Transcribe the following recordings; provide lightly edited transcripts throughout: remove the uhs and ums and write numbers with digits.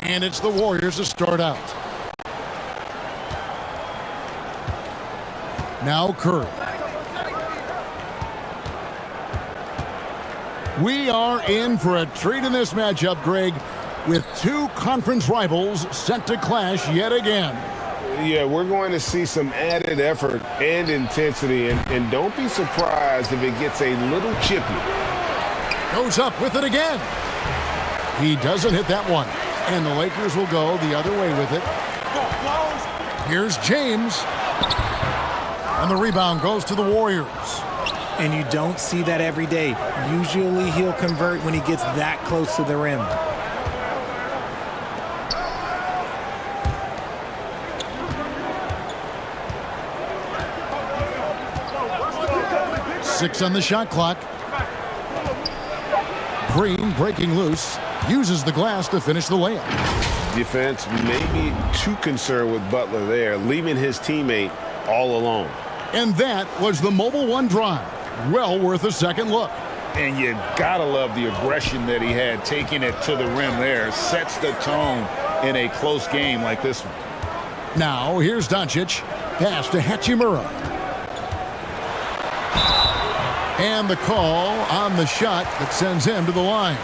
And it's the Warriors to start out. Now Curry. We are in for a treat in this matchup, Greg, with two conference rivals set to clash yet again. Yeah, we're going to see some added effort and intensity, and don't be surprised if it gets a little chippy. Goes up with it again. He doesn't hit that one, and the Lakers will go the other way with it. Here's James, and the rebound goes to the Warriors. And you don't see that every day. Usually he'll convert when he gets that close to the rim. Six on the shot clock. Green breaking loose. Uses the glass to finish the layup. Defense may be too concerned with Butler there, leaving his teammate all alone. And that was the Mobile One drive. Well worth a second look. And you gotta love the aggression that he had, taking it to the rim there. Sets the tone in a close game like this one. Now here's Doncic. Pass to Hachimura. And the call on the shot that sends him to the line.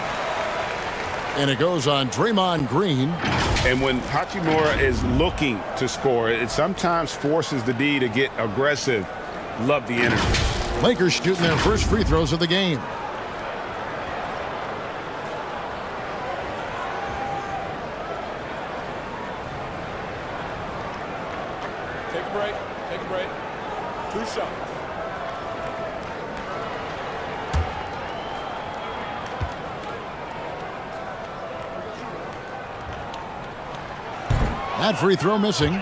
And it goes on Draymond Green. And when Hachimura is looking to score, it sometimes forces the D to get aggressive. Love the energy. Lakers shooting their first free throws of the game. Take a break. Take a break. 2 shots. That free throw missing.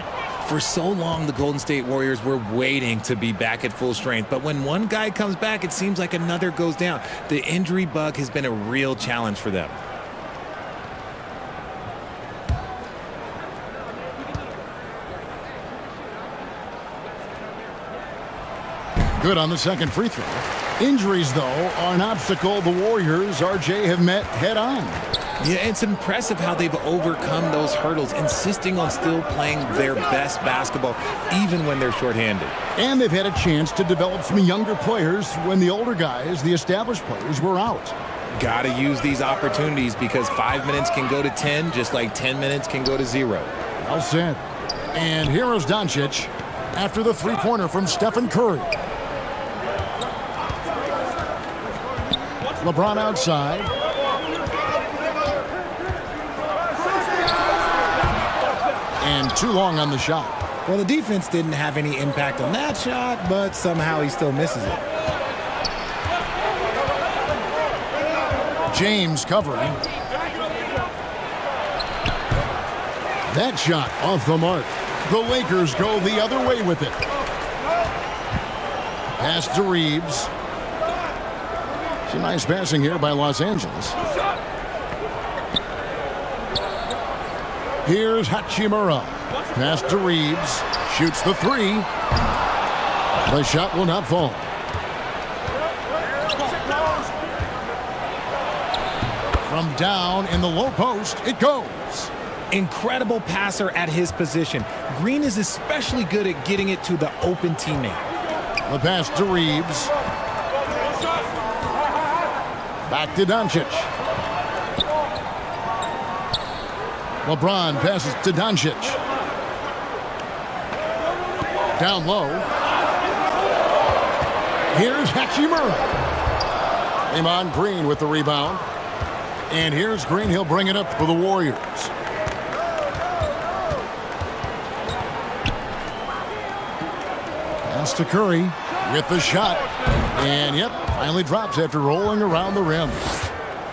For so long, the Golden State Warriors were waiting to be back at full strength. But when one guy comes back, it seems like another goes down. The injury bug has been a real challenge for them. Good on the second free throw. Injuries, though, are an obstacle the Warriors, RJ, have met head-on. Yeah, it's impressive how they've overcome those hurdles, insisting on still playing their best basketball, even when they're shorthanded. And they've had a chance to develop some younger players when the older guys, the established players, were out. Got to use these opportunities because 5 minutes can go to 10, just like 10 minutes can go to 0. Well said. And here is Doncic after the three-pointer from Stephen Curry. LeBron outside. And too long on the shot. Well, the defense didn't have any impact on that shot, but somehow he still misses it. James covering. That shot off the mark. The Lakers go the other way with it. Pass to Reeves. Some nice passing here by Los Angeles. Here's Hachimura. Pass to Reeves. Shoots the three. The shot will not fall. From down in the low post, it goes. Incredible passer at his position. Green is especially good at getting it to the open teammate. The pass to Reeves. Back to Doncic. LeBron passes to Doncic. Down low. Here's Hachimura. Draymond Green with the rebound. And here's Green. He'll bring it up for the Warriors. Pass to Curry with the shot. And, yep, finally drops after rolling around the rim.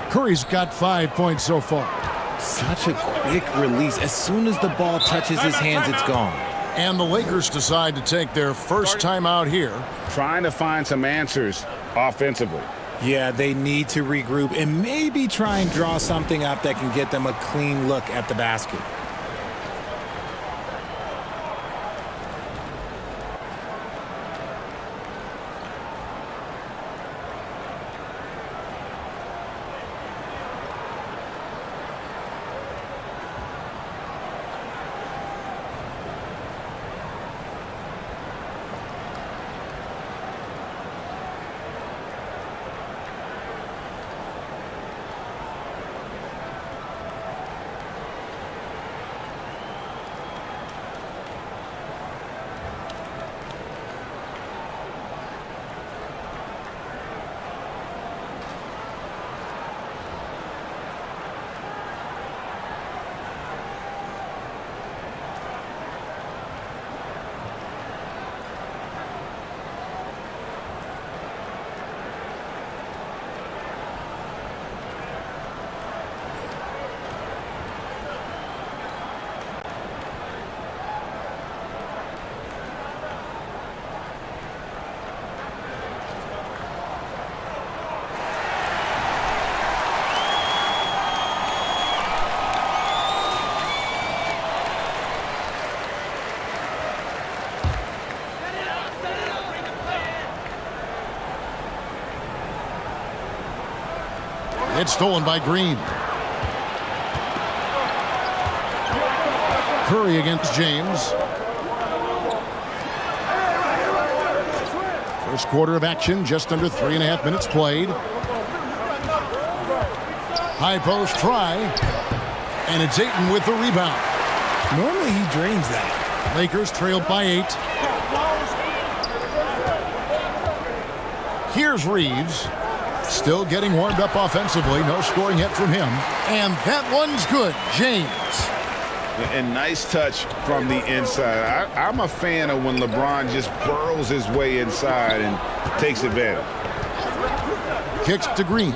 Curry's got 5 points so far. Such a quick release. As soon as the ball touches his hands, it's gone. And the Lakers decide to take their first time out here. Trying to find some answers offensively. Yeah, they need to regroup and maybe try and draw something up that can get them a clean look at the basket. It's stolen by Green. Curry against James. First quarter of action, just under 3.5 minutes played. High post try, and it's Ayton with the rebound. Normally he drains that. Lakers trailed by 8. Here's Reeves. Still getting warmed up offensively. No scoring hit from him. And that one's good. James. And nice touch from the inside. I'm a fan of when LeBron just burrows his way inside and takes advantage. Kicks to Green.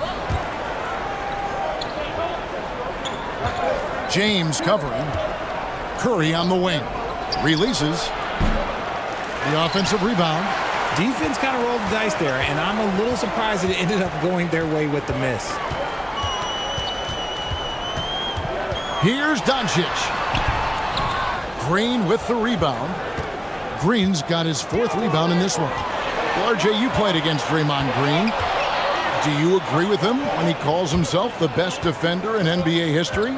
James covering. Curry on the wing. Releases. The offensive rebound. Defense kind of rolled the dice there, and I'm a little surprised that it ended up going their way with the miss. Here's Doncic. Green with the rebound. Green's got his 4th rebound in this one. Well, RJ, you played against Draymond Green. Do you agree with him when he calls himself the best defender in NBA history?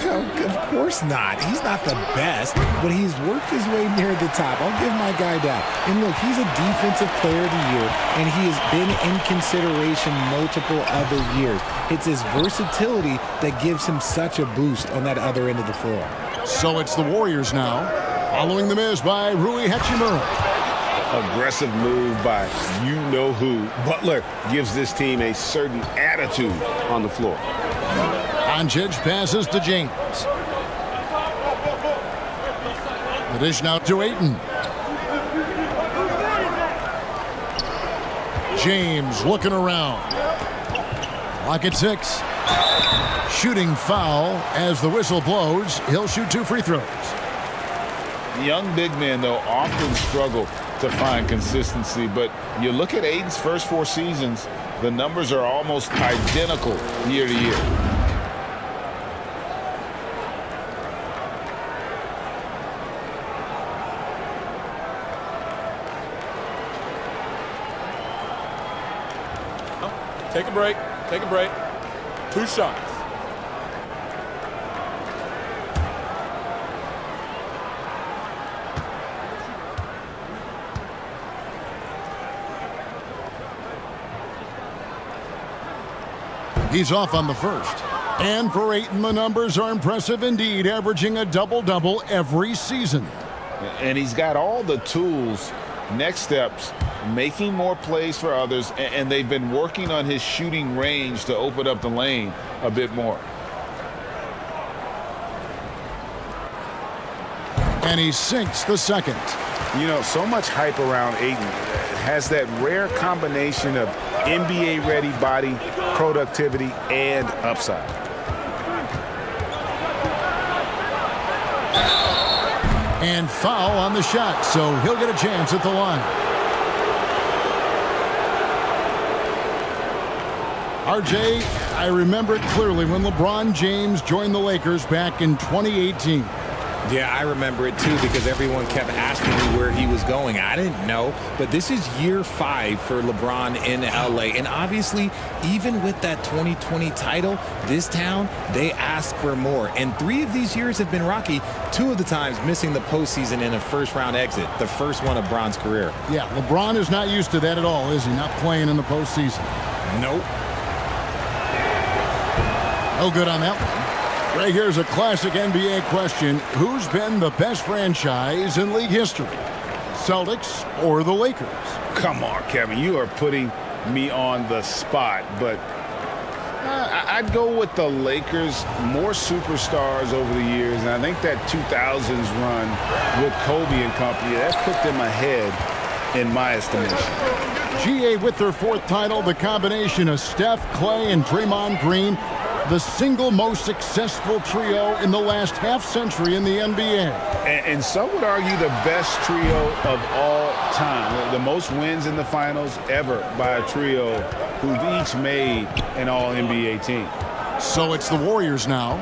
No, of course not. He's not the best, but he's worked his way near the top. I'll give my guy that. And look, he's a defensive player of the year, and he has been in consideration multiple other years. It's his versatility that gives him such a boost on that other end of the floor. So it's the Warriors now, following the miss by Rui Hachimura. Aggressive move by you-know-who. Butler gives this team a certain attitude on the floor. Doncic passes to James. The dish now to Ayton. James looking around. Clock at 6. Shooting foul as the whistle blows. He'll shoot 2 free throws. Young big men, though, often struggle to find consistency, but you look at Ayton's first 4 seasons, the numbers are almost identical year to year. Take a break. Take a break. 2 shots. He's off on the first. And for Ayton, the numbers are impressive indeed, averaging a double-double every season. And he's got all the tools. Next steps, making more plays for others, and they've been working on his shooting range to open up the lane a bit more. And he sinks the second. You know, so much hype around Ayton. Has that rare combination of NBA-ready body, productivity, and upside. And foul on the shot, so he'll get a chance at the line. RJ, I remember it clearly when LeBron James joined the Lakers back in 2018. Yeah, I remember it too because everyone kept asking me where he was going. I didn't know, but this is year 5 for LeBron in LA. And obviously, even with that 2020 title, this town, they ask for more. And 3 of these years have been rocky, 2 of the times missing the postseason in a first-round exit, the first one of Bron's career. Yeah, LeBron is not used to that at all, is he? Not playing in the postseason. Nope. No good on that one. Right, here's a classic NBA question. Who's been the best franchise in league history? Celtics or the Lakers? Come on, Kevin. You are putting me on the spot, but I'd go with the Lakers. More superstars over the years, and I think that 2000s run with Kobe and company, that put them ahead in my estimation. GA with their 4th title, the combination of Steph, Clay, and Draymond Green, the single most successful trio in the last half-century in the NBA. And some would argue the best trio of all time. The most wins in the finals ever by a trio who've each made an all-NBA team. So it's the Warriors now,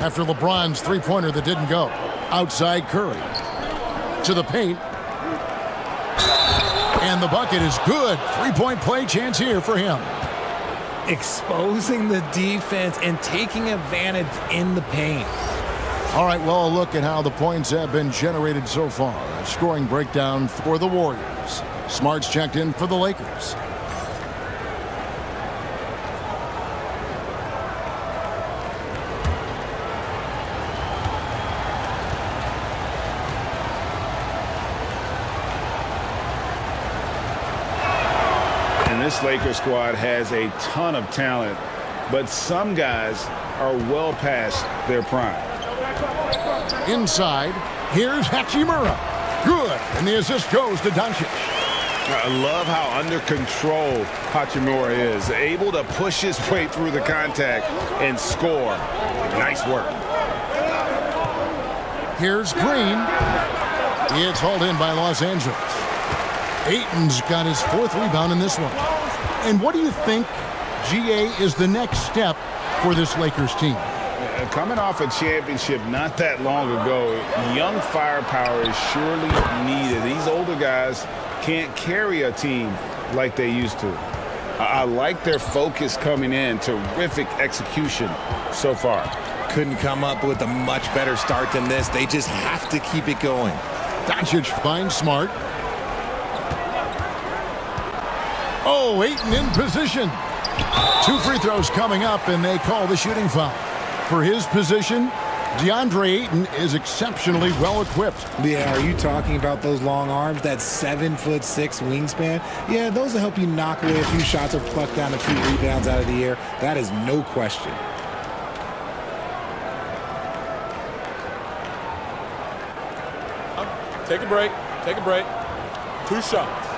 after LeBron's three-pointer that didn't go. Outside Curry. To the paint. And the bucket is good. 3-point play chance here for him. exposing the defense and taking advantage in the paint. All right, well, a look at how the points have been generated so far. A scoring breakdown for the Warriors. Smart's checked in for the Lakers. And this Lakers squad has a ton of talent, but some guys are well past their prime. Inside, here's Hachimura. Good, and the assist goes to Doncic. I love how under control Hachimura is, able to push his way through the contact and score. Nice work. Here's Green. It's hauled in by Los Angeles. Ayton's got his 4th rebound in this one. And what do you think, GA, is the next step for this Lakers team? Coming off a championship not that long ago, young firepower is surely needed. These older guys can't carry a team like they used to. I like their focus coming in. Terrific execution so far. Couldn't come up with a much better start than this. They just have to keep it going. Doncic finds Smart. Oh, Ayton in position. 2 free throws coming up, and they call the shooting foul. For his position, DeAndre Ayton is exceptionally well equipped. Yeah, are you talking about those long arms, that 7'6" wingspan? Yeah, those will help you knock away a few shots or pluck down a few rebounds out of the air. That is no question. Take a break. Take a break. 2 shots.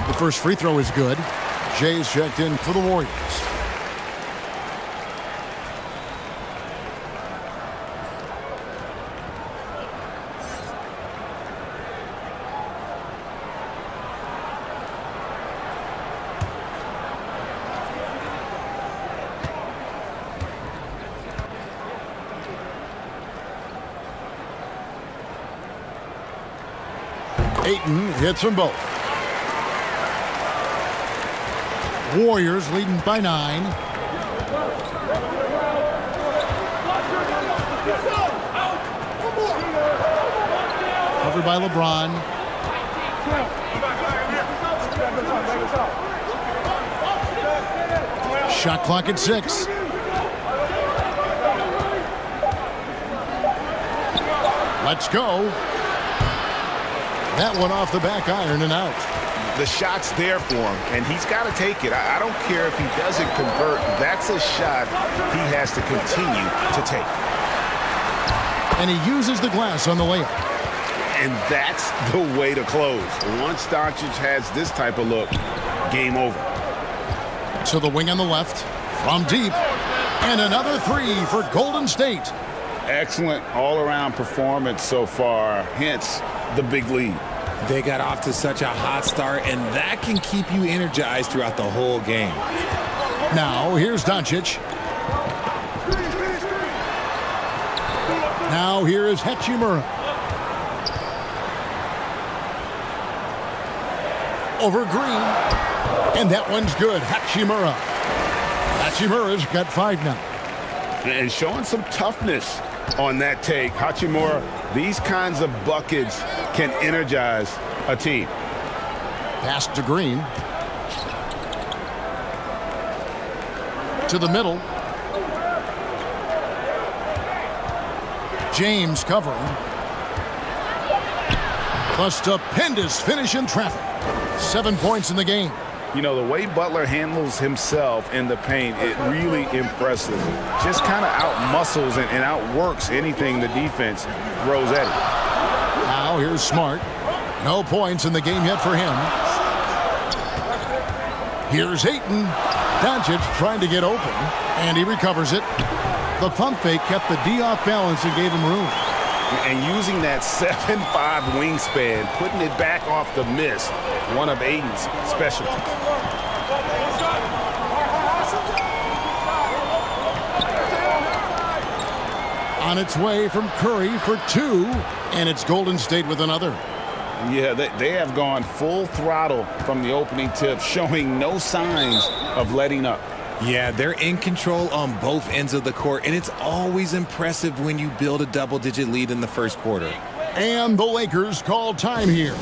The first free throw is good. Jay's checked in for the Warriors. Ayton hits them both. Warriors leading by 9. Covered by LeBron. Shot clock at 6. Let's go. That one off the back iron and out. The shot's there for him, and he's got to take it. I don't care if he doesn't convert. That's a shot he has to continue to take. And he uses the glass on the layup. And that's the way to close. Once Doncic has this type of look, game over. To the wing on the left, from deep, and another 3 for Golden State. Excellent all-around performance so far, hence the big lead. They got off to such a hot start, and that can keep you energized throughout the whole game. Now, here's Doncic. Now, here is Hachimura. Over Green. And that one's good. Hachimura. Hachimura's got 5 now. And showing some toughness on that take. Hachimura, these kinds of buckets can energize a team. Pass to Green. To the middle. James covering. A stupendous finish in traffic. 7 points in the game. You know, the way Butler handles himself in the paint, it really impressive. Just kind of out-muscles and outworks anything the defense throws at him. Now here's Smart. No points in the game yet for him. Here's Ayton. Doncic trying to get open, and he recovers it. The pump fake kept the D off balance and gave him room. And using that 7'5" wingspan, putting it back off the miss, one of Ayton's specialties. On its way from Curry for 2, and it's Golden State with another. Yeah, they have gone full throttle from the opening tip, showing no signs of letting up. Yeah, they're in control on both ends of the court, and it's always impressive when you build a double-digit lead in the first quarter. And the Lakers call time here.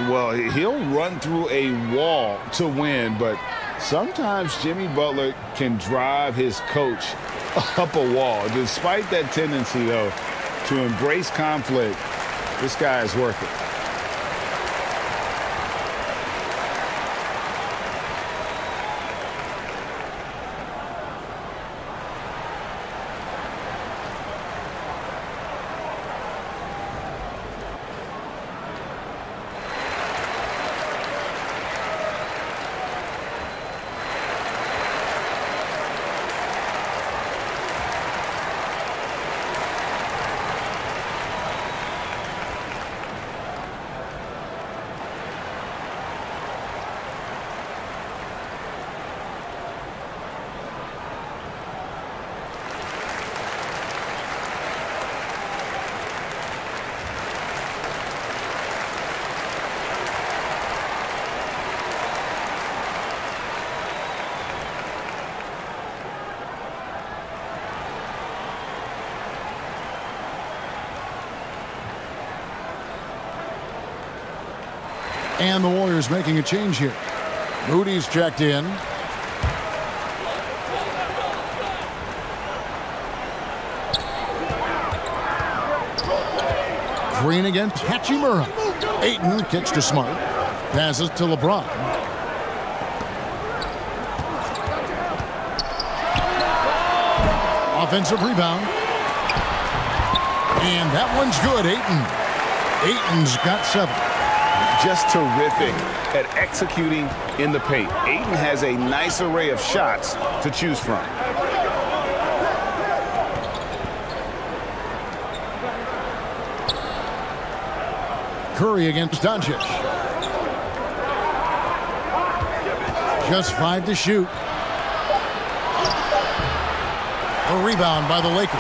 Well, he'll run through a wall to win, but sometimes Jimmy Butler can drive his coach up a wall. Despite that tendency, though, to embrace conflict, this guy is worth it. And the Warriors making a change here. Moody's checked in. Green against Hachimura. Ayton kicks to Smart. Passes to LeBron. Offensive rebound. And that one's good, Ayton. Ayton's got 7. Just terrific at executing in the paint. Ayton has a nice array of shots to choose from. Curry against Doncic. Just 5 to shoot. A rebound by the Lakers.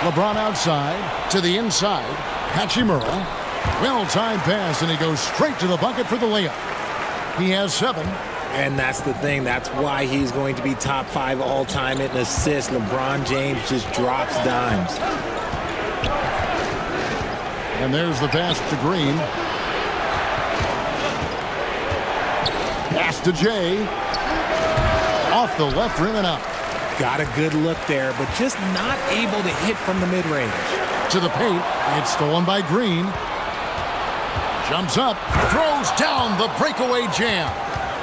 LeBron outside to the inside. Hachimura. Well-timed pass, and he goes straight to the bucket for the layup. He has 7. And that's the thing. That's why he's going to be top 5 all-time in assists. LeBron James just drops dimes. And there's the pass to Green. Pass to Jay. Off the left rim and out. Got a good look there, but just not able to hit from the mid-range. To the paint. It's stolen by Green. Jumps up. Throws down the breakaway jam.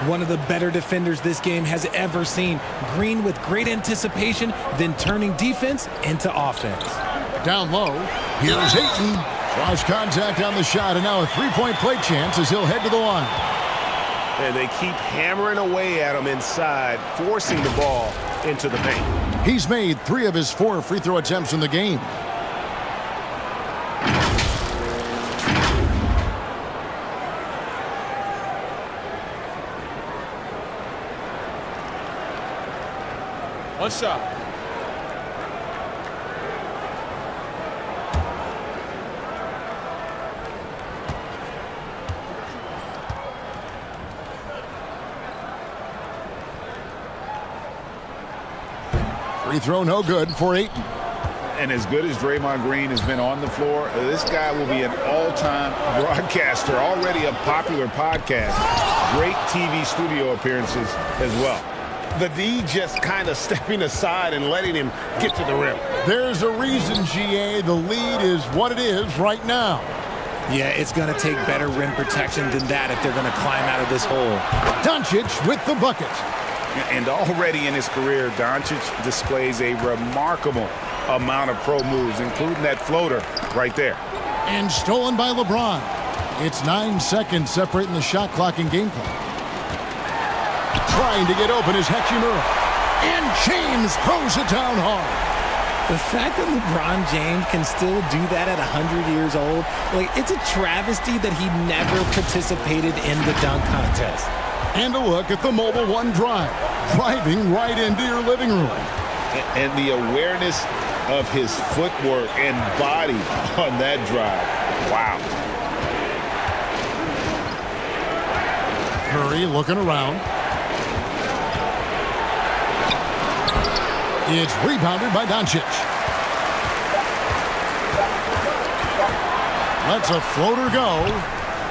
One of the better defenders this game has ever seen. Green with great anticipation, then turning defense into offense. Down low. Here's Ayton. Draws contact on the shot, and now a three-point play chance as he'll head to the line. And they keep hammering away at him inside, forcing the ball into the paint. He's made 3 of his 4 free throw attempts in the game. One shot. Free throw no good for Ayton. And as good as Draymond Green has been on the floor, this guy will be an all-time broadcaster, already a popular podcast. Great TV studio appearances as well. The D just kind of stepping aside and letting him get to the rim. There's a reason, GA, the lead is what it is right now. Yeah, it's going to take better rim protection than that if they're going to climb out of this hole. Doncic with the bucket. And already in his career, Doncic displays a remarkable amount of pro moves, including that floater right there. And stolen by LeBron. It's 9 seconds separating the shot clock and game clock. Trying to get open is Hachimura. And James throws it down hard. The fact that LeBron James can still do that at 100 years old, like, it's a travesty that he never participated in the dunk contest. And a look at the Mobile One drive, driving right into your living room. And the awareness of his footwork and body on that drive. Wow. Curry looking around. It's rebounded by Doncic. Lets a floater go.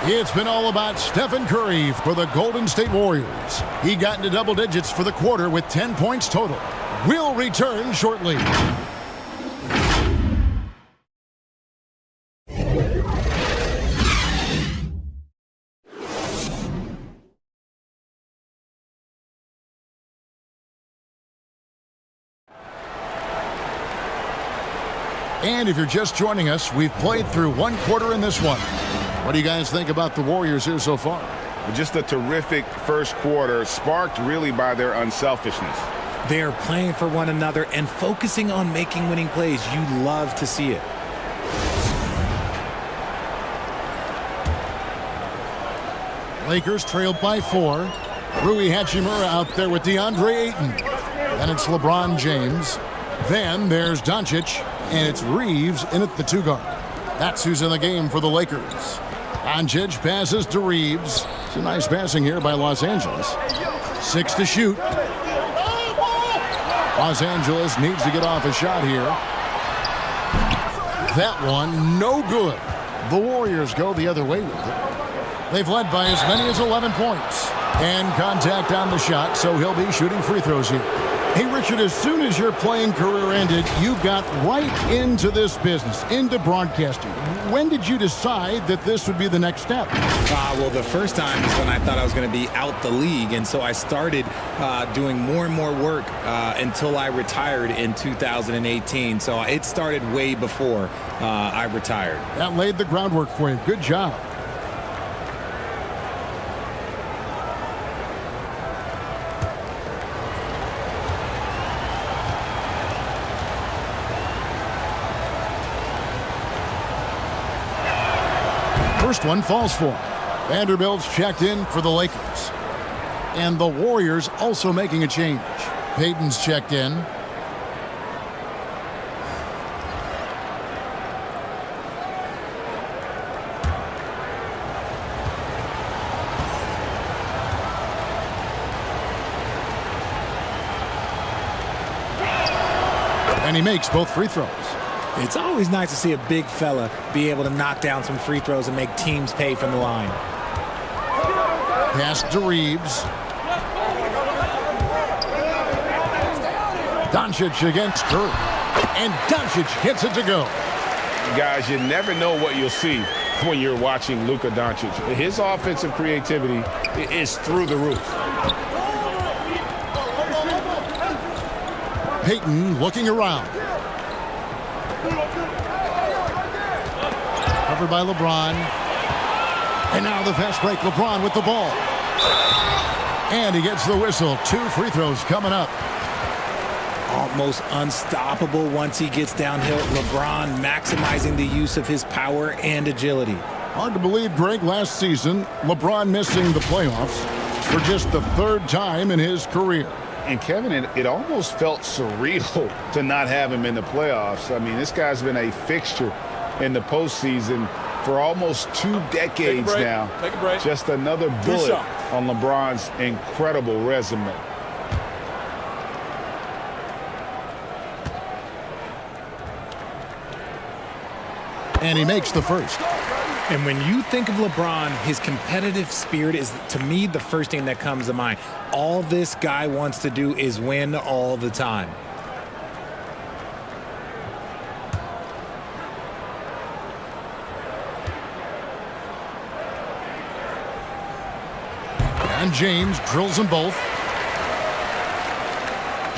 It's been all about Stephen Curry for the Golden State Warriors. He got into double digits for the quarter with 10 points total. We'll return shortly. And if you're just joining us, we've played through one quarter in this one. What do you guys think about the Warriors here so far? Just a terrific first quarter, sparked really by their unselfishness. They are playing for one another and focusing on making winning plays. You love to see it. Lakers trailed by 4. Rui Hachimura out there with DeAndre Ayton. Then it's LeBron James. Then there's Doncic, and it's Reeves in at the 2 guard. That's who's in the game for the Lakers. Doncic passes to Reeves. It's a nice passing here by Los Angeles. 6 to shoot. Los Angeles needs to get off a shot here. That one, no good. The Warriors go the other way with it. They've led by as many as 11 points. And contact on the shot, so he'll be shooting free throws here. Hey, Richard, as soon as your playing career ended, you got right into this business, into broadcasting. When did you decide that this would be the next step? Well, the first time is when I thought I was going to be out the league, and so I started doing more and more work until I retired in 2018. So it started way before I retired. That laid the groundwork for you. Good job. First one falls for him. Vanderbilt's checked in for the Lakers. And the Warriors also making a change. Payton's checked in. And he makes both free throws. It's always nice to see a big fella be able to knock down some free throws and make teams pay from the line. Pass to Reeves. Doncic against Curry. And Doncic hits it to go. Guys, you never know what you'll see when you're watching Luka Doncic. His offensive creativity is through the roof. Payton looking around. Covered by LeBron. And now the fast break. LeBron with the ball. And he gets the whistle. 2 free throws coming up. Almost unstoppable once he gets downhill. LeBron maximizing the use of his power and agility. Hard to believe, Greg, last season, LeBron missing the playoffs for just the 3rd time in his career. And Kevin, it almost felt surreal to not have him in the playoffs. I mean, this guy's been a fixture in the postseason for almost 2 decades now. Take a break. Just another bullet on LeBron's incredible resume. And he makes the first. And when you think of LeBron, his competitive spirit is, to me, the first thing that comes to mind. All this guy wants to do is win all the time. And James drills them both.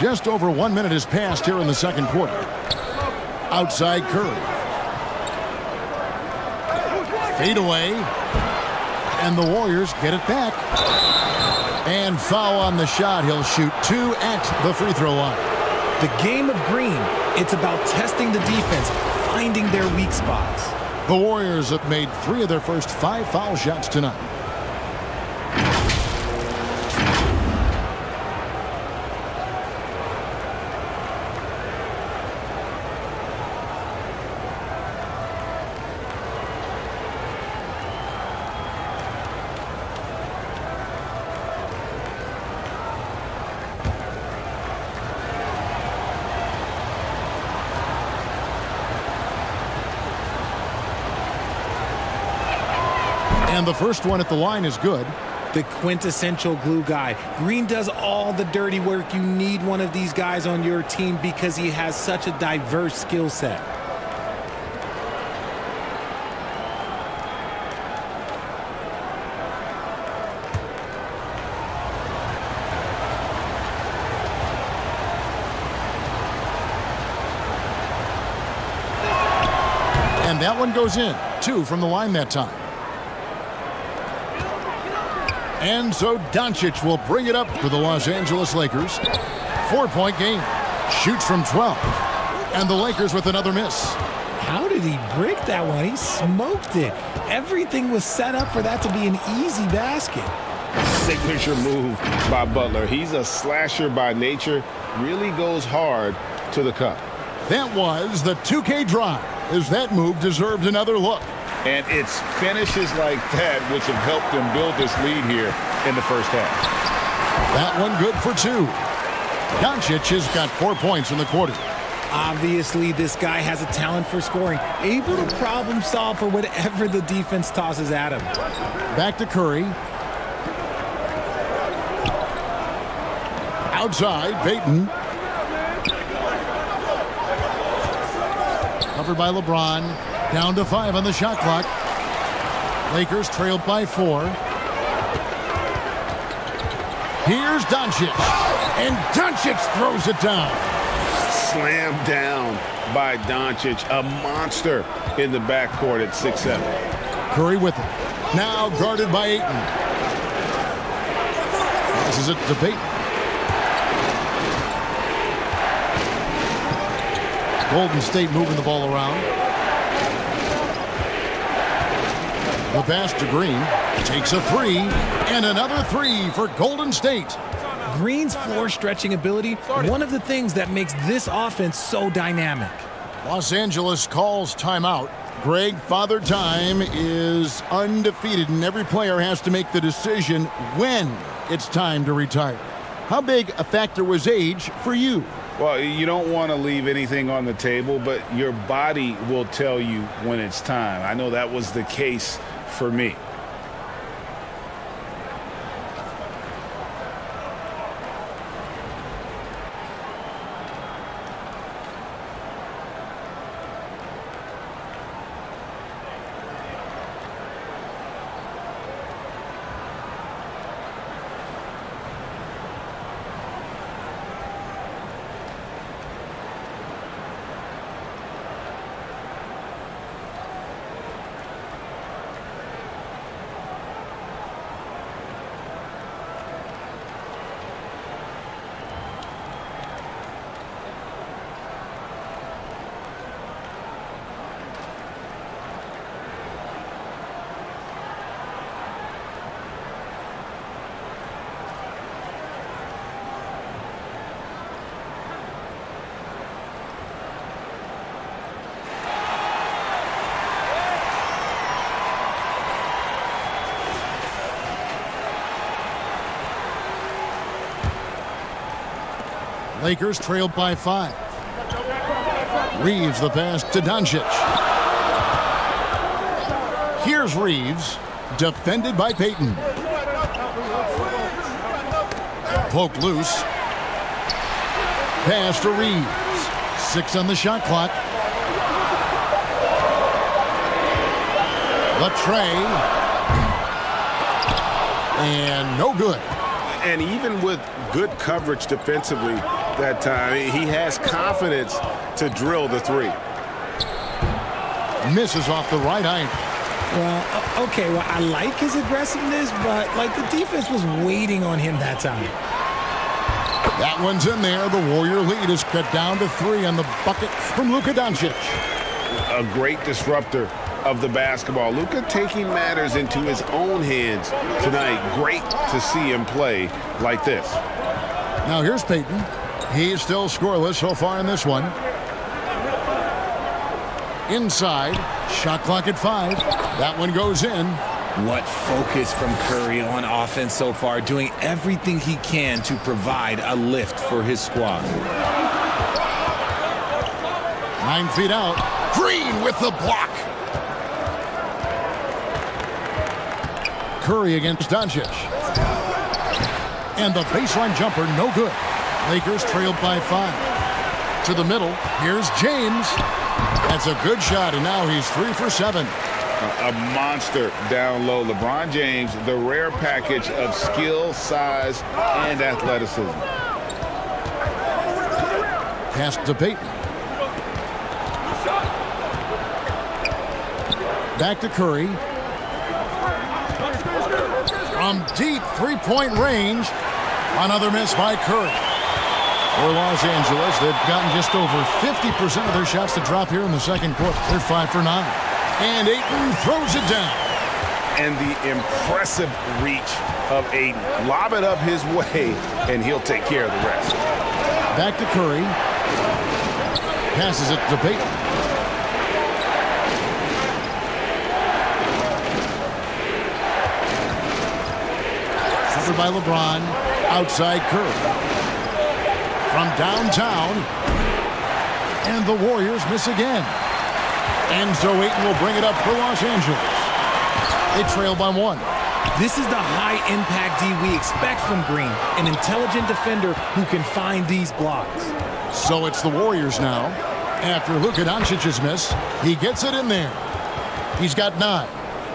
Just over 1 minute has passed here in the second quarter. Outside Curry. Fade away. And the Warriors get it back. And foul on the shot. He'll shoot 2 at the free throw line. The game of green, it's about testing the defense, finding their weak spots. The Warriors have made 3 of their first 5 foul shots tonight. And the first one at the line is good. The quintessential glue guy. Green does all the dirty work. You need one of these guys on your team because he has such a diverse skill set. And that one goes in. 2 from the line that time. And so Doncic will bring it up for the Los Angeles Lakers. 4-point game. Shoots from 12. And the Lakers with another miss. How did he break that one? He smoked it. Everything was set up for that to be an easy basket. Signature move by Butler. He's a slasher by nature. Really goes hard to the cup. That was the 2K drive, as that move deserved another look. And it's finishes like that which have helped them build this lead here in the first half. That one good for 2. Doncic has got 4 points in the quarter. Obviously, this guy has a talent for scoring, able to problem solve for whatever the defense tosses at him. Back to Curry. Outside, Payton. Covered by LeBron. Down to 5 on the shot clock. Lakers trailed by 4. Here's Doncic. And Doncic throws it down. Slammed down by Doncic. A monster in the backcourt at 6'7". Curry with it. Now guarded by Ayton. This is it to Payton. Golden State moving the ball around. The pass to Green. Takes a 3. And another 3 for Golden State. Green's floor stretching ability, one of the things that makes this offense so dynamic. Los Angeles calls timeout. Greg, Father Time is undefeated, and every player has to make the decision when it's time to retire. How big a factor was age for you? Well, you don't want to leave anything on the table, but your body will tell you when it's time. I know that was the case for me. Lakers trailed by 5. Reeves the pass to Doncic. Here's Reeves, defended by Payton. Poke loose. Pass to Reeves. 6 on the shot clock. Latrey. And no good. And even with good coverage defensively that time, he has confidence to drill the 3. Misses off the right iron. Well, okay, well, I like his aggressiveness, but, like, the defense was waiting on him that time. That one's in there. The Warrior lead is cut down to 3 on the bucket from Luka Doncic. A great disruptor of the basketball. Luka taking matters into his own hands tonight. Great to see him play like this. Now here's Payton. He's still scoreless so far in this one. Inside. Shot clock at 5. That one goes in. What focus from Curry on offense so far, doing everything he can to provide a lift for his squad. 9 feet out. Green with the block. Curry against Doncic. And the baseline jumper, no good. Lakers trailed by 5. To the middle, here's James. That's a good shot, and now he's 3 for 7. A monster down low. LeBron James, the rare package of skill, size, and athleticism. Pass to Payton. Back to Curry. From deep three-point range. Another miss by Curry. For Los Angeles, they've gotten just over 50% of their shots to drop here in the second quarter. They're 5 for 9. And Ayton throws it down. And the impressive reach of Ayton. Lob it up his way, and he'll take care of the rest. Back to Curry. Passes it to Payton. Covered by LeBron. Outside Curry. From downtown. And the Warriors miss again. And so Ayton will bring it up for Los Angeles. They trail by 1. This is the high-impact D we expect from Green, an intelligent defender who can find these blocks. So it's the Warriors now. After Luka Doncic's miss, he gets it in there. He's got 9.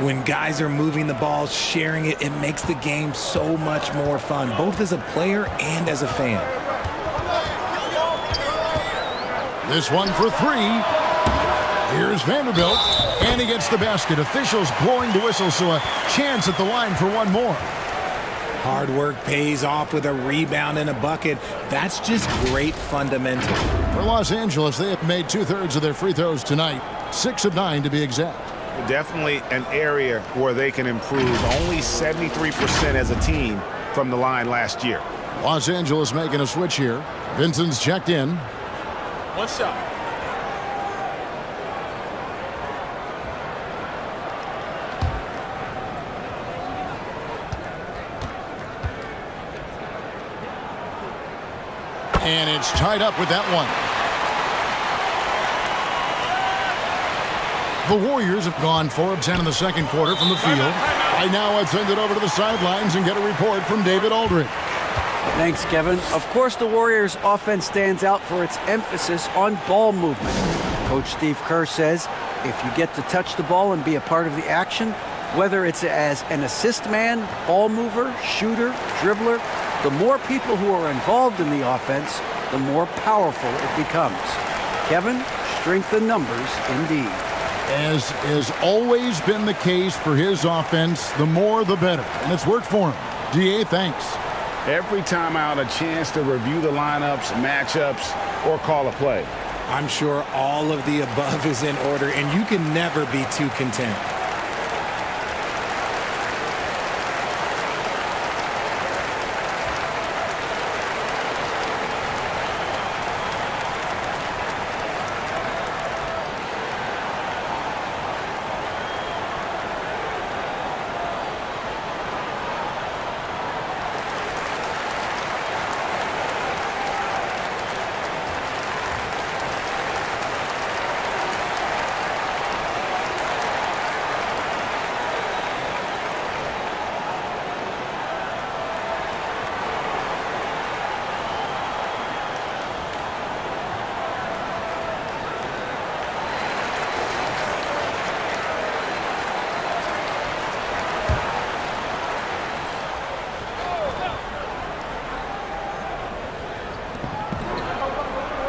When guys are moving the ball, sharing it, it makes the game so much more fun, both as a player and as a fan. This one for 3. Here's Vanderbilt, and he gets the basket. Officials blowing the whistle, so a chance at the line for one more. Hard work pays off with a rebound and a bucket. That's just great fundamentals. For Los Angeles, they have made 2/3 of their free throws tonight, 6 of 9 to be exact. Definitely an area where they can improve. Only 73% as a team from the line last year. Los Angeles making a switch here. Vincent's checked in. One shot. And it's tied up with that one. The Warriors have gone 4 of 10 in the second quarter from the field. Right now, let's send it over to the sidelines and get a report from David Aldridge. Thanks, Kevin. Of course, the Warriors' offense stands out for its emphasis on ball movement. Coach Steve Kerr says if you get to touch the ball and be a part of the action, whether it's as an assist man, ball mover, shooter, dribbler, the more people who are involved in the offense, the more powerful it becomes. Kevin, strength in numbers indeed. As has always been the case for his offense, the more the better. And it's worked for him. DA, thanks. Every time out, a chance to review the lineups, matchups, or call a play. I'm sure all of the above is in order, and you can never be too content.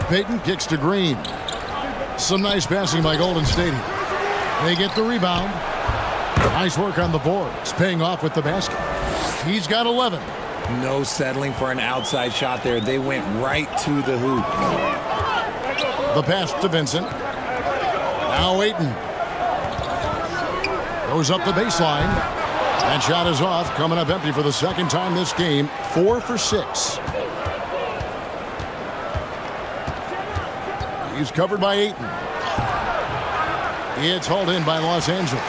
Payton kicks to Green. Some nice passing by Golden State. They get the rebound. Nice work on the boards, paying off with the basket. He's got 11. No settling for an outside shot there. They went right to the hoop. The pass to Vincent. Now Ayton. Goes up the baseline. That shot is off, coming up empty for the second time this game. 4 for 6. He's covered by Ayton. It's hauled in by Los Angeles.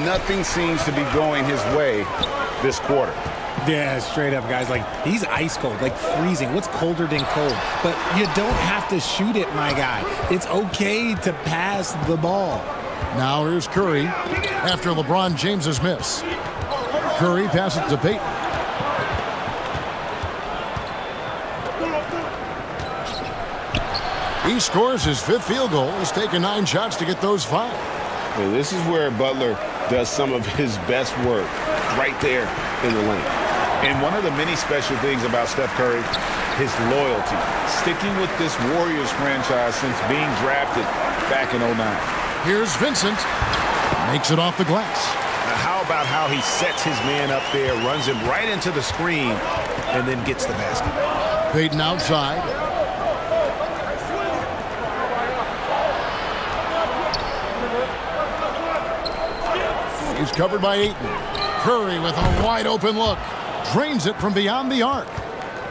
Nothing seems to be going his way this quarter. Yeah, straight up, guys. Like, he's ice cold, like freezing. What's colder than cold? But you don't have to shoot it, my guy. It's okay to pass the ball. Now here's Curry after LeBron James's miss. Curry passes to Payton. He scores his 5th field goal. He's taken 9 shots to get those 5. Well, this is where Butler does some of his best work, right there in the lane. And one of the many special things about Steph Curry, his loyalty, sticking with this Warriors franchise since being drafted back in 09. Here's Vincent. Makes it off the glass. Now, how about how he sets his man up there, runs him right into the screen, and then gets the basket. Payton outside. He's covered by Ayton. Curry with a wide open look. Drains it from beyond the arc.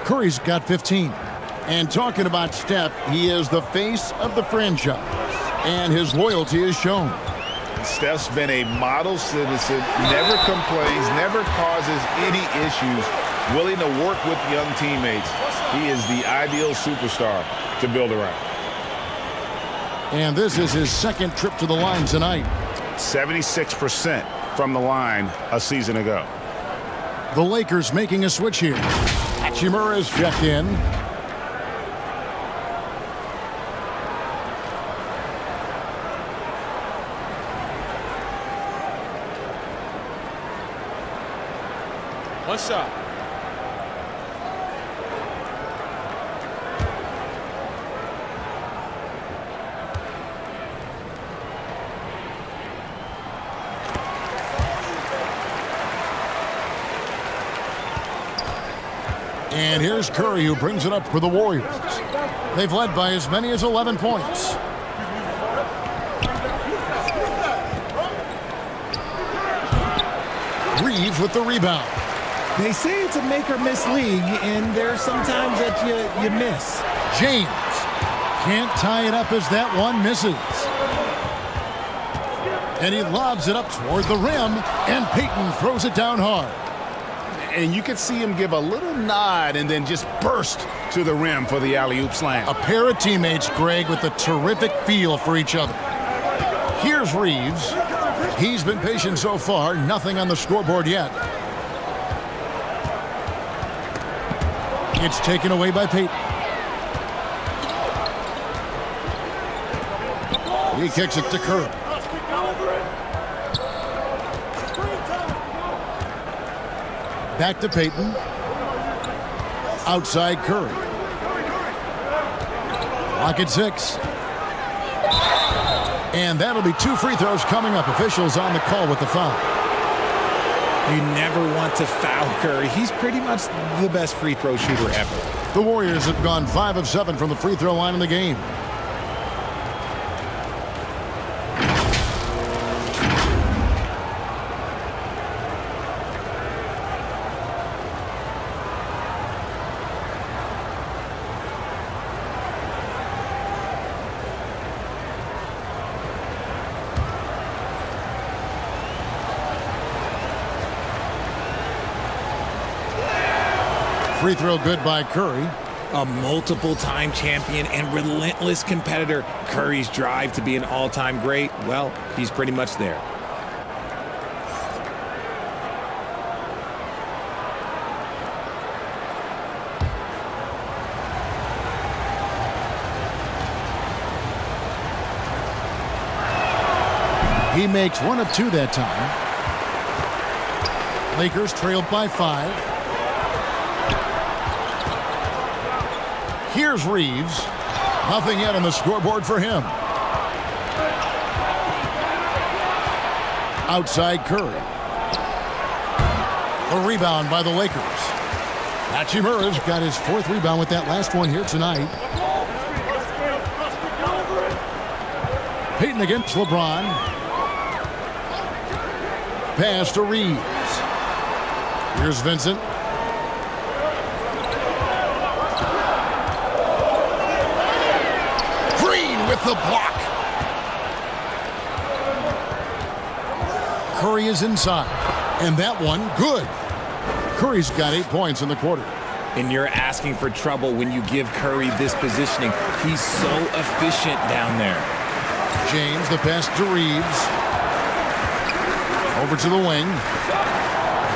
Curry's got 15. And talking about Steph, he is the face of the franchise. And his loyalty is shown. Steph's been a model citizen, never complains, never causes any issues, willing to work with young teammates. He is the ideal superstar to build around. And this is his 2nd trip to the line tonight. 76% from the line a season ago. The Lakers making a switch here. Hachimura's checked in. One shot. And here's Curry, who brings it up for the Warriors. They've led by as many as 11 points. Reeves with the rebound. They say it's a make-or-miss league, and there's sometimes that you miss. James can't tie it up as that one misses. And he lobs it up toward the rim, and Payton throws it down hard. And you could see him give a little nod and then just burst to the rim for the alley-oop slam. A pair of teammates, Greg, with a terrific feel for each other. Here's Reeves. He's been patient so far, nothing on the scoreboard yet. It's taken away by Payton. He kicks it to Curry. Back to Payton. Outside Curry. Clock at 6. And that'll be 2 free throws coming up. Officials on the call with the foul. You never want to foul Curry. He's pretty much the best free throw shooter ever. The Warriors have gone 5 of 7 from the free throw line in the game. Free throw good by Curry. A multiple-time champion and relentless competitor. Curry's drive to be an all-time great, well, he's pretty much there. He makes 1 of 2 that time. Lakers trailed by 5. Here's Reeves. Nothing yet on the scoreboard for him. Outside Curry. A rebound by the Lakers. Hachimura's got his 4th rebound with that last one here tonight. Payton against LeBron. Pass to Reeves. Here's Vincent. With the block. Curry is inside. And that one, good. Curry's got 8 points in the quarter. And you're asking for trouble when you give Curry this positioning. He's so efficient down there. James, the pass to Reeves. Over to the wing.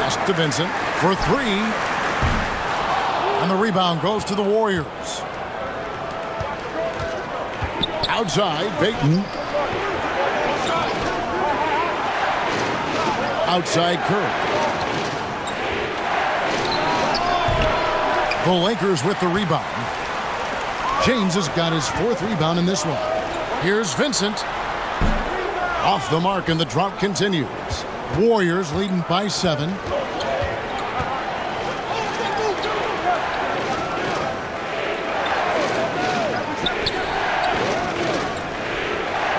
Pass to Vincent for three. And the rebound goes to the Warriors. Outside, Payton. Outside, Curry. The Lakers with the rebound. James has got his fourth rebound in this one. Here's Vincent. Off the mark, and the drought continues. Warriors leading by 7.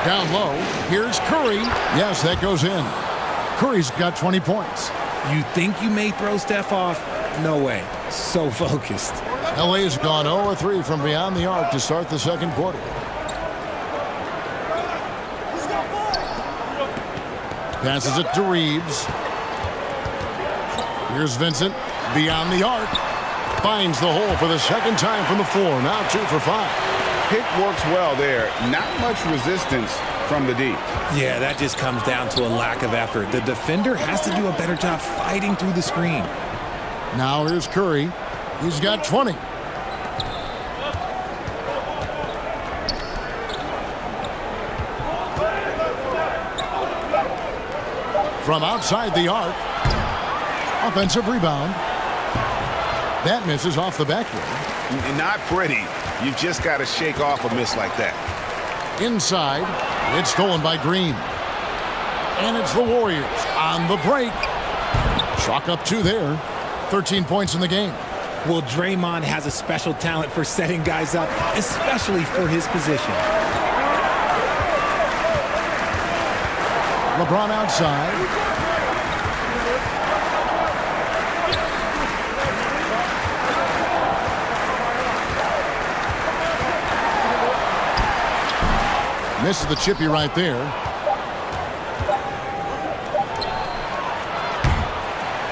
Down low, here's Curry. Yes, that goes in. Curry's got 20 points. You think you may throw Steph off? No way. So focused. LA's gone 0-3 from beyond the arc to start the second quarter. Passes it to Reeves. Here's Vincent beyond the arc. Finds the hole for the second time from the floor. Now 2 for 5. Pick works well there. Not much resistance from the D. Yeah, that just comes down to a lack of effort. The defender has to do a better job fighting through the screen. Now here's Curry. He's got 20. From outside the arc. Offensive rebound. That misses off the backboard. Not pretty. You've just got to shake off a miss like that. Inside. It's stolen by Green. And it's the Warriors on the break. Chalk up 2 there. 13 points in the game. Well, Draymond has a special talent for setting guys up, especially for his position. LeBron outside. Misses the chippy right there.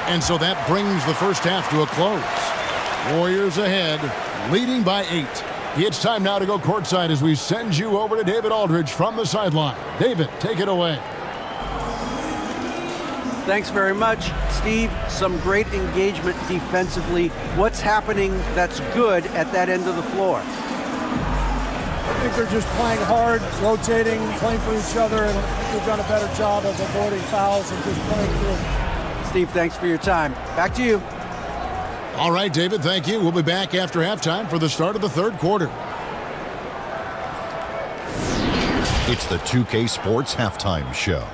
And so that brings the first half to a close. Warriors ahead, leading by 8. It's time now to go courtside as we send you over to David Aldridge from the sideline. David, take it away. Thanks very much, Steve. Some great engagement defensively. What's happening that's good at that end of the floor? I think they're just playing hard, rotating, playing for each other, and they've done a better job of avoiding fouls and just playing through. Steve, thanks for your time. Back to you. All right, David, thank you. We'll be back after halftime for the start of the third quarter. It's the 2K Sports Halftime Show.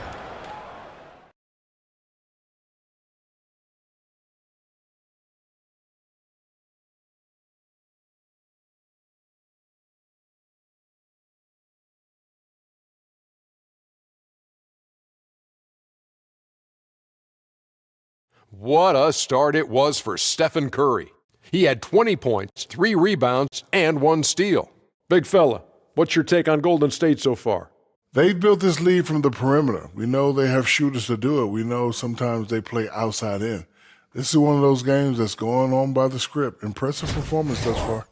What a start it was for Stephen Curry. He had 20 points, 3 rebounds, and 1 steal. Big fella, what's your take on Golden State so far? They've built this lead from the perimeter. We know they have shooters to do it. We know sometimes they play outside in. This is one of those games that's going on by the script. Impressive performance thus far.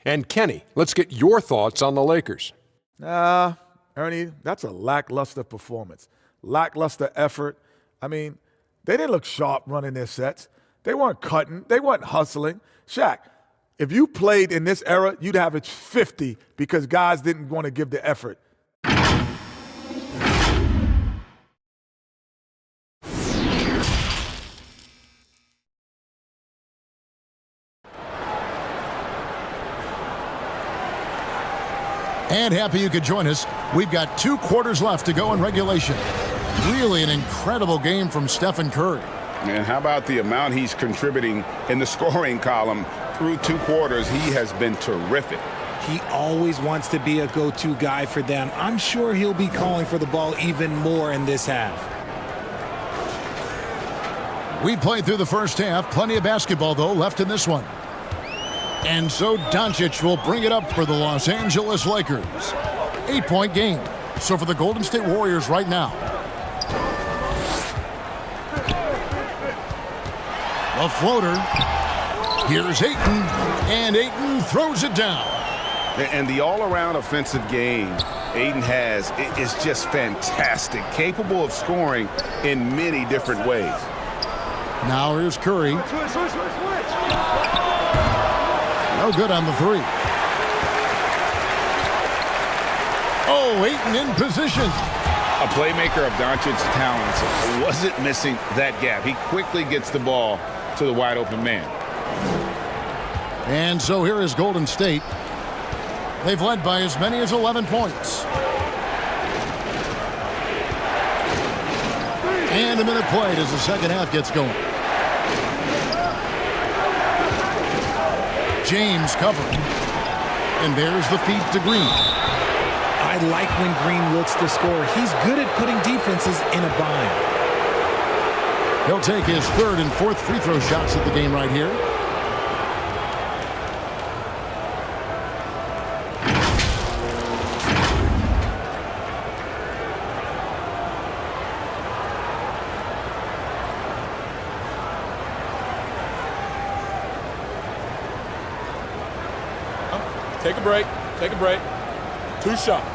And Kenny, let's get your thoughts on the Lakers. Ernie, that's a lackluster performance. Lackluster effort. I mean, they didn't look sharp running their sets. They weren't cutting. They weren't hustling. Shaq, if you played in this era, you'd average 50 because guys didn't want to give the effort. And happy you could join us. We've got 2 quarters left to go in regulation. Really an incredible game from Stephen Curry. And how about the amount he's contributing in the scoring column through 2 quarters? He has been terrific. He always wants to be a go-to guy for them. I'm sure he'll be calling for the ball even more in this half. We played through the first half. Plenty of basketball, though, left in this one. And so Doncic will bring it up for the Los Angeles Lakers. 8-point game. So for the Golden State Warriors right now. A floater. Here's Ayton. And Ayton throws it down. And the all-around offensive game Ayton has is just fantastic. Capable of scoring in many different ways. Now here's Curry. No good on the three. Oh, Ayton in position. A playmaker of Doncic's talents wasn't missing that gap. He quickly gets the ball to the wide open man. And so here is Golden State. They've led by as many as 11 points. And a minute played as the second half gets going. James covering. And there's the feed to Green. I like when Green looks to score. He's good at putting defenses in a bind. He'll take his third and fourth free throw shots of the game right here. Take a break. Take a break. 2 shots.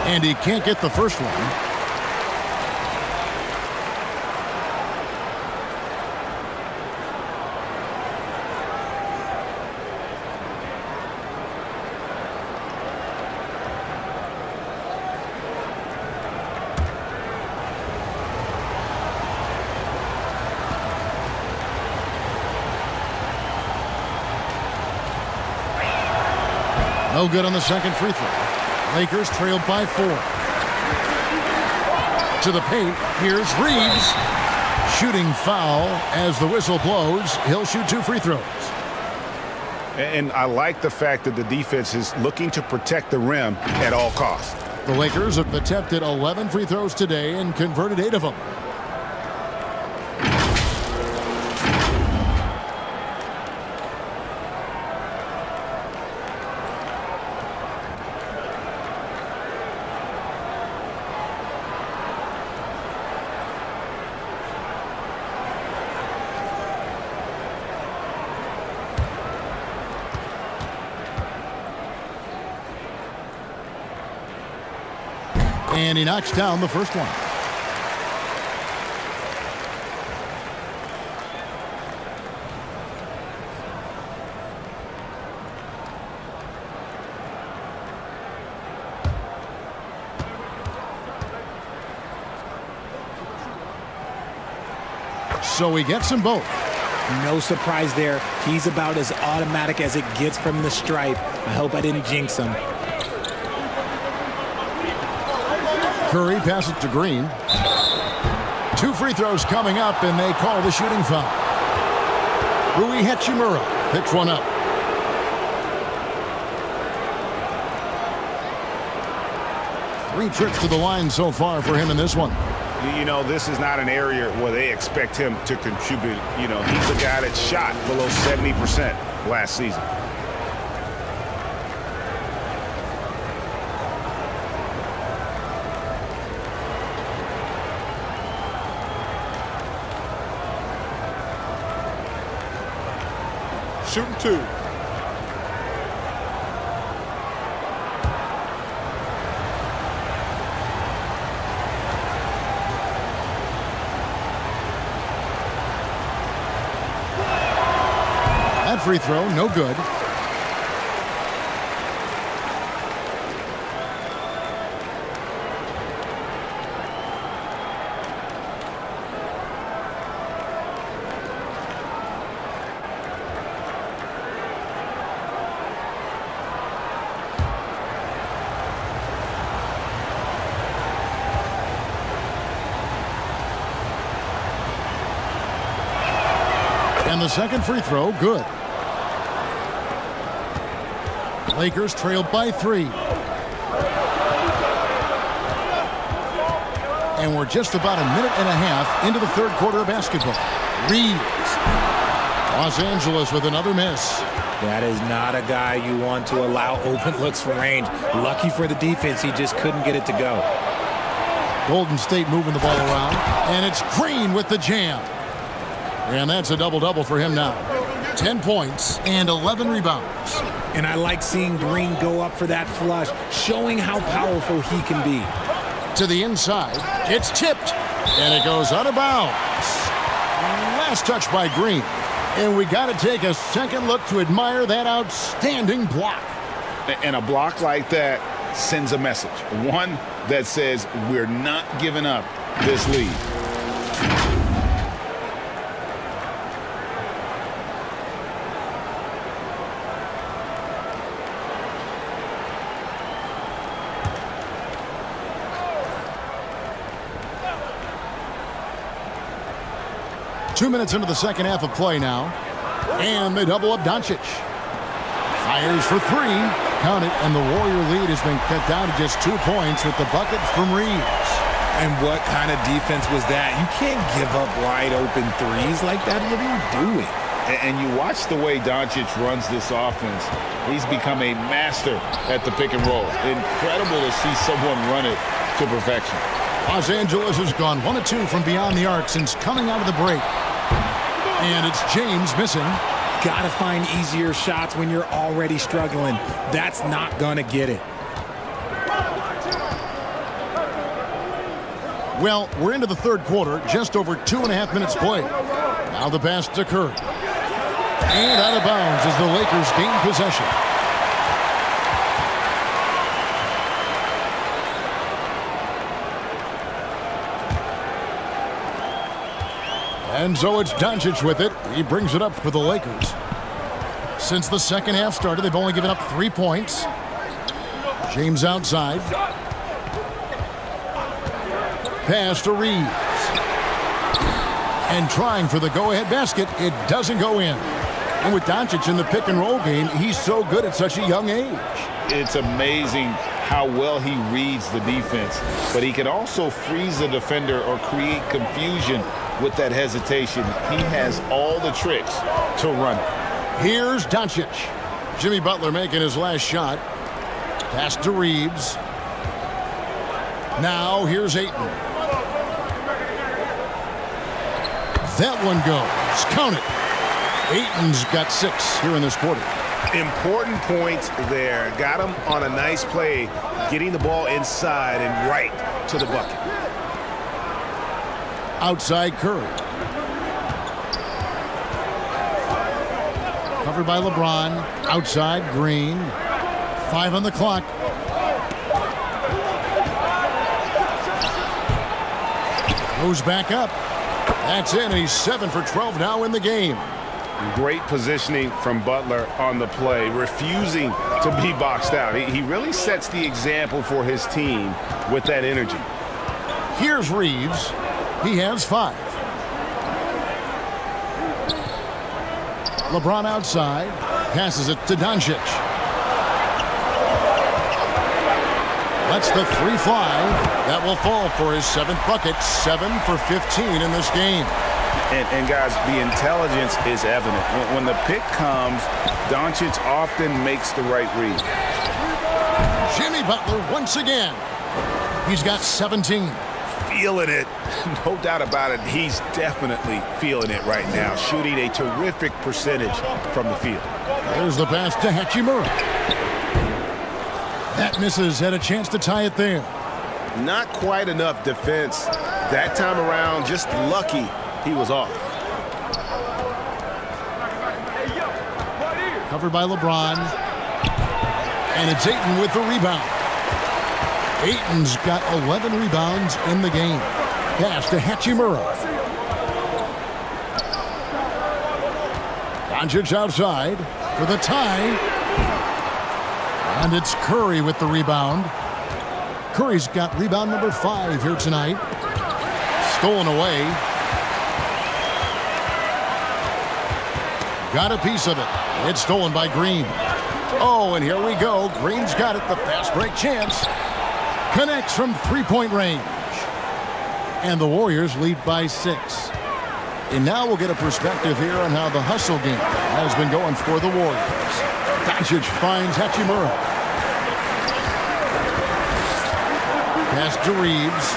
And he can't get the first one. No good on the second free throw. Lakers trailed by 4. To the paint, here's Reeves. Shooting foul as the whistle blows. He'll shoot 2 free throws. And I like the fact that the defense is looking to protect the rim at all costs. The Lakers have attempted 11 free throws today and converted 8 of them. And he knocks down the first one. So he gets them both. No surprise there. He's about as automatic as it gets from the stripe. I hope I didn't jinx him. Curry passes it to Green. 2 free throws coming up, and they call the shooting foul. Rui Hachimura picks one up. Three trips to the line so far for him in this one. You know, this is not an area where they expect him to contribute. You know, he's a guy that shot below 70% last season. Shooting 2. That free throw, no good. And the second free throw, good. Lakers trail by 3. And we're just about a minute and a half into the third quarter of basketball. Reeves. Los Angeles with another miss. That is not a guy you want to allow open looks from range. Lucky for the defense, he just couldn't get it to go. Golden State moving the ball around. And it's Green with the jam. And that's a double-double for him now. 10 points and 11 rebounds. And I like seeing Green go up for that flush, showing how powerful he can be. To the inside, it's tipped, and it goes out of bounds. Last touch by Green. And we got to take a second look to admire that outstanding block. And a block like that sends a message. One that says we're not giving up this lead. Two minutes into the second half of play now. And they double up Doncic. Fires for three. Count it. And the Warrior lead has been cut down to just 2 points with the bucket from Reeves. And what kind of defense was that? You can't give up wide open threes like that. What are you doing? And you watch the way Doncic runs this offense. He's become a master at the pick and roll. Incredible to see someone run it to perfection. Los Angeles has gone 1 of 2 from beyond the arc since coming out of the break. And it's James missing. Gotta find easier shots when you're already struggling. That's not gonna get it. Well, we're into the third quarter, just over 2.5 minutes played. Now the pass to Curry. And out of bounds as the Lakers gain possession. And so it's Doncic with it. He brings it up for the Lakers. Since the second half started, they've only given up 3 points. James outside. Pass to Reeves. And trying for the go-ahead basket. It doesn't go in. And with Doncic in the pick-and-roll game, he's so good at such a young age. It's amazing how well he reads the defense. But he can also freeze the defender or create confusion with that hesitation. He has all the tricks to run it. Here's Doncic. Jimmy Butler making his last shot. Pass to Reeves. Now here's Ayton. That one goes. Count it. Ayton's got 6 here in this quarter. Important points there. Got him on a nice play, getting the ball inside and right to the bucket. Outside Curry. Covered by LeBron. Outside Green. 5 on the clock. Goes back up. That's in, and he's 7 for 12 now in the game. Great positioning from Butler on the play, refusing to be boxed out. He really sets the example for his team with that energy. Here's Reeves. He has 5. LeBron outside. Passes it to Doncic. Lets the 3 fly. That will fall for his 7th bucket. 7 for 15 in this game. And guys, the intelligence is evident. When the pick comes, Doncic often makes the right read. Jimmy Butler once again. He's got 17. Feeling it. No doubt about it. He's definitely feeling it right now. Shooting a terrific percentage from the field. There's the pass to Hachimura. That misses. Had a chance to tie it there. Not quite enough defense. That time around, just lucky he was off. Covered by LeBron. And it's Ayton with the rebound. Ayton's got 11 rebounds in the game. Pass to Hachimura. Doncic outside for the tie. And it's Curry with the rebound. Curry's got rebound number 5 here tonight. Stolen away. Got a piece of it. It's stolen by Green. Oh, and here we go. Green's got it. The fast break chance. Connects from 3-point range. And the Warriors lead by 6. And now we'll get a perspective here on how the hustle game has been going for the Warriors. Doncic finds Hachimura. Pass to Reeves.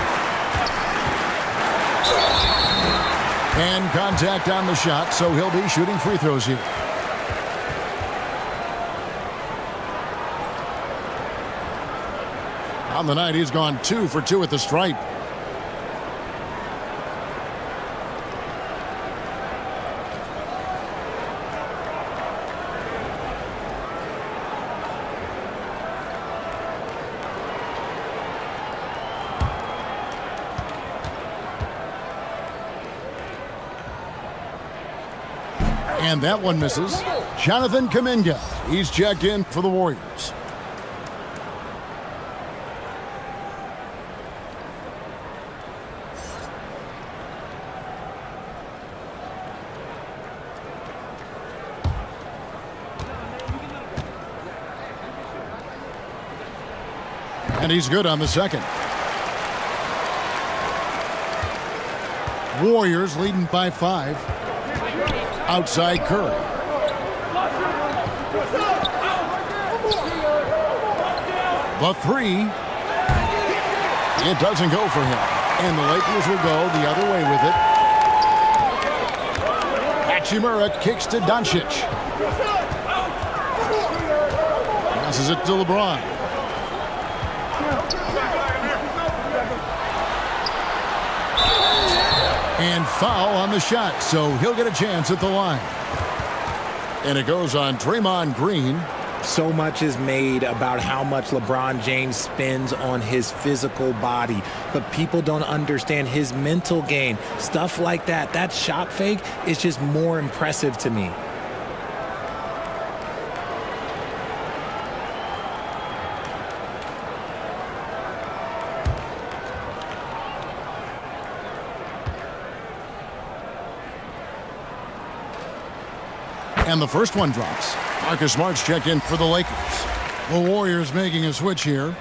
And contact on the shot, so he'll be shooting free throws here. On the night, he's gone 2 for 2 at the stripe. And that one misses. Jonathan Kuminga. He's checked in for the Warriors. And he's good on the second. Warriors leading by 5. Outside Curry. The 3. It doesn't go for him. And the Lakers will go the other way with it. Hachimura kicks to Doncic. Passes it to LeBron. And foul on the shot, so he'll get a chance at the line. And it goes on Draymond Green. So much is made about how much LeBron James spends on his physical body, but people don't understand his mental game. Stuff like that, that shot fake is just more impressive to me. And the first one drops. Marcus Smart's checked in for the Lakers. The Warriors making a switch here.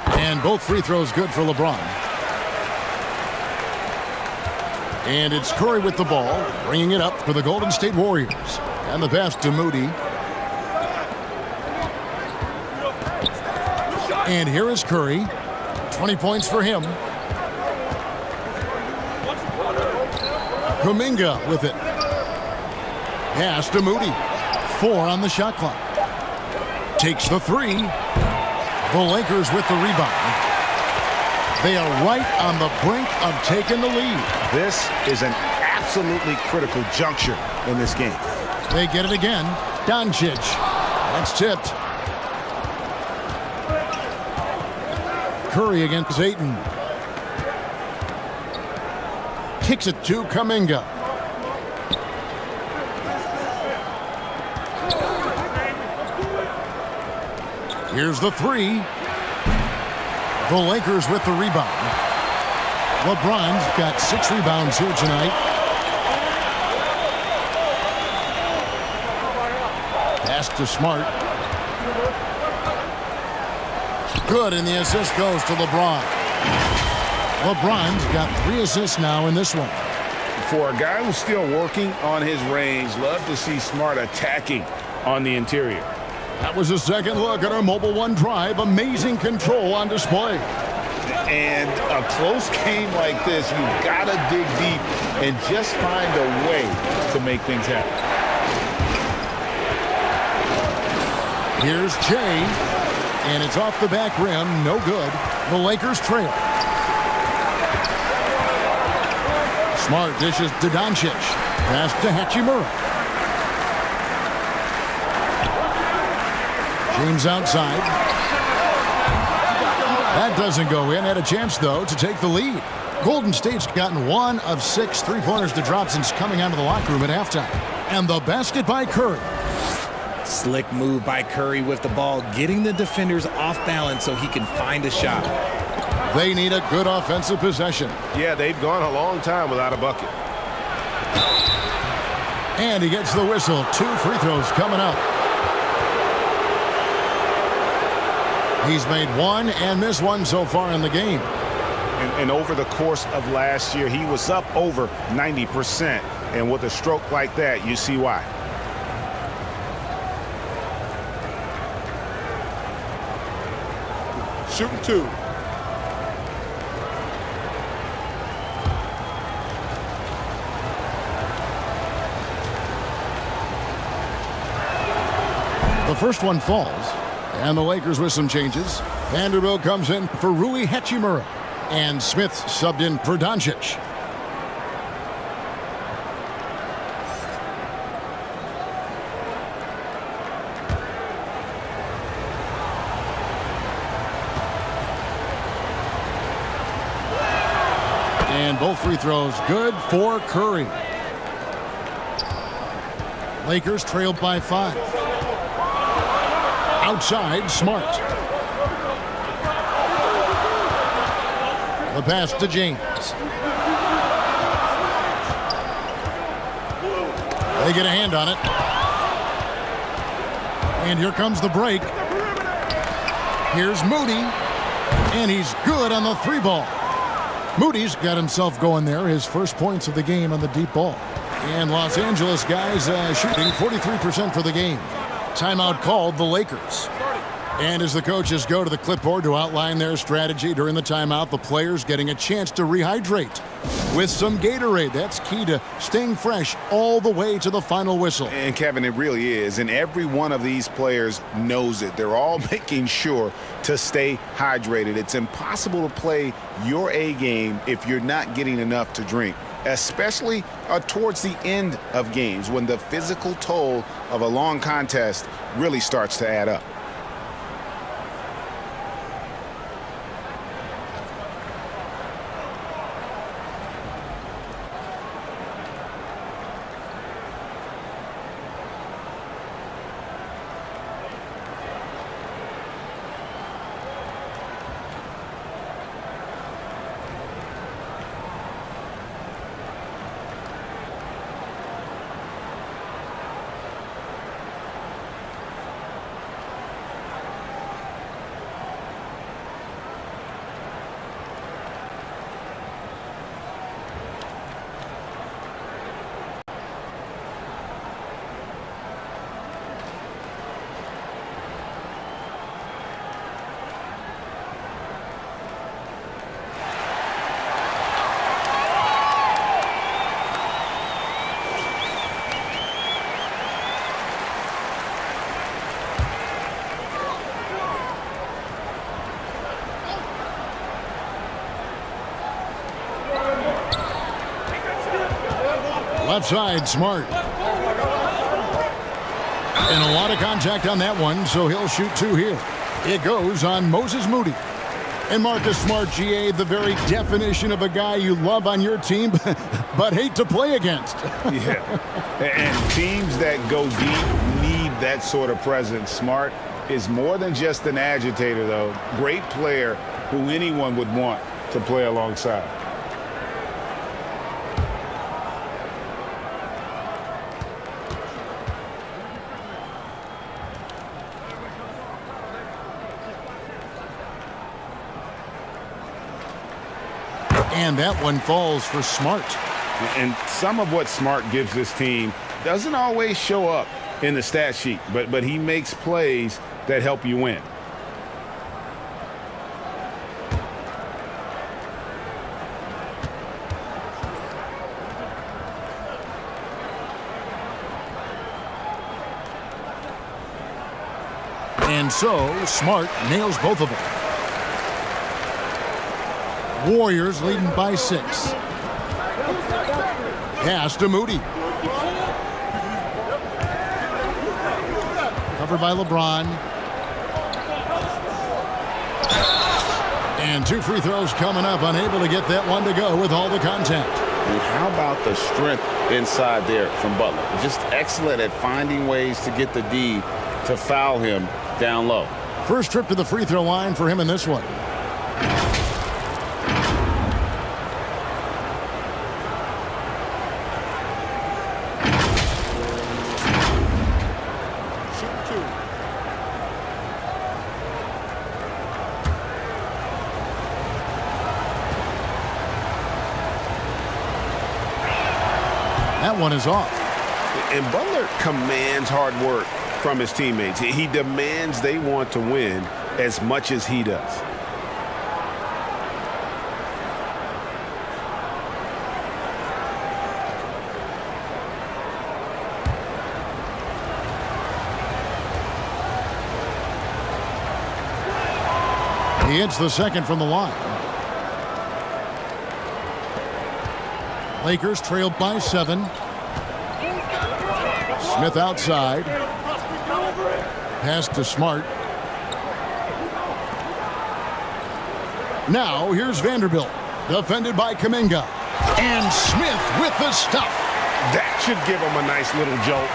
And both free throws good for LeBron. And it's Curry with the ball, bringing it up for the Golden State Warriors. And the pass to Moody. And here is Curry. 20 points for him. Kuminga with it. Pass to Moody. 4 on the shot clock. Takes the 3. The Lakers with the rebound. They are right on the brink of taking the lead. This is an absolutely critical juncture in this game. They get it again. Doncic. That's tipped. Curry against Ayton. Kicks it to Kuminga. Here's the 3. The Lakers with the rebound. LeBron's got 6 rebounds here tonight. Pass to Smart. Good, and the assist goes to LeBron. LeBron's got 3 assists now in this one. For a guy who's still working on his range, love to see Smart attacking on the interior. That was a second look at our Mobile One drive. Amazing control on display. And a close game like this, you've got to dig deep and just find a way to make things happen. Here's Jay, and it's off the back rim. No good. The Lakers trail. Smart dishes to Doncic. Pass to Hachimura. James outside. That doesn't go in. Had a chance, though, to take the lead. Golden State's gotten 1 of 6 3-pointers to drop since coming out of the locker room at halftime. And the basket by Curry. Slick move by Curry with the ball, getting the defenders off balance so he can find a shot. They need a good offensive possession. Yeah, they've gone a long time without a bucket. And he gets the whistle. 2 free throws coming up. He's made 1 and missed 1 so far in the game. And over the course of last year, he was up over 90%. And with a stroke like that, you see why. Shooting 2. The first one falls, and the Lakers with some changes. Vanderbilt comes in for Rui Hachimura, and Smith subbed in for Doncic. And both free throws good for Curry. Lakers trailed by 5. Outside, Smart. The pass to James. They get a hand on it. And here comes the break. Here's Moody. And he's good on the 3-ball. Moody's got himself going there. His first points of the game on the deep ball. And Los Angeles guys shooting 43% for the game. Timeout called the Lakers. And as the coaches go to the clipboard to outline their strategy during the timeout, the players getting a chance to rehydrate with some Gatorade. That's key to staying fresh all the way to the final whistle. And Kevin, it really is. And every one of these players knows it. They're all making sure to stay hydrated. It's impossible to play your A game if you're not getting enough to drink, especially towards the end of games when the physical toll of a long contest really starts to add up. Left side, Smart. And a lot of contact on that one, so he'll shoot 2 here. It goes on Moses Moody. And Marcus Smart, GA, the very definition of a guy you love on your team, but hate to play against. Yeah, and teams that go deep need that sort of presence. Smart is more than just an agitator, though. Great player who anyone would want to play alongside. And that one falls for Smart. And some of what Smart gives this team doesn't always show up in the stat sheet, but he makes plays that help you win. And so Smart nails both of them. Warriors leading by 6. Pass to Moody. Covered by LeBron. And 2 free throws coming up. Unable to get that one to go with all the contact. And how about the strength inside there from Butler? Just excellent at finding ways to get the D to foul him down low. First trip to the free throw line for him in this one. That one is off. And Butler commands hard work from his teammates. He demands they want to win as much as he does. He hits the second from the line. Lakers trail by 7. Smith outside. Pass to Smart. Now here's Vanderbilt. Defended by Kuminga. And Smith with the stuff. That should give them a nice little jolt.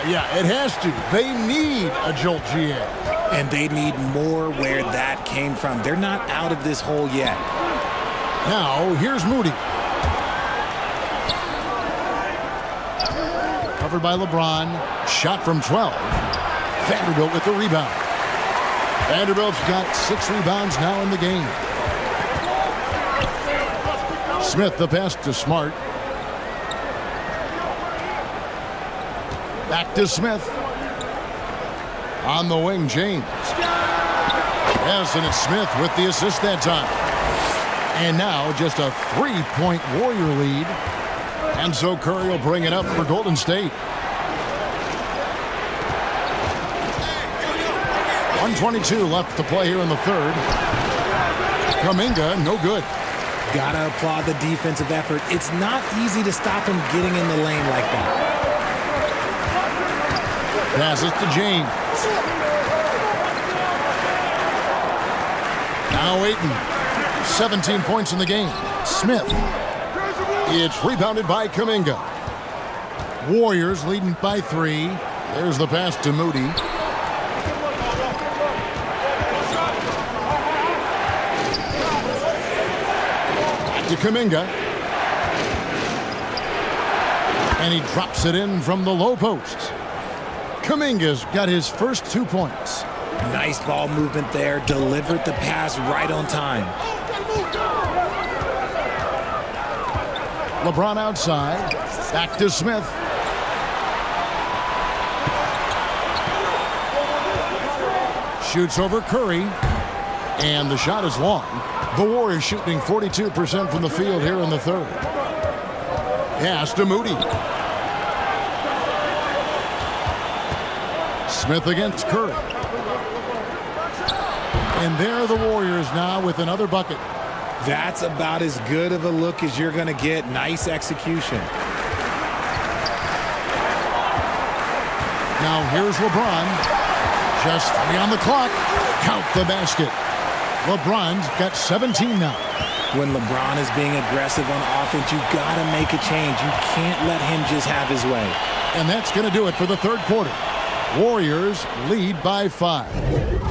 Yeah, it has to. They need a jolt, GA. And they need more where that came from. They're not out of this hole yet. Now, here's Moody. Covered by LeBron. Shot from 12. Vanderbilt with the rebound. Vanderbilt's got 6 rebounds now in the game. Smith, the pass to Smart. Back to Smith. On the wing, James. Yes, and it's Smith with the assist that time. And now just a 3-point Warrior lead. And so Curry will bring it up for Golden State. 1:22 left to play here in the third. Kuminga, no good. Gotta applaud the defensive effort. It's not easy to stop him getting in the lane like that. Passes to James. Now Ayton. 17 points in the game. Smith. It's rebounded by Kuminga. Warriors leading by 3. There's the pass to Moody. Back to Kuminga. And he drops it in from the low post. Kuminga's got his first 2 points. Nice ball movement there. Delivered the pass right on time. LeBron outside. Back to Smith. Shoots over Curry. And the shot is long. The Warriors shooting 42% from the field here in the third. Pass to Moody. Smith against Curry. And there are the Warriors now with another bucket. That's about as good of a look as you're going to get. Nice execution. Now here's LeBron. Just 3 on the clock. Count the basket. LeBron's got 17 now. When LeBron is being aggressive on offense, you got to make a change. You can't let him just have his way. And that's going to do it for the third quarter. Warriors lead by 5.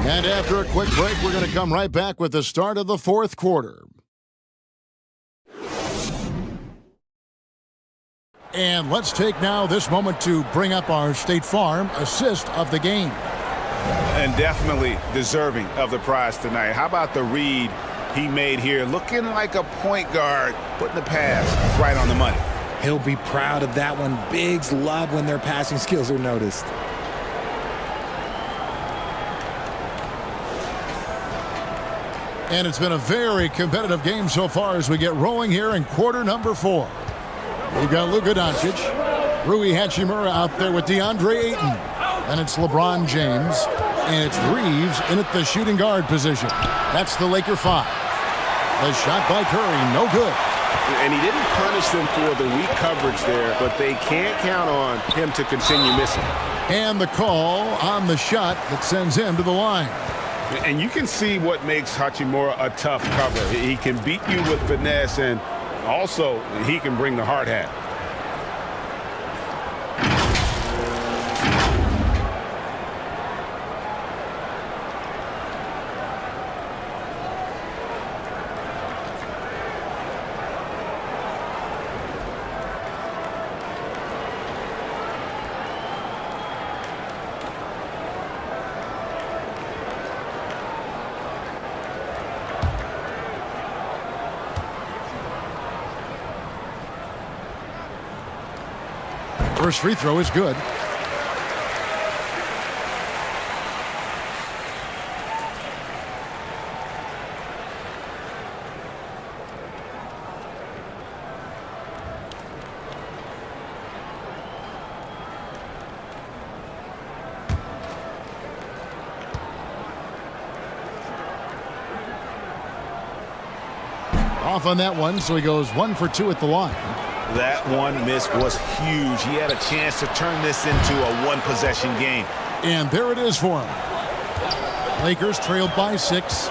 And after a quick break, we're going to come right back with the start of the fourth quarter. And let's take now this moment to bring up our State Farm assist of the game. And definitely deserving of the prize tonight. How about the read he made here? Looking like a point guard, putting the pass right on the money. He'll be proud of that one. Bigs love when their passing skills are noticed. And it's been a very competitive game so far as we get rolling here in quarter number 4. We've got Luka Doncic, Rui Hachimura out there with DeAndre Ayton. And it's LeBron James. And it's Reeves in at the shooting guard position. That's the Laker 5. The shot by Curry, no good. And he didn't punish them for the weak coverage there, but they can't count on him to continue missing. And the call on the shot that sends him to the line. And you can see what makes Hachimura a tough cover. He can beat you with finesse, and also he can bring the hard hat. First free throw is good. Off on that one, so he goes 1 for 2 at the line. That one miss was huge. He had a chance to turn this into a one-possession game. And there it is for him. Lakers trailed by 6.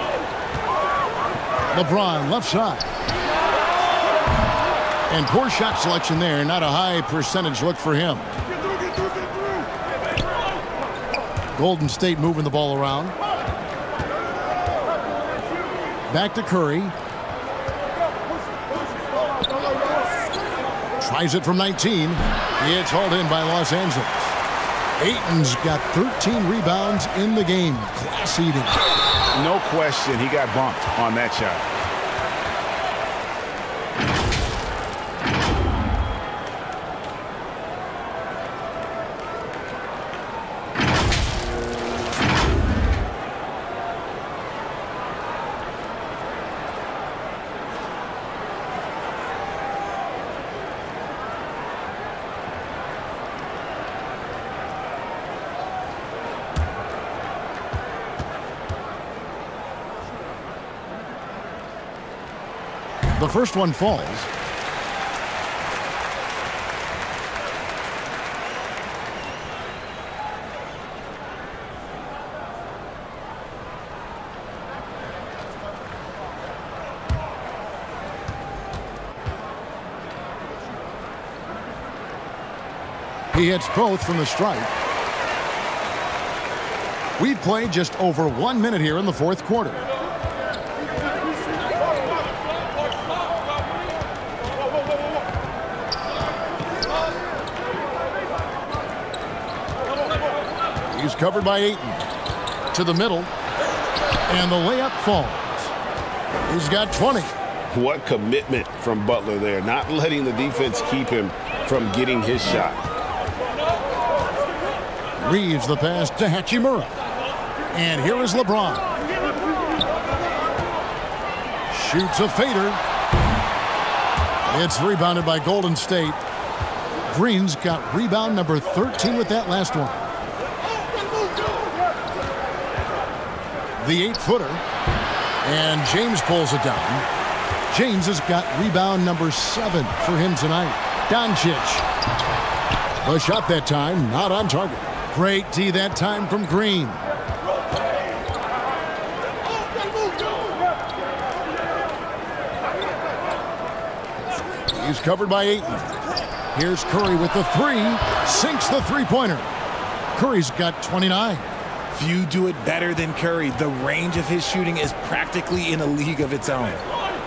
LeBron left side. And poor shot selection there. Not a high percentage look for him. Golden State moving the ball around. Back to Curry. Tries it from 19. It's hauled in by Los Angeles. Ayton's got 13 rebounds in the game. Class eating. No question, he got bumped on that shot. The first one falls. He hits both from the stripe. We've played just over 1 minute here in the fourth quarter. He's covered by Ayton. To the middle. And the layup falls. He's got 20. What commitment from Butler there. Not letting the defense keep him from getting his shot. Reeves the pass to Hachimura. And here is LeBron. Shoots a fader. It's rebounded by Golden State. Green's got rebound number 13 with that last one. The 8-footer. And James pulls it down. James has got rebound number 7 for him tonight. Doncic. The shot that time, not on target. Great D that time from Green. He's covered by Ayton. Here's Curry with the 3. Sinks the three-pointer. Curry's got 29. Few do it better than Curry. The range of his shooting is practically in a league of its own.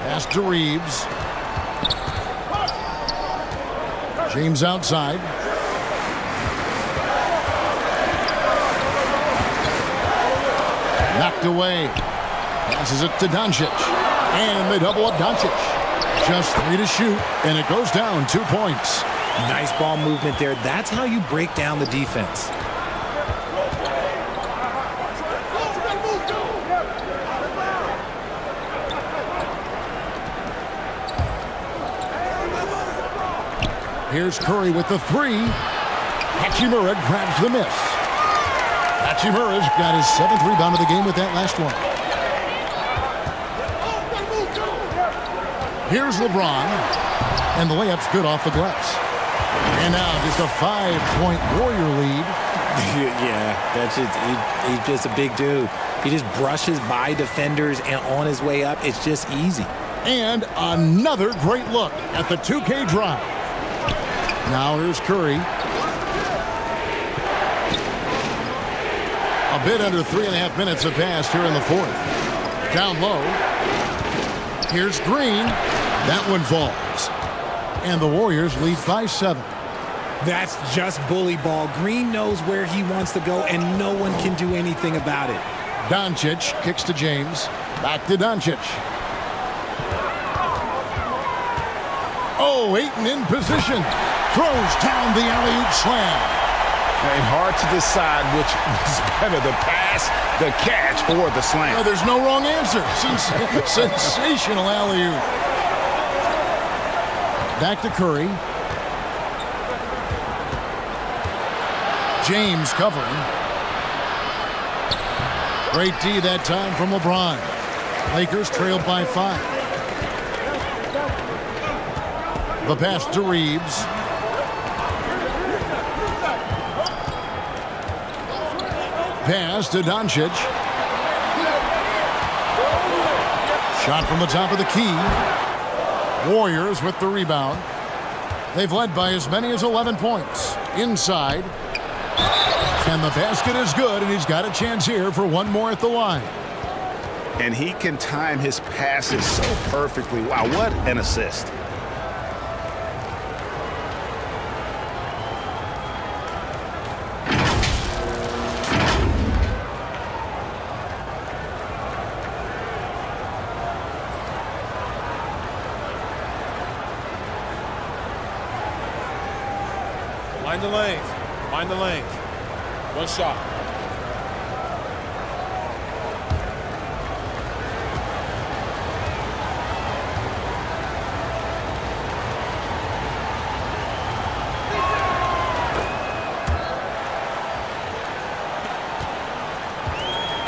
Pass to Reeves. James outside. Knocked away. Passes it to Doncic. And they double up Doncic. Just 3 to shoot, and it goes down 2 points. Nice ball movement there. That's how you break down the defense. Here's Curry with the 3. Hachimura grabs the miss. Hachimura's got his 7th rebound of the game with that last one. Here's LeBron. And the layup's good off the glass. And now just a 5-point Warrior lead. Yeah, that's just, he's just a big dude. He just brushes by defenders and on his way up, it's just easy. And another great look at the 2K drive. Now here's Curry. A bit under 3.5 minutes have passed here in the fourth. Down low. Here's Green. That one falls. And the Warriors lead by 7. That's just bully ball. Green knows where he wants to go, and no one can do anything about it. Doncic kicks to James. Back to Doncic. Oh, Ayton in position. Throws down the alley-oop slam. And hard to decide which was better, the pass, the catch, or the slam. No, there's no wrong answer. Sensational alley-oop. Back to Curry. James covering. Great D that time from LeBron. Lakers trailed by 5. The pass to Reeves. Pass to Doncic. Shot from the top of the key. Warriors with the rebound. They've led by as many as 11 points. Inside. And the basket is good, and he's got a chance here for one more at the line. And he can time his passes so perfectly. Wow, what an assist. Mind the lanes. Mind the lanes. One shot.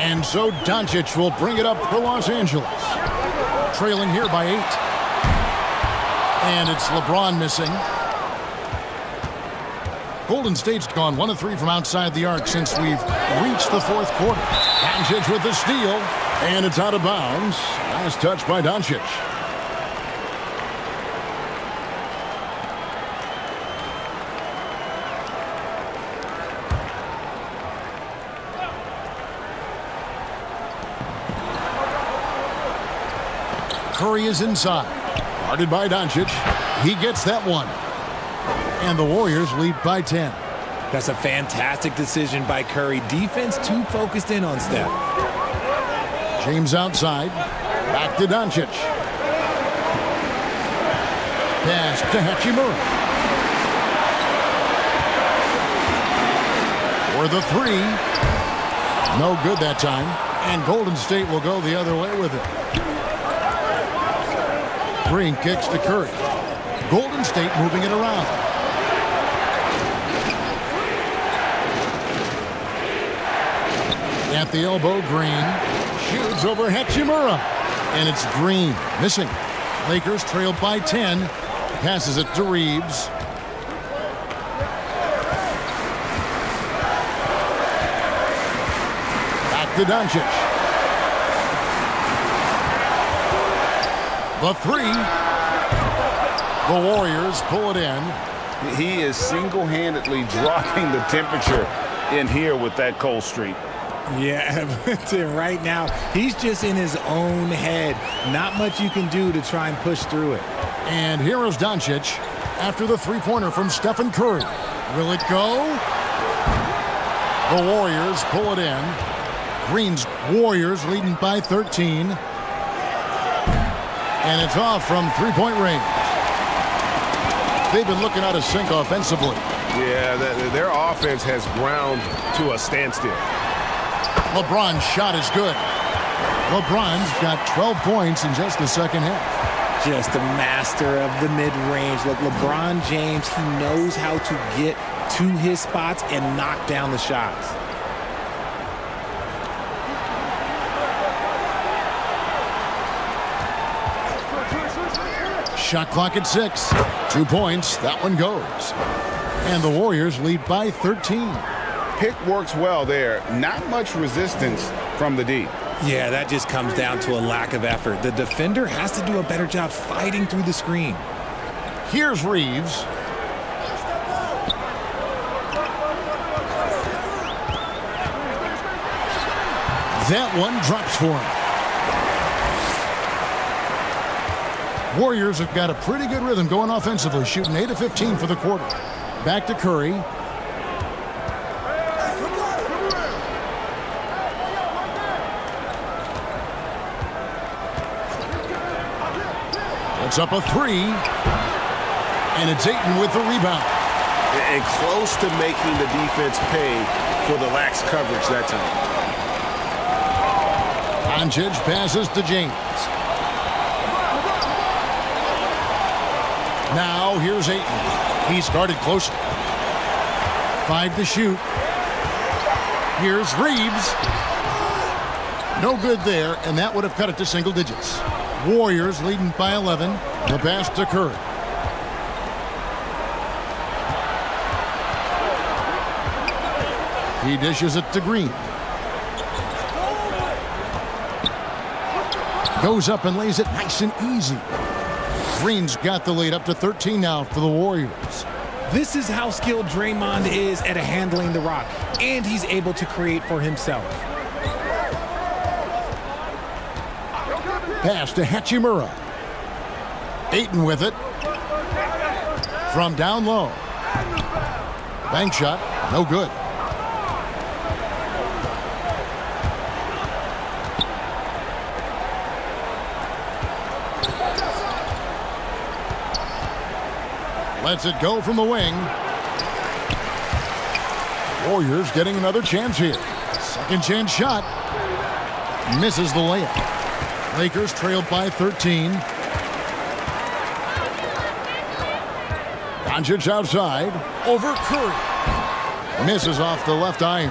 And so Doncic will bring it up for Los Angeles. Trailing here by 8. And it's LeBron missing. Golden State's gone 1 of 3 from outside the arc since we've reached the fourth quarter. Doncic with the steal, and it's out of bounds. Nice touch by Doncic. Curry is inside. Guarded by Doncic. He gets that one. And the Warriors lead by 10. That's a fantastic decision by Curry. Defense too focused in on Steph. James outside. Back to Doncic. Pass to Hachimura. For the 3. No good that time. And Golden State will go the other way with it. Green kicks to Curry. Golden State moving it around. At the elbow, Green shoots over Hachimura. And it's Green missing. Lakers trail by 10. Passes it to Reeves. Back to Doncic. The 3. The Warriors pull it in. He is single-handedly dropping the temperature in here with that cold streak. Yeah, right now, he's just in his own head. Not much you can do to try and push through it. And here is Doncic after the three-pointer from Stephen Curry. Will it go? The Warriors pull it in. Green's Warriors leading by 13. And it's off from three-point range. They've been looking out of sync offensively. Yeah, their offense has ground to a standstill. LeBron's shot is good. LeBron's got 12 points in just the second half. Just a master of the mid-range. Look, LeBron James, he knows how to get to his spots and knock down the shots. Shot clock at 6. 2 points. That one goes. And the Warriors lead by 13. Pick works well there. Not much resistance from the D. Yeah, that just comes down to a lack of effort. The defender has to do a better job fighting through the screen. Here's Reeves. That one drops for him. Warriors have got a pretty good rhythm going offensively, shooting 8 of 15 for the quarter. Back to Curry. It's up a 3. And it's Ayton with the rebound. And close to making the defense pay for the lax coverage that time. Doncic passes to James. Now here's Ayton. He started close. 5 to shoot. Here's Reeves. No good there, and that would have cut it to single digits. Warriors leading by 11. The pass to Curry. He dishes it to Green. Goes up and lays it nice and easy. Green's got the lead up to 13 now for the Warriors. This is how skilled Draymond is at handling the rock, and he's able to create for himself. Pass to Hachimura. Ayton with it. From down low. Bank shot, no good. Lets it go from the wing. Warriors getting another chance here. Second chance shot. Misses the layup. Lakers trailed by 13. Doncic outside. Over Curry. Misses off the left iron.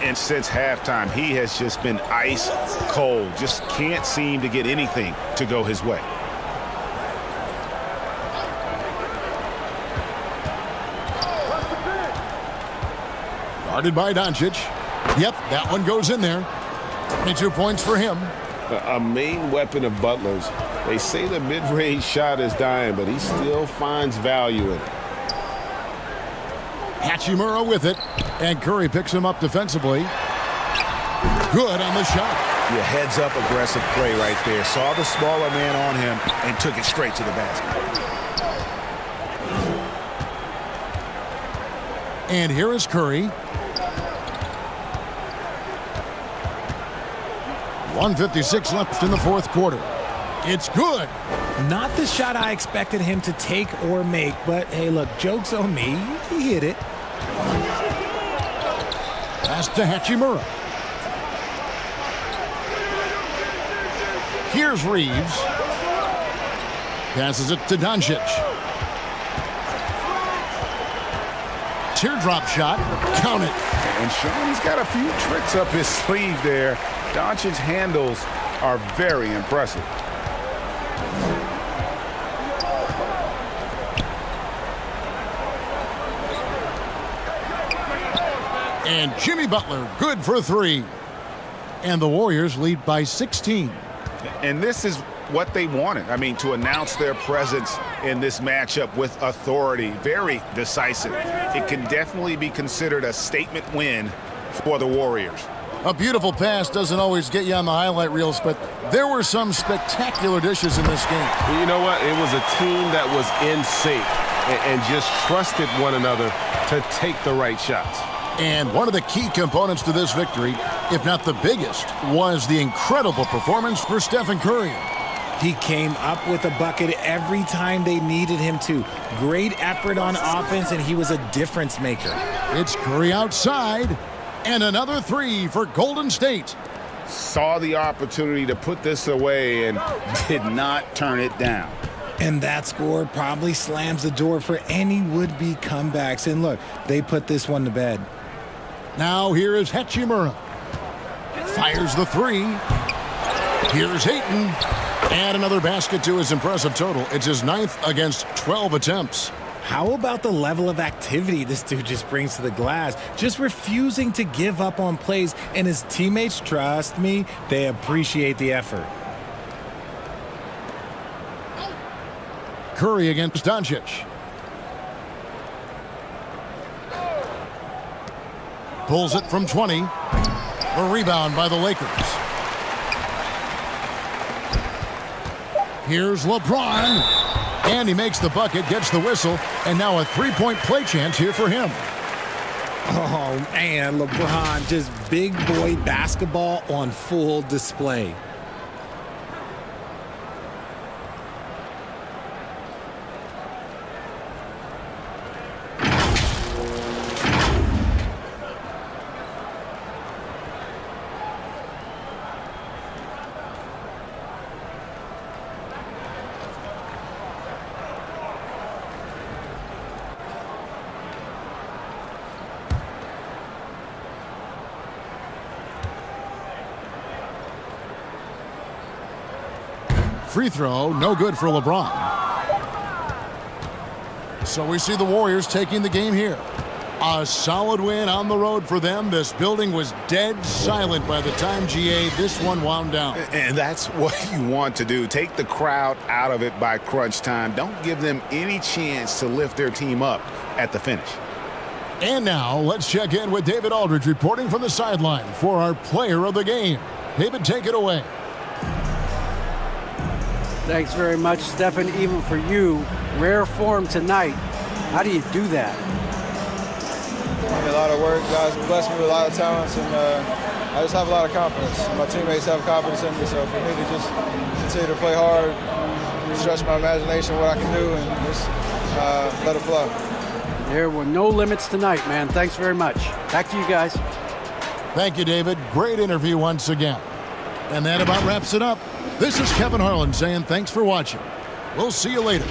And since halftime, he has just been ice cold. Just can't seem to get anything to go his way. Guarded by Doncic. Yep, that one goes in there. 22 points for him. A main weapon of Butler's. They say the mid-range shot is dying, but he still finds value in it. Hachimura with it, and Curry picks him up defensively. Good on the shot. Yeah, heads-up aggressive play right there. Saw the smaller man on him and took it straight to the basket. And here is Curry. 1:56 left in the fourth quarter. It's good. Not the shot I expected him to take or make, but hey, look, joke's on me. He hit it. Pass to Hachimura. Here's Reeves. Passes it to Doncic. Teardrop shot. Count it. And Sean, he's got a few tricks up his sleeve there. Doncic's handles are very impressive. And Jimmy Butler, good for three. And the Warriors lead by 16. And this is what they wanted. I mean, to announce their presence in this matchup with authority, very decisive. It can definitely be considered a statement win for the Warriors. A beautiful pass doesn't always get you on the highlight reels, but there were some spectacular dishes in this game. You know what? It was a team that was in sync and just trusted one another to take the right shots. And one of the key components to this victory, if not the biggest, was the incredible performance for Stephen Curry. He came up with a bucket every time they needed him to. Great effort on offense, and he was a difference maker. It's Curry outside, and another three for Golden State. Saw the opportunity to put this away and did not turn it down. And that score probably slams the door for any would-be comebacks. And look, they put this one to bed. Now here is Hachimura. Fires the three. Here's Ayton. And another basket to his impressive total. It's his 9th against 12 attempts. How about the level of activity this dude just brings to the glass? Just refusing to give up on plays, and his teammates, trust me, they appreciate the effort. Curry against Doncic. Pulls it from 20. A rebound by the Lakers. Here's LeBron. And he makes the bucket, gets the whistle, and now a three-point play chance here for him. Oh, man, LeBron, just big boy basketball on full display. Free throw, no good for LeBron. So we see the Warriors taking the game here. A solid win on the road for them. This building was dead silent by the time, GA, this one wound down. And that's what you want to do. Take the crowd out of it by crunch time. Don't give them any chance to lift their team up at the finish. And now let's check in with David Aldridge reporting from the sideline for our player of the game. David, take it away. Thanks very much, Stephen. Even for you, rare form tonight. How do you do that? A lot of work. Guys blessed me with a lot of talents, and I just have a lot of confidence. My teammates have confidence in me, so for me to just continue to play hard, stretch my imagination, what I can do, and just let it flow. There were no limits tonight, man. Thanks very much. Back to you guys. Thank you, David. Great interview once again. And that about wraps it up. This is Kevin Harlan saying thanks for watching. We'll see you later.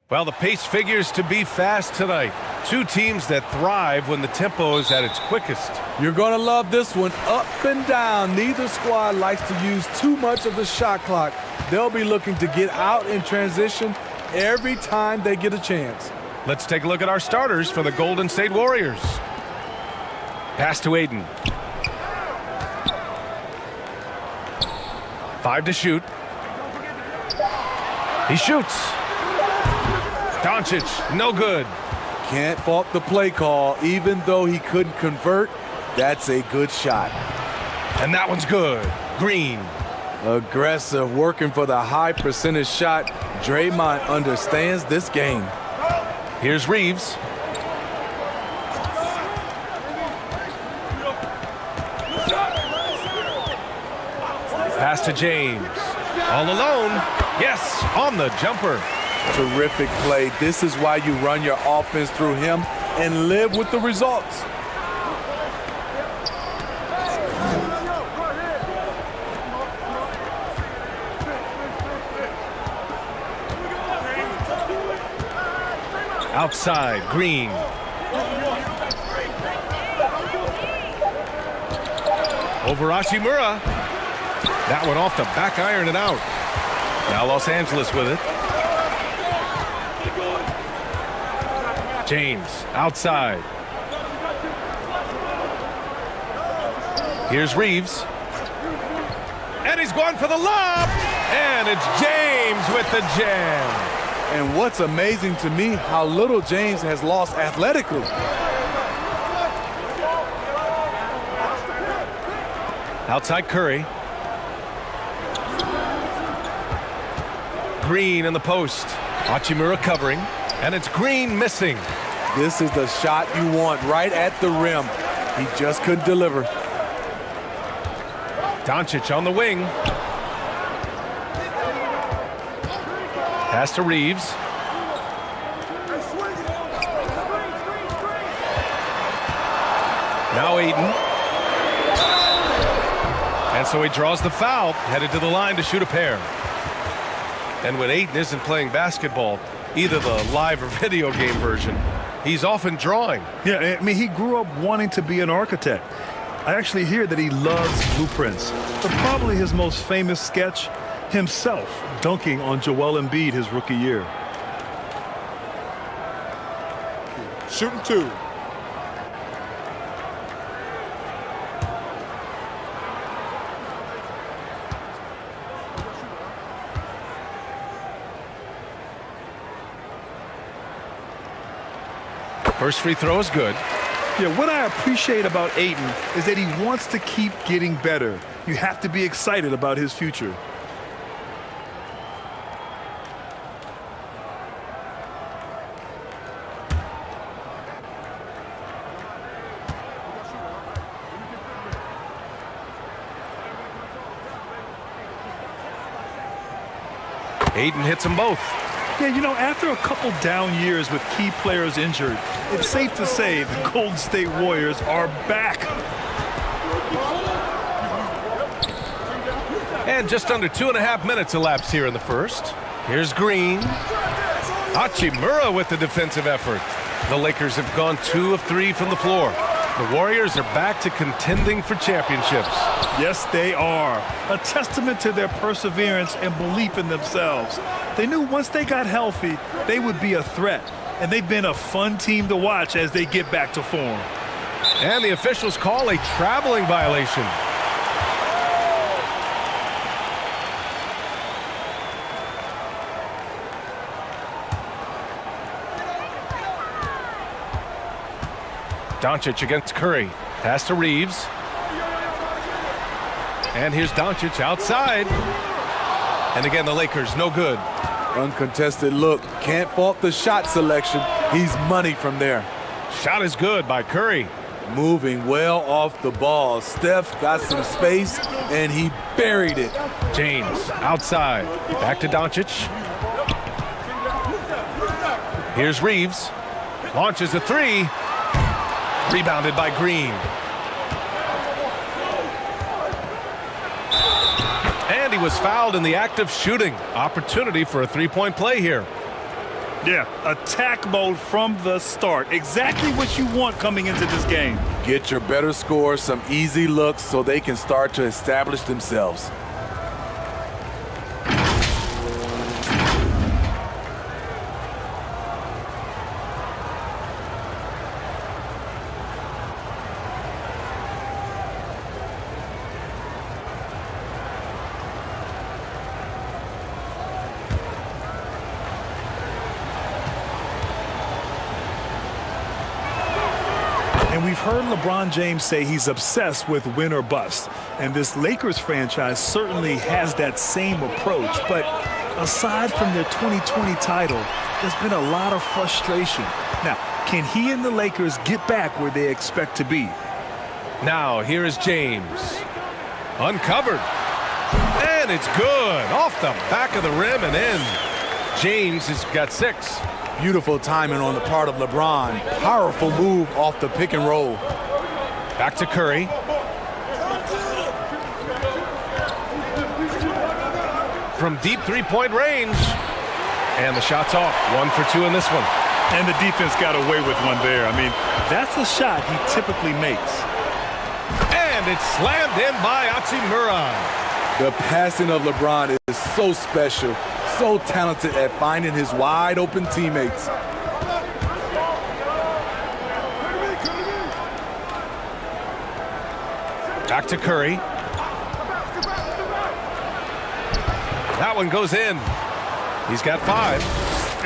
Well, the pace figures to be fast tonight. Two teams that thrive when the tempo is at its quickest. You're going to love this one. Up and down. Neither squad likes to use too much of the shot clock. They'll be looking to get out in transition every time they get a chance. Let's take a look at our starters for the Golden State Warriors. Pass to Aiden. 5 to shoot. He shoots. Doncic, no good. Can't fault the play call. Even though he couldn't convert, that's a good shot. And that one's good. Green. Aggressive, working for the high percentage shot. Draymond understands this game. Here's Reeves. Pass to James. All alone. Yes, on the jumper. Terrific play. This is why you run your offense through him and live with the results. Outside, Green. Over Hachimura. That one off the back iron and out. Now Los Angeles with it. James, outside. Here's Reeves. And he's going for the lob. And it's James with the jam. And what's amazing to me, how little James has lost athletically. Outside Curry. Green in the post. Hachimura covering. And it's Green missing. This is the shot you want right at the rim. He just couldn't deliver. Doncic on the wing. Pass to Reeves. Now Aiden. And so he draws the foul, headed to the line to shoot a pair. And when Aiden isn't playing basketball, either the live or video game version, he's often drawing. Yeah, I mean, he grew up wanting to be an architect. I actually hear that he loves blueprints. But probably his most famous sketch, himself dunking on Joel Embiid his rookie year. Shooting 2. First free throw is good. Yeah, what I appreciate about Aiden is that he wants to keep getting better. You have to be excited about his future. Aiden hits them both. Yeah, you know, after a couple down years with key players injured, it's safe to say the Golden State Warriors are back. And just under 2.5 minutes elapsed here in the first. Here's Green. Hachimura with the defensive effort. The Lakers have gone 2 of 3 from the floor. The Warriors are back to contending for championships. Yes, they are. A testament to their perseverance and belief in themselves. They knew once they got healthy, they would be a threat. And they've been a fun team to watch as they get back to form. And the officials call a traveling violation. Doncic against Curry. Pass to Reeves. And here's Doncic outside. And again, the Lakers, no good. Uncontested look. Can't fault the shot selection. He's money from there. Shot is good by Curry. Moving well off the ball. Steph got some space, and he buried it. James outside. Back to Doncic. Here's Reeves. Launches a three. Rebounded by Green. And he was fouled in the act of shooting. Opportunity for a three-point play here. Yeah, attack mode from the start. Exactly what you want coming into this game. Get your better scores some easy looks so they can start to establish themselves. And we've heard LeBron James say he's obsessed with win or bust. And this Lakers franchise certainly has that same approach. But aside from their 2020 title, there's been a lot of frustration. Now, can he and the Lakers get back where they expect to be? Now, here is James. Uncovered. And it's good. Off the back of the rim and in. James has got 6. Beautiful timing on the part of LeBron. Powerful move off the pick and roll. Back to Curry. From deep three-point range. And the shot's off. 1 for 2 in this one. And the defense got away with one there. I mean, that's a shot he typically makes. And it's slammed in by Hachimura. The passing of LeBron is so special. So talented at finding his wide open teammates. Back to Curry. That one goes in. He's got 5.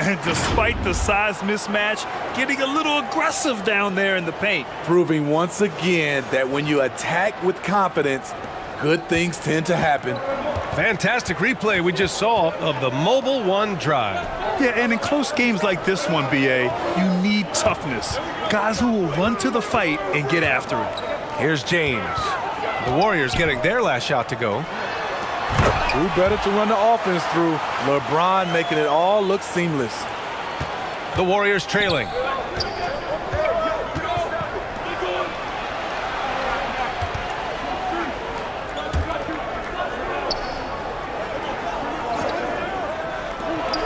And despite the size mismatch, getting a little aggressive down there in the paint. Proving once again that when you attack with confidence, good things tend to happen. Fantastic replay we just saw of the Mobile One drive. Yeah, and in close games like this one, B.A., you need toughness. Guys who will run to the fight and get after it. Here's James. The Warriors getting their last shot to go. Who better to run the offense through? LeBron making it all look seamless. The Warriors trailing.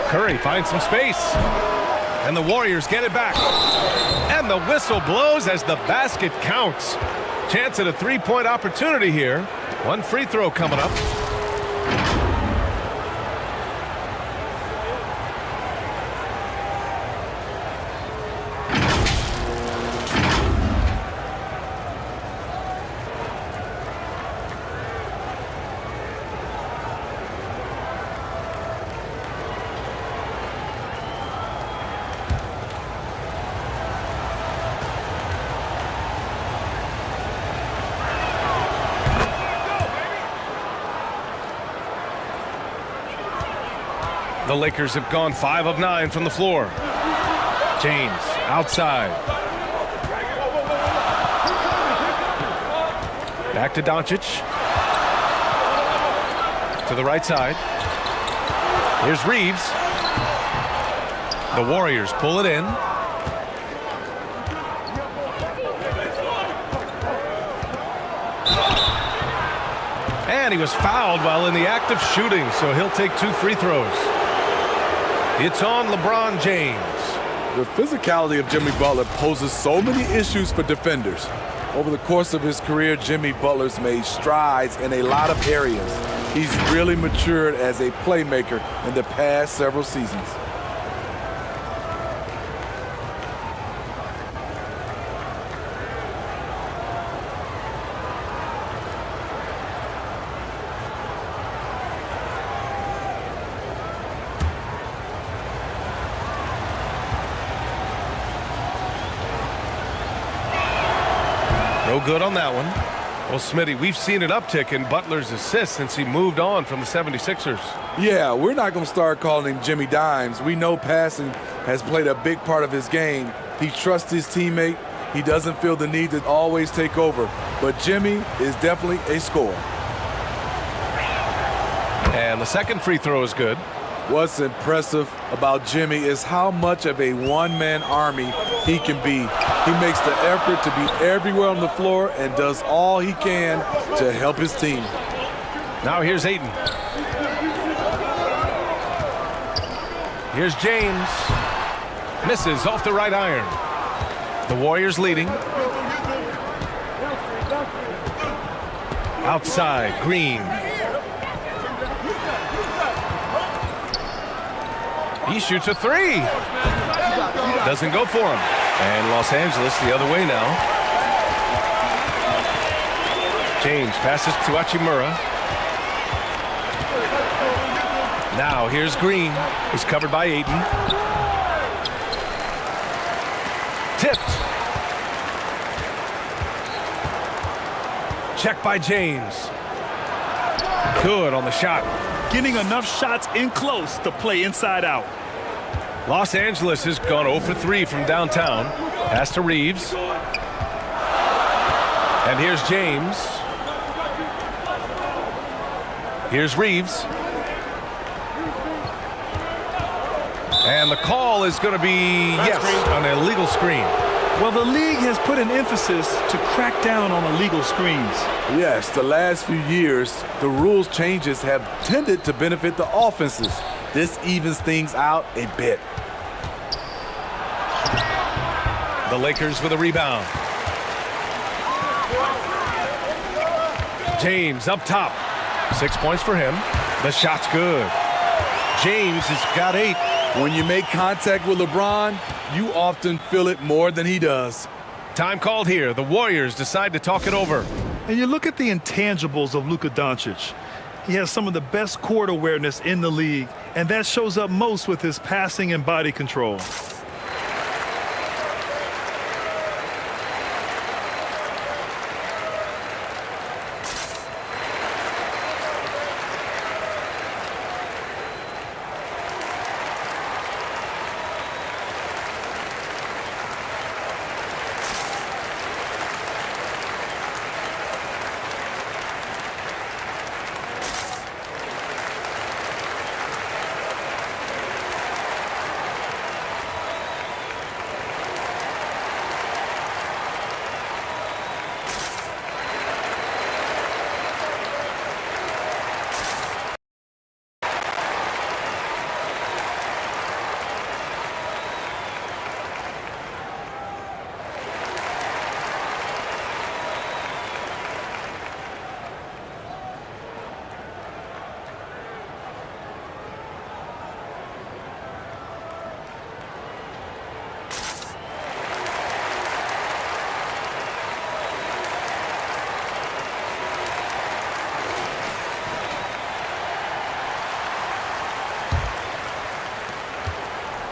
Curry finds some space. And the Warriors get it back. And the whistle blows as the basket counts. Chance at a three-point opportunity here. One free throw coming up. The Lakers have gone 5 of 9 from the floor. James outside. Back to Doncic. To the right side. Here's Reeves. The Warriors pull it in. And he was fouled while in the act of shooting, so he'll take 2 free throws. It's on LeBron James. The physicality of Jimmy Butler poses so many issues for defenders. Over the course of his career, Jimmy Butler's made strides in a lot of areas. He's really matured as a playmaker in the past several seasons. No good on that one. Well, Smitty, we've seen an uptick in Butler's assists since he moved on from the 76ers. Yeah, we're not going to start calling him Jimmy Dimes. We know passing has played a big part of his game. He trusts his teammate. He doesn't feel the need to always take over. But Jimmy is definitely a scorer. And the second free throw is good. What's impressive about Jimmy is how much of a one-man army he can be. He makes the effort to be everywhere on the floor and does all he can to help his team. Now here's Ayton. Here's James. Misses off the right iron. The Warriors leading. Outside, Green. He shoots a three. Doesn't go for him. And Los Angeles the other way now. James passes to Hachimura. Now here's Green. He's covered by Ayton. Tipped. Check by James. Good on the shot. Getting enough shots in close to play inside out. Los Angeles has gone 0 for 3 from downtown. Pass to Reeves. And here's James. Here's Reeves. And the call is going to be, yes, an illegal screen. Well, the league has put an emphasis to crack down on illegal screens. Yes, the last few years, the rules changes have tended to benefit the offenses. This evens things out a bit. The Lakers with a rebound. James up top. 6 points for him. The shot's good. James has got 8. When you make contact with LeBron, you often feel it more than he does. Time called here. The Warriors decide to talk it over. And you look at the intangibles of Luka Doncic. He has some of the best court awareness in the league, and that shows up most with his passing and body control.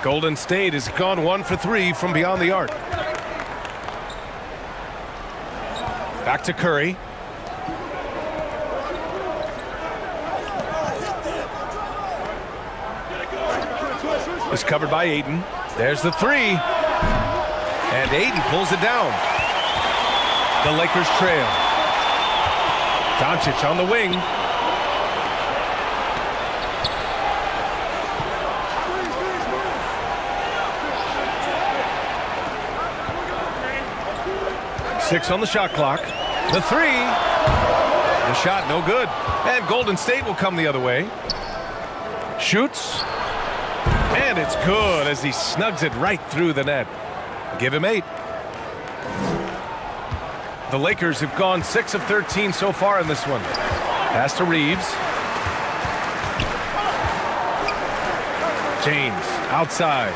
Golden State has gone 1 for 3 from beyond the arc. Back to Curry. It's covered by Ayton. There's the three. And Ayton pulls it down. The Lakers trail. Doncic on the wing. Six on the shot clock. The three. The shot no good. And Golden State will come the other way. Shoots. And it's good as he snugs it right through the net. Give him 8. The Lakers have gone 6 of 13 so far in this one. Pass to Reeves. James outside.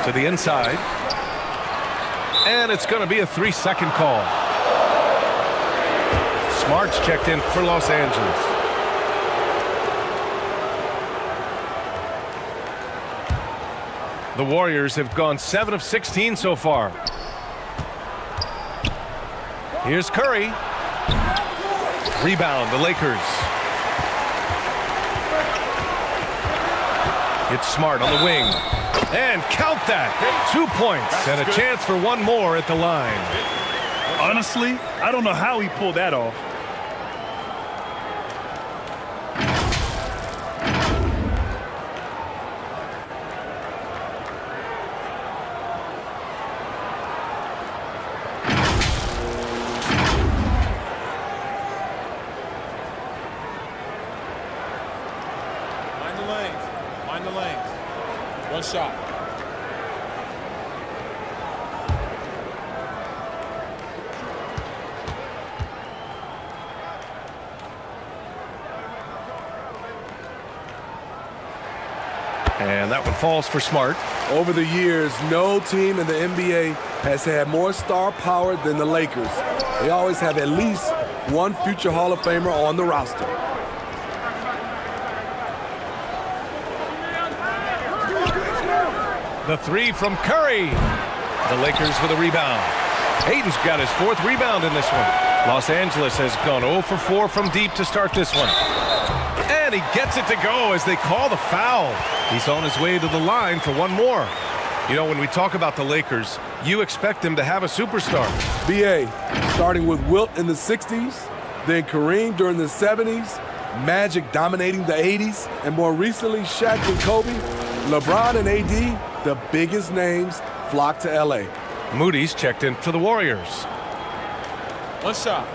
To the inside. And it's going to be a 3-second call. Smart's checked in for Los Angeles. The Warriors have gone 7 of 16 so far. Here's Curry. Rebound, the Lakers. It's Smart on the wing. And count that. 2 points and a chance for one more at the line. Honestly, I don't know how he pulled that off. Find the lane. One shot. And that one falls for Smart. Over the years, no team in the NBA has had more star power than the Lakers. They always have at least one future Hall of Famer on the roster. The three from Curry. The Lakers with a rebound. Ayton's got his 4th rebound in this one. Los Angeles has gone 0 for 4 from deep to start this one. And he gets it to go as they call the foul. He's on his way to the line for one more. You know, when we talk about the Lakers, you expect them to have a superstar. B.A., starting with Wilt in the 60s, then Kareem during the 70s, Magic dominating the 80s, and more recently Shaq and Kobe, LeBron and A.D., the biggest names flocked to L.A. Moody's checked in for the Warriors. One shot.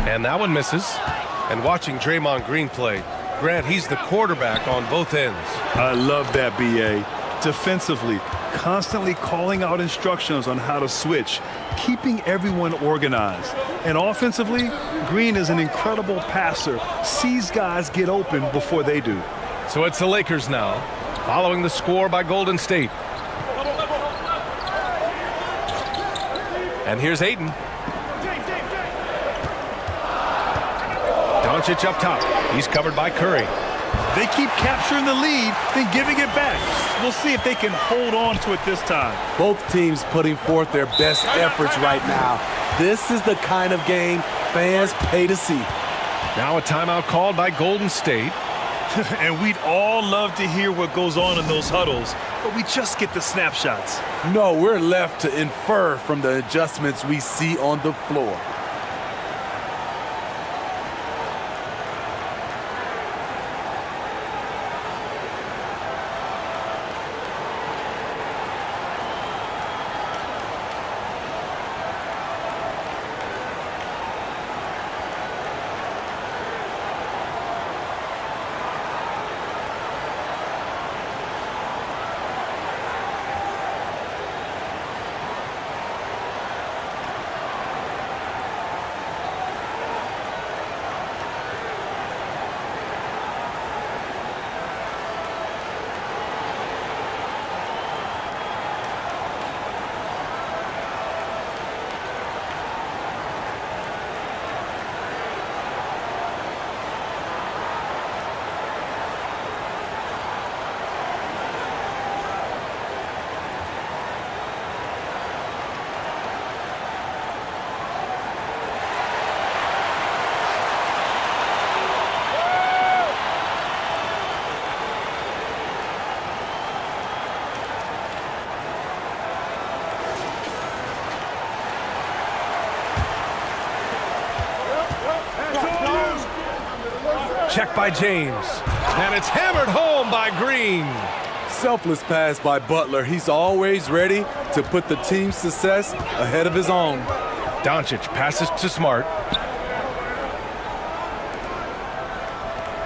And that one misses. And watching Draymond Green play, Grant, he's the quarterback on both ends. I love that, B.A. Defensively, constantly calling out instructions on how to switch, keeping everyone organized. And offensively, Green is an incredible passer, sees guys get open before they do. So it's the Lakers now, following the score by Golden State. And here's Ayton. Doncic up top. He's covered by Curry. They keep capturing the lead, then giving it back. We'll see if they can hold on to it this time. Both teams putting forth their best efforts right now. This is the kind of game fans pay to see. Now a timeout called by Golden State. And we'd all love to hear what goes on in those huddles, but we just get the snapshots. No, we're left to infer from the adjustments we see on the floor. Check by James. And it's hammered home by Green. Selfless pass by Butler. He's always ready to put the team's success ahead of his own. Doncic passes to Smart.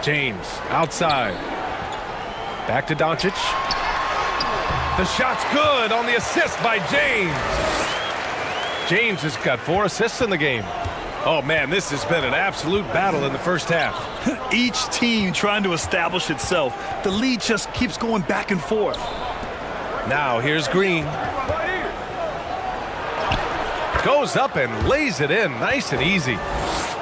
James outside. Back to Doncic. The shot's good on the assist by James. James has got 4 assists in the game. Oh, man, this has been an absolute battle in the first half. Each team trying to establish itself. The lead just keeps going back and forth. Now here's Green. Goes up and lays it in nice and easy.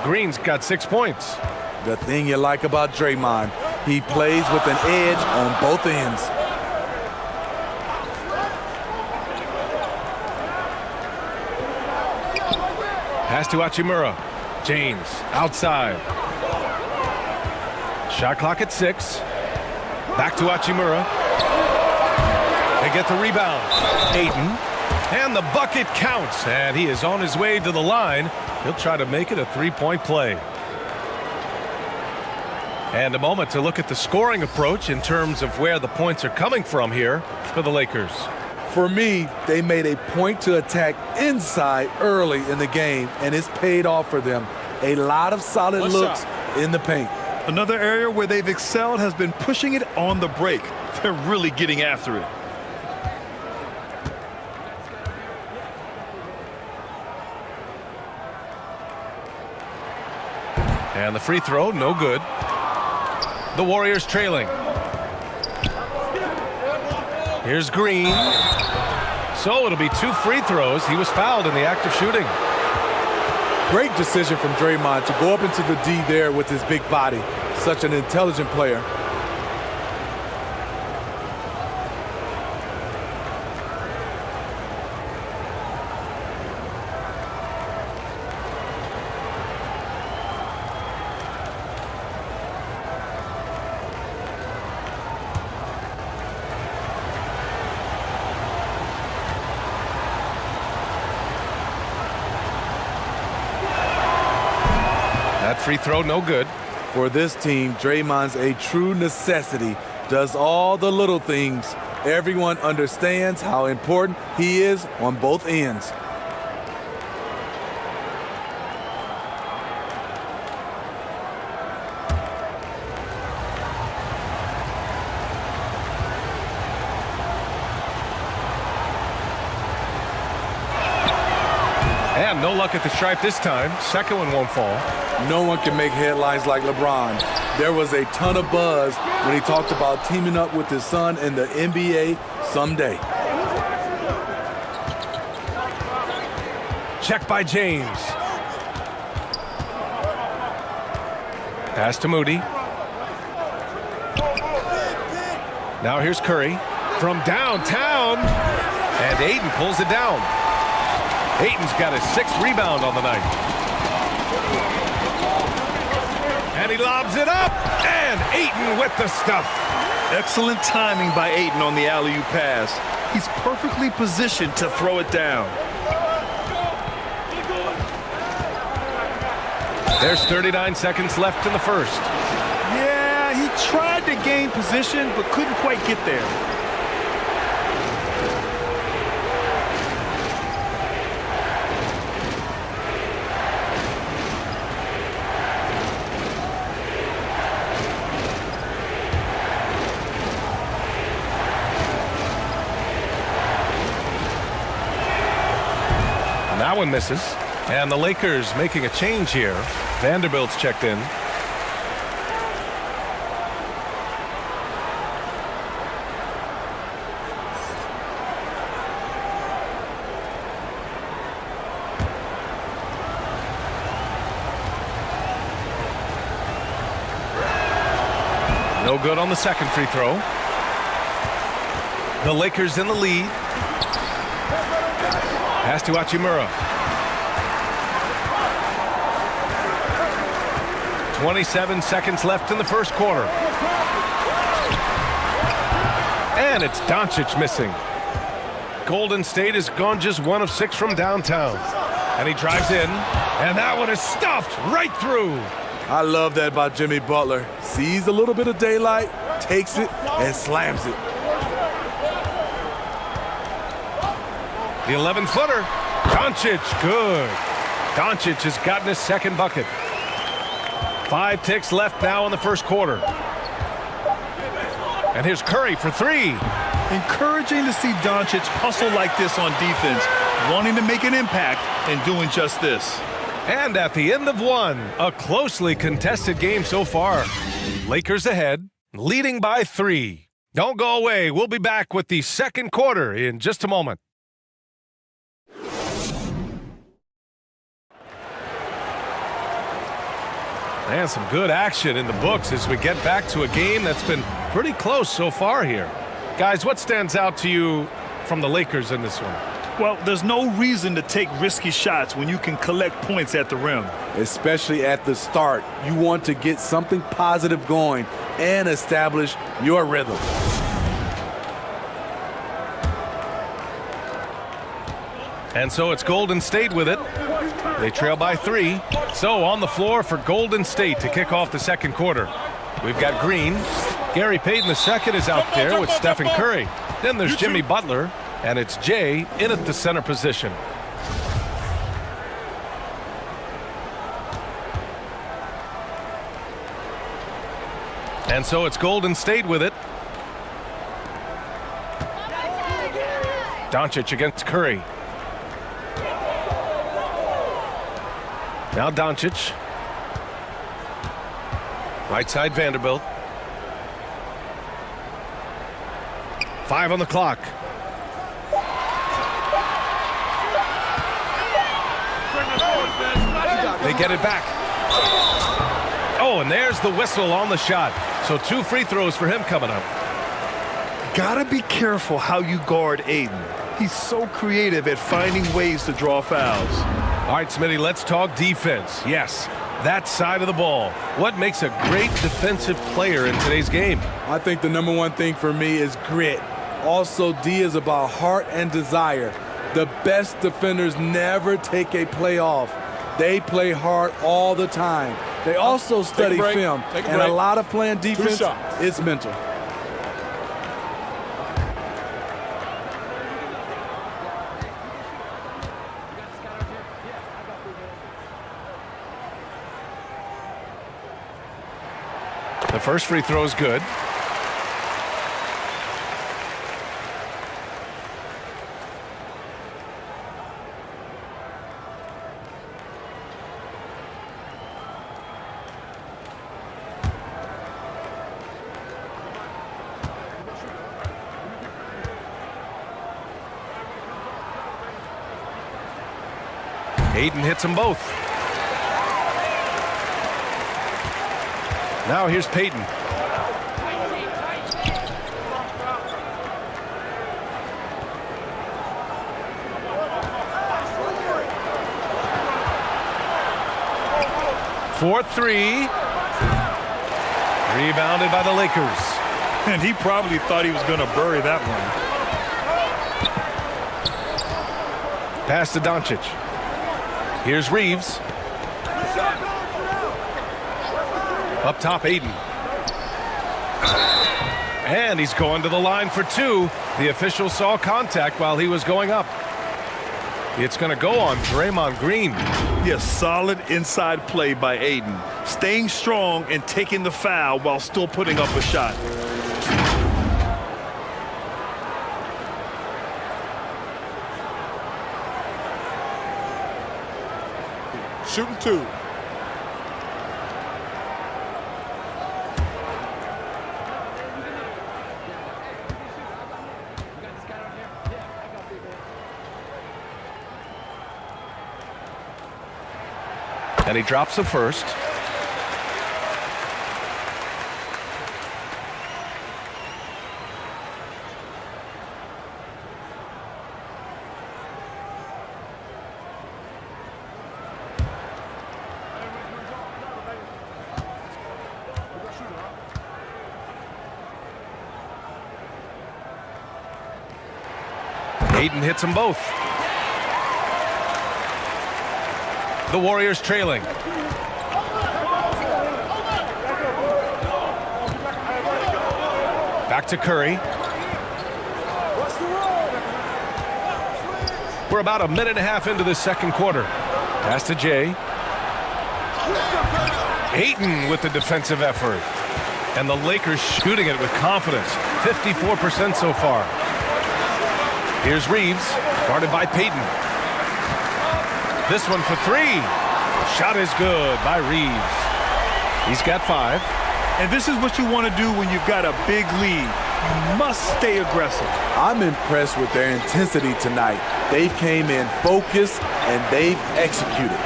Green's got 6 points. The thing you like about Draymond, he plays with an edge on both ends. Pass to Hachimura. James outside. Shot clock at 6. Back to Hachimura. They get the rebound. Ayton. And the bucket counts. And he is on his way to the line. He'll try to make it a 3-point play. And a moment to look at the scoring approach in terms of where the points are coming from here for the Lakers. For me, they made a point to attack inside early in the game, and it's paid off for them. A lot of solid looks in the paint. Another area where they've excelled has been pushing it on the break. They're really getting after it. And the free throw, no good. The Warriors trailing. Here's Green. So it'll be 2 free throws. He was fouled in the act of shooting. Great decision from Draymond to go up into the D there with his big body. Such an intelligent player. That free throw, no good. For this team, Draymond's a true necessity. Does all the little things. Everyone understands how important he is on both ends. And no luck at the stripe this time. Second one won't fall. No one can make headlines like LeBron. There was a ton of buzz when he talked about teaming up with his son in the NBA someday. Check by James. Pass to Moody. Now here's Curry from downtown. And Ayton pulls it down. Ayton's got his 6th rebound on the night. And he lobs it up. And Ayton with the stuff. Excellent timing by Ayton on the alley-oop pass. He's perfectly positioned to throw it down. There's 39 seconds left in the first. Yeah, he tried to gain position, but couldn't quite get there. That one misses. And the Lakers making a change here. Vanderbilt's checked in. No good on the second free throw. The Lakers in the lead. Pass to Hachimura. 27 seconds left in the first quarter. And it's Doncic missing. Golden State has gone just 1 of 6 from downtown. And he drives in, and that one is stuffed right through. I love that about Jimmy Butler. Sees a little bit of daylight, takes it, and slams it. The 11-footer. Doncic, good. Doncic has gotten his 2nd bucket. 5 ticks left now in the first quarter. And here's Curry for 3. Encouraging to see Doncic hustle like this on defense, wanting to make an impact and doing just this. And at the end of 1, a closely contested game so far. Lakers ahead, leading by 3. Don't go away. We'll be back with the second quarter in just a moment. And some good action in the books as we get back to a game that's been pretty close so far here. Guys, what stands out to you from the Lakers in this one? Well, there's no reason to take risky shots when you can collect points at the rim. Especially at the start. You want to get something positive going and establish your rhythm. And so it's Golden State with it. They trail by 3. So on the floor for Golden State to kick off the second quarter. We've got Green. Gary Payton II is out there with Stephen Curry. Then there's Jimmy Butler, and it's Jay in at the center position. And so it's Golden State with it. Doncic against Curry. Now Doncic. Right side Vanderbilt. 5 on the clock. They get it back. Oh, and there's the whistle on the shot. So 2 free throws for him coming up. Gotta be careful how you guard Aiden. He's so creative at finding ways to draw fouls. All right, Smitty, let's talk defense. Yes, that side of the ball. What makes a great defensive player in today's game? I think the number one thing for me is grit. Also, D is about heart and desire. The best defenders never take a play off. They play hard all the time. They also study film, and a lot of playing defense is mental. The first free throw is good. Aiden hits them both. Now here's Payton. For 3. Rebounded by the Lakers. And he probably thought he was going to bury that one. Pass to Doncic. Here's Reeves. Up top, Aiden. And he's going to the line for 2. The official saw contact while he was going up. It's going to go on Draymond Green. Yes, solid inside play by Aiden. Staying strong and taking the foul while still putting up a shot. Shooting 2. And he drops the first. Aiden hits them both. The Warriors trailing. Back to Curry. We're about a minute and a half into the second quarter. Pass to Jay. Ayton with the defensive effort. And the Lakers shooting it with confidence. 54% so far. Here's Reeves, guarded by Payton. This one for 3. Shot is good by Reeves. He's got 5. And this is what you want to do when you've got a big lead. You must stay aggressive. I'm impressed with their intensity tonight. They came in focused and they've executed.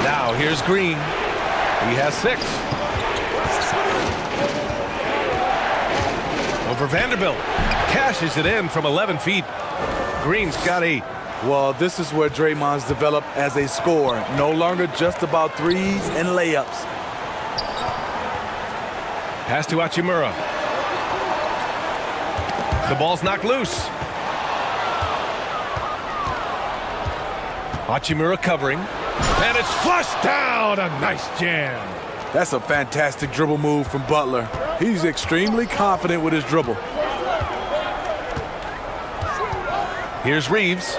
Now here's Green. He has 6. Over Vanderbilt. Cashes it in from 11 feet. Green's got 8. Well, this is where Draymond's developed as a scorer. No longer just about threes and layups. Pass to Hachimura. The ball's knocked loose. Hachimura covering. And it's flushed down. A nice jam. That's a fantastic dribble move from Butler. He's extremely confident with his dribble. Here's Reeves.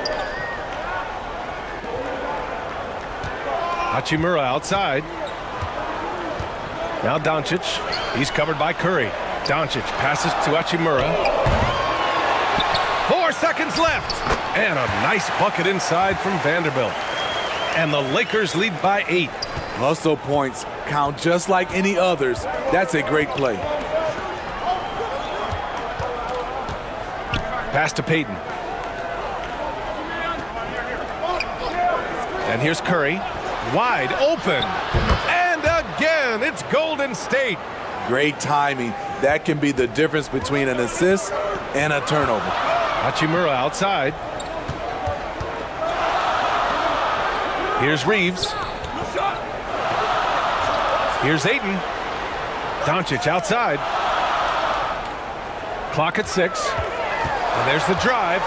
Hachimura outside. Now Doncic. He's covered by Curry. Doncic passes to Hachimura. 4 seconds left. And a nice bucket inside from Vanderbilt. And the Lakers lead by 8. Hustle points count just like any others. That's a great play. Pass to Payton. And here's Curry. Wide open. And again, it's Golden State. Great timing. That can be the difference between an assist and a turnover. Hachimura outside. Here's Reeves. Here's Ayton. Doncic outside. Clock at 6. And there's the drive.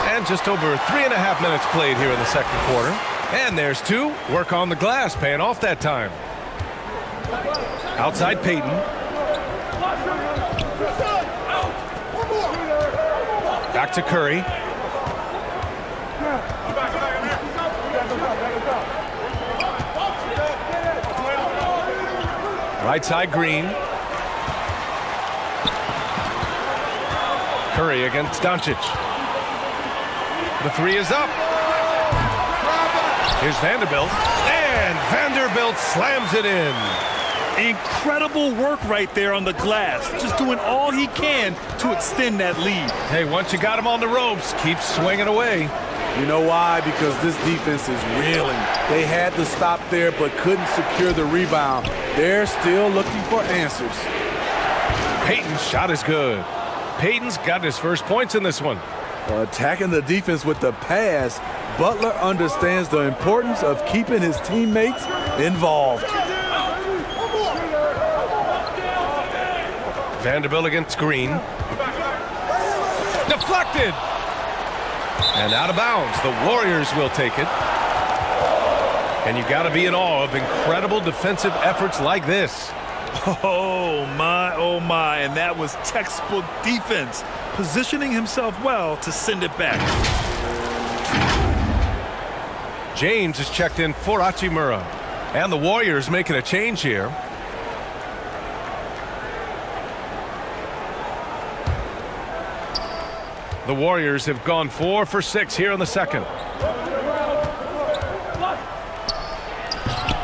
And just over 3.5 minutes played here in the second quarter. And there's 2. Work on the glass, paying off that time. Outside Payton. Back to Curry. Right side Green. Curry against Doncic. The 3 is up. Here's Vanderbilt. And Vanderbilt slams it in. Incredible work right there on the glass. Just doing all he can to extend that lead. Hey, once you got him on the ropes, keep swinging away. You know why? Because this defense is reeling. They had to stop there but couldn't secure the rebound. They're still looking for answers. Payton's shot is good. Payton's got his first points in this one. Attacking the defense with the pass, Butler understands the importance of keeping his teammates involved. Vanderbilt against Green. Deflected. And out of bounds. The Warriors will take it. And you've got to be in awe of incredible defensive efforts like this. Oh my, and that was textbook defense, positioning himself well to send it back. James is checked in for Hachimura. And the Warriors making a change here. The Warriors have gone 4 for 6 here in the second.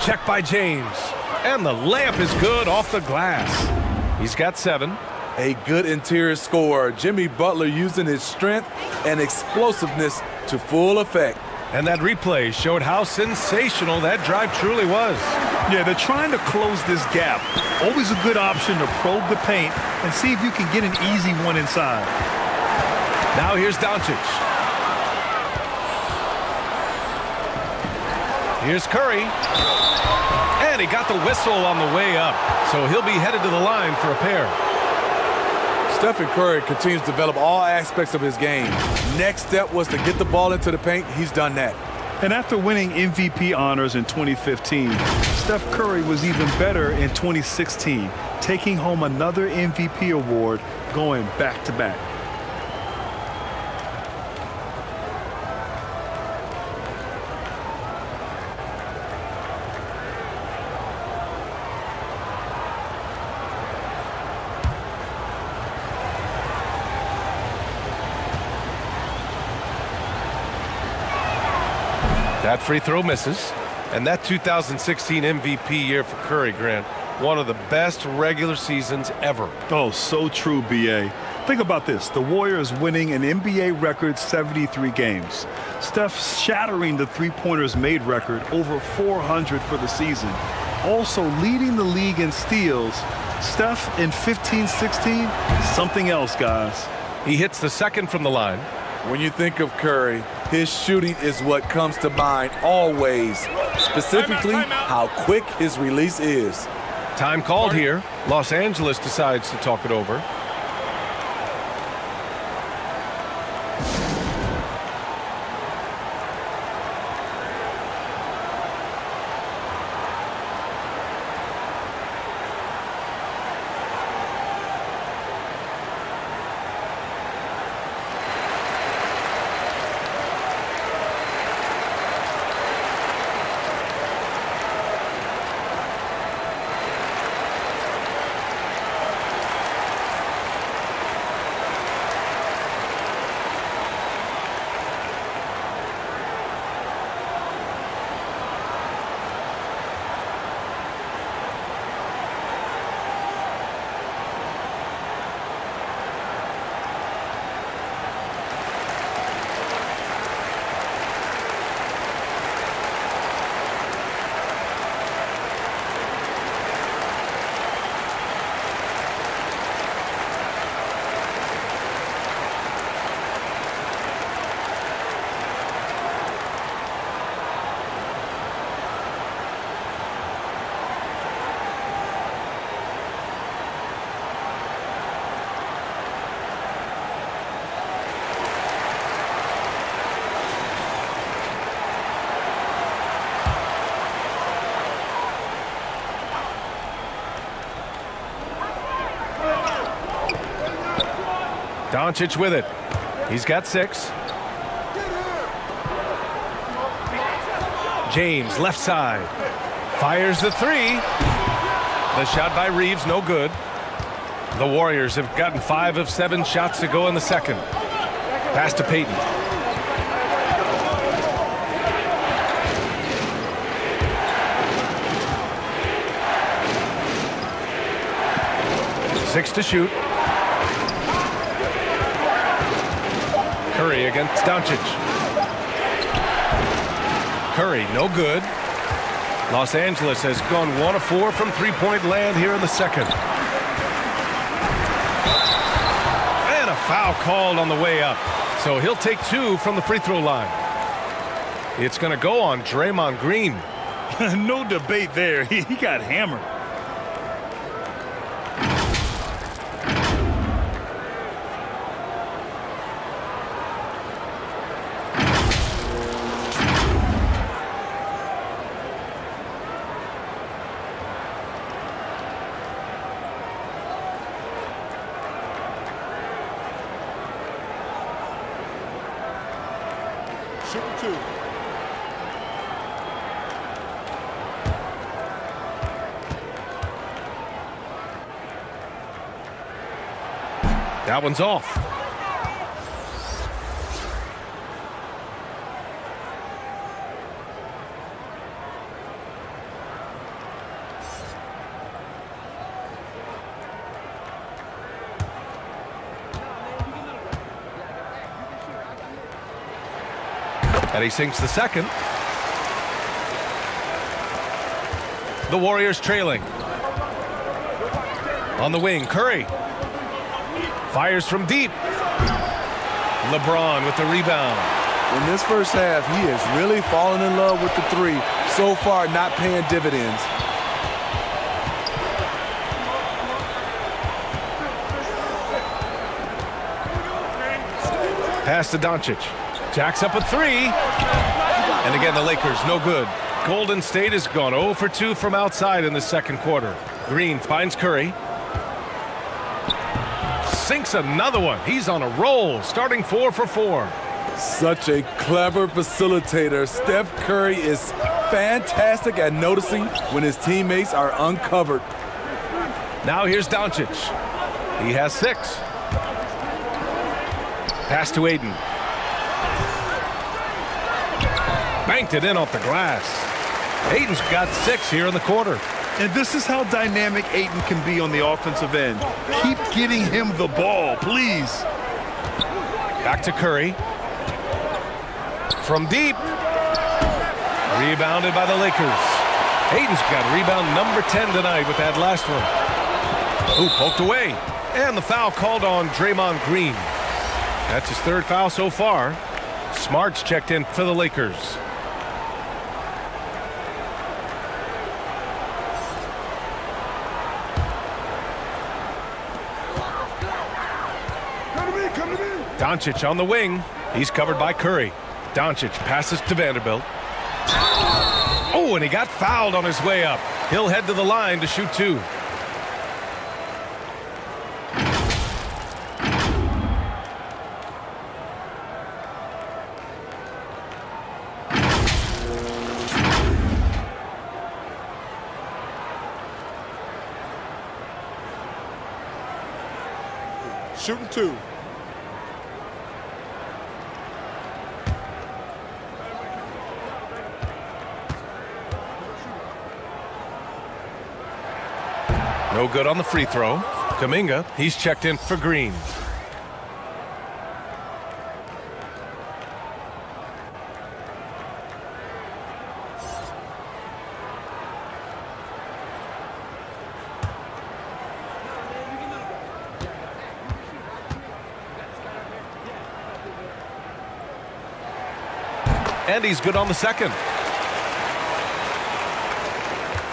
Check by James. And the layup is good off the glass. He's got 7. A good interior scorer. Jimmy Butler using his strength and explosiveness to full effect. And that replay showed how sensational that drive truly was. Yeah, they're trying to close this gap. Always a good option to probe the paint and see if you can get an easy one inside. Now here's Doncic. Here's Curry. And he got the whistle on the way up. So he'll be headed to the line for a pair. Stephen Curry continues to develop all aspects of his game. Next step was to get the ball into the paint. He's done that. And after winning MVP honors in 2015, Steph Curry was even better in 2016, taking home another MVP award, going back-to-back. That free throw misses. And that 2016 MVP year for Curry, Grant, one of the best regular seasons ever. Oh, so true, B.A. Think about this. The Warriors winning an NBA record 73 games. Steph shattering the three-pointers made record, over 400 for the season. Also leading the league in steals. Steph in 15-16, something else, guys. He hits the second from the line. When you think of Curry, his shooting is what comes to mind always, specifically how quick his release is. Time called here. Los Angeles decides to talk it over. Doncic with it. He's got 6. James, left side. Fires the 3. The shot by Reeves, no good. The Warriors have gotten 5 of 7 shots to go in the second. Pass to Payton. Six to shoot. Curry against Doncic. Curry, no good. Los Angeles has gone 1 of 4 from three-point land here in the second. And a foul called on the way up. So he'll take 2 from the free throw line. It's going to go on Draymond Green. No debate there. He got hammered. Shooting 2. That one's off. And he sinks the second. The Warriors trailing. On the wing, Curry. Fires from deep. LeBron with the rebound. In this first half, he has really fallen in love with the 3. So far, not paying dividends. Pass to Doncic. Jacks up a 3. And again, the Lakers, no good. Golden State has gone 0 for 2 from outside in the second quarter. Green finds Curry. Sinks another one. He's on a roll, starting 4 for 4. Such a clever facilitator. Steph Curry is fantastic at noticing when his teammates are uncovered. Now here's Doncic. He has 6. Pass to Aiden. Banked it in off the glass. Aiden's got 6 here in the quarter. And this is how dynamic Ayton can be on the offensive end. Keep getting him the ball, please. Back to Curry. From deep. Rebounded by the Lakers. Aiden's got rebound number 10 tonight with that last one. Ooh, poked away. And the foul called on Draymond Green. That's his 3rd foul so far. Smart's checked in for the Lakers. Doncic on the wing. He's covered by Curry. Doncic passes to Vanderbilt. Oh, and he got fouled on his way up. He'll head to the line to shoot 2. Shooting 2. No good on the free throw. Kuminga, he's checked in for Green. And he's good on the second.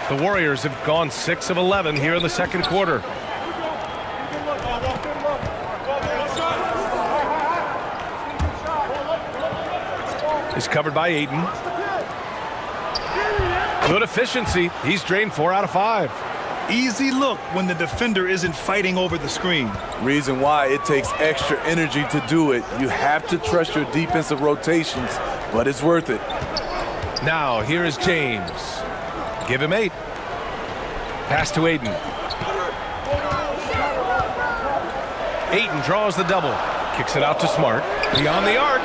The Warriors have gone 6 of 11 here in the second quarter. He's covered by Ayton. Good efficiency. He's drained 4 out of 5. Easy look when the defender isn't fighting over the screen. Reason why it takes extra energy to do it. You have to trust your defensive rotations, but it's worth it. Now, here is James. Give him 8. Pass to Aiden. Aiden draws the double. Kicks it out to Smart. Beyond the arc.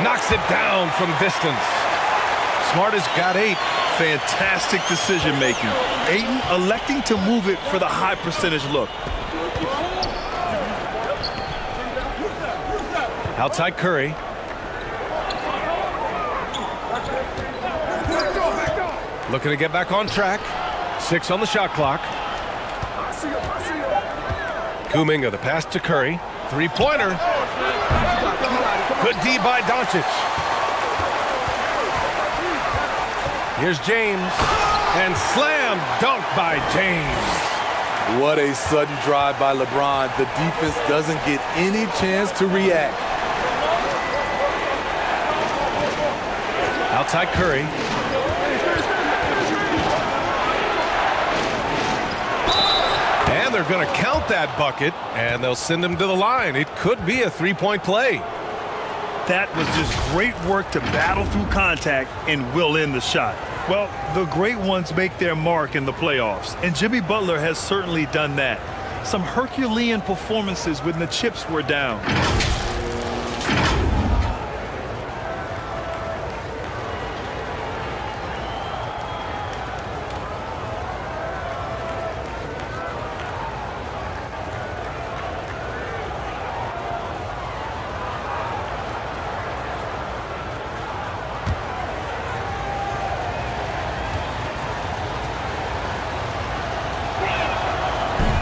Knocks it down from distance. Smart has got 8. Fantastic decision-making. Aiden electing to move it for the high percentage look. Outside Curry. Looking to get back on track. 6 on the shot clock. Kuminga, the pass to Curry. 3-pointer. Good D by Doncic. Here's James. And slam dunk by James. What a sudden drive by LeBron. The defense doesn't get any chance to react. Outside Curry. And they're going to count that bucket, and they'll send him to the line. It could be a 3-point play. That was just great work to battle through contact and will in the shot. Well, the great ones make their mark in the playoffs, and Jimmy Butler has certainly done that. Some Herculean performances when the chips were down.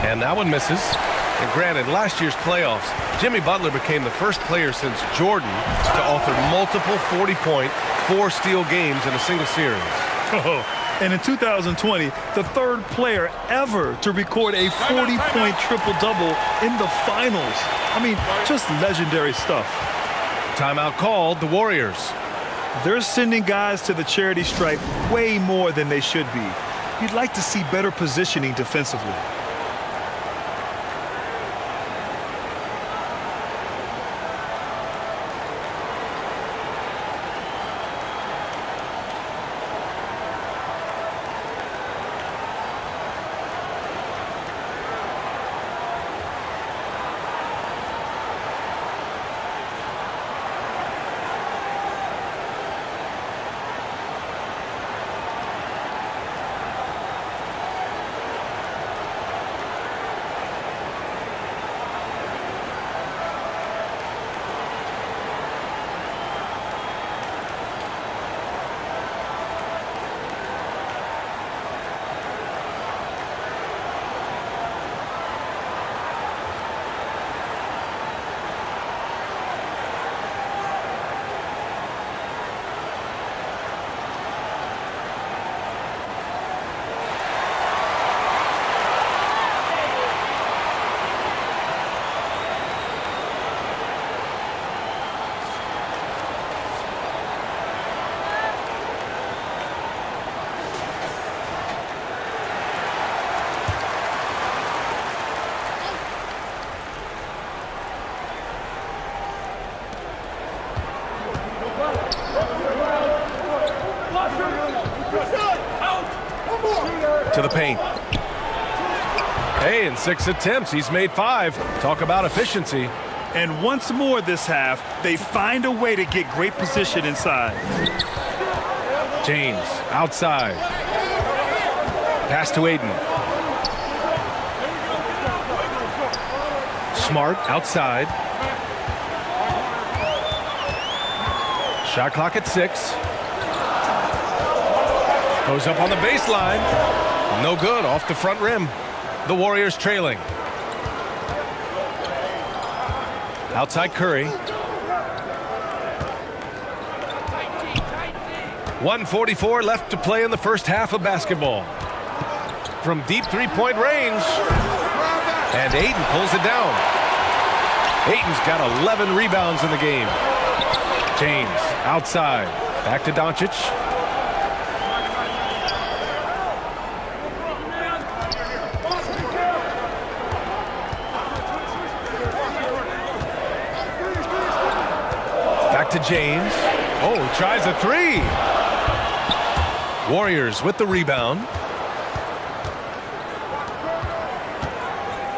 And that one misses. And granted, last year's playoffs, Jimmy Butler became the first player since Jordan to author multiple 40-point, 4-steal games in a single series. And in 2020, the third player ever to record a 40-point triple-double in the finals. I mean, just legendary stuff. Timeout called, the Warriors. They're sending guys to the charity stripe way more than they should be. You'd like to see better positioning defensively. To the paint. Hey, in 6 attempts, he's made 5. Talk about efficiency. And once more this half, they find a way to get great position inside. James, outside. Pass to Aiden. Smart, outside. Shot clock at 6. Goes up on the baseline. No good, off the front rim. The Warriors trailing. Outside Curry. 1:44 left to play in the first half of basketball. From deep three-point range. And Aiden pulls it down. Aiden's got 11 rebounds in the game. James outside. Back to Doncic. to James. Oh, tries a three. Warriors with the rebound.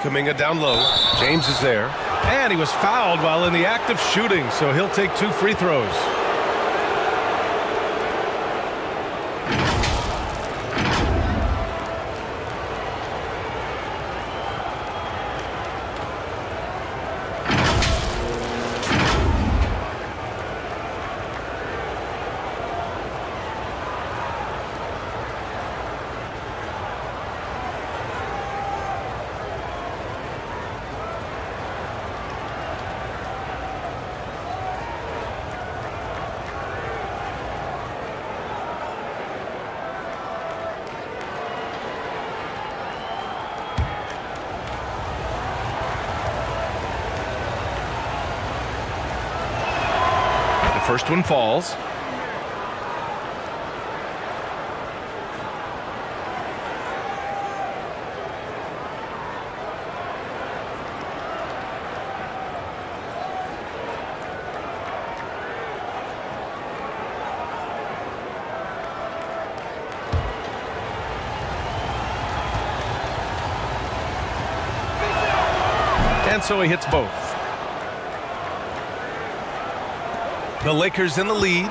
Kuminga down low. James is there. And he was fouled while in the act of shooting, so he'll take 2 free throws. First one falls. And so he hits both. The Lakers in the lead.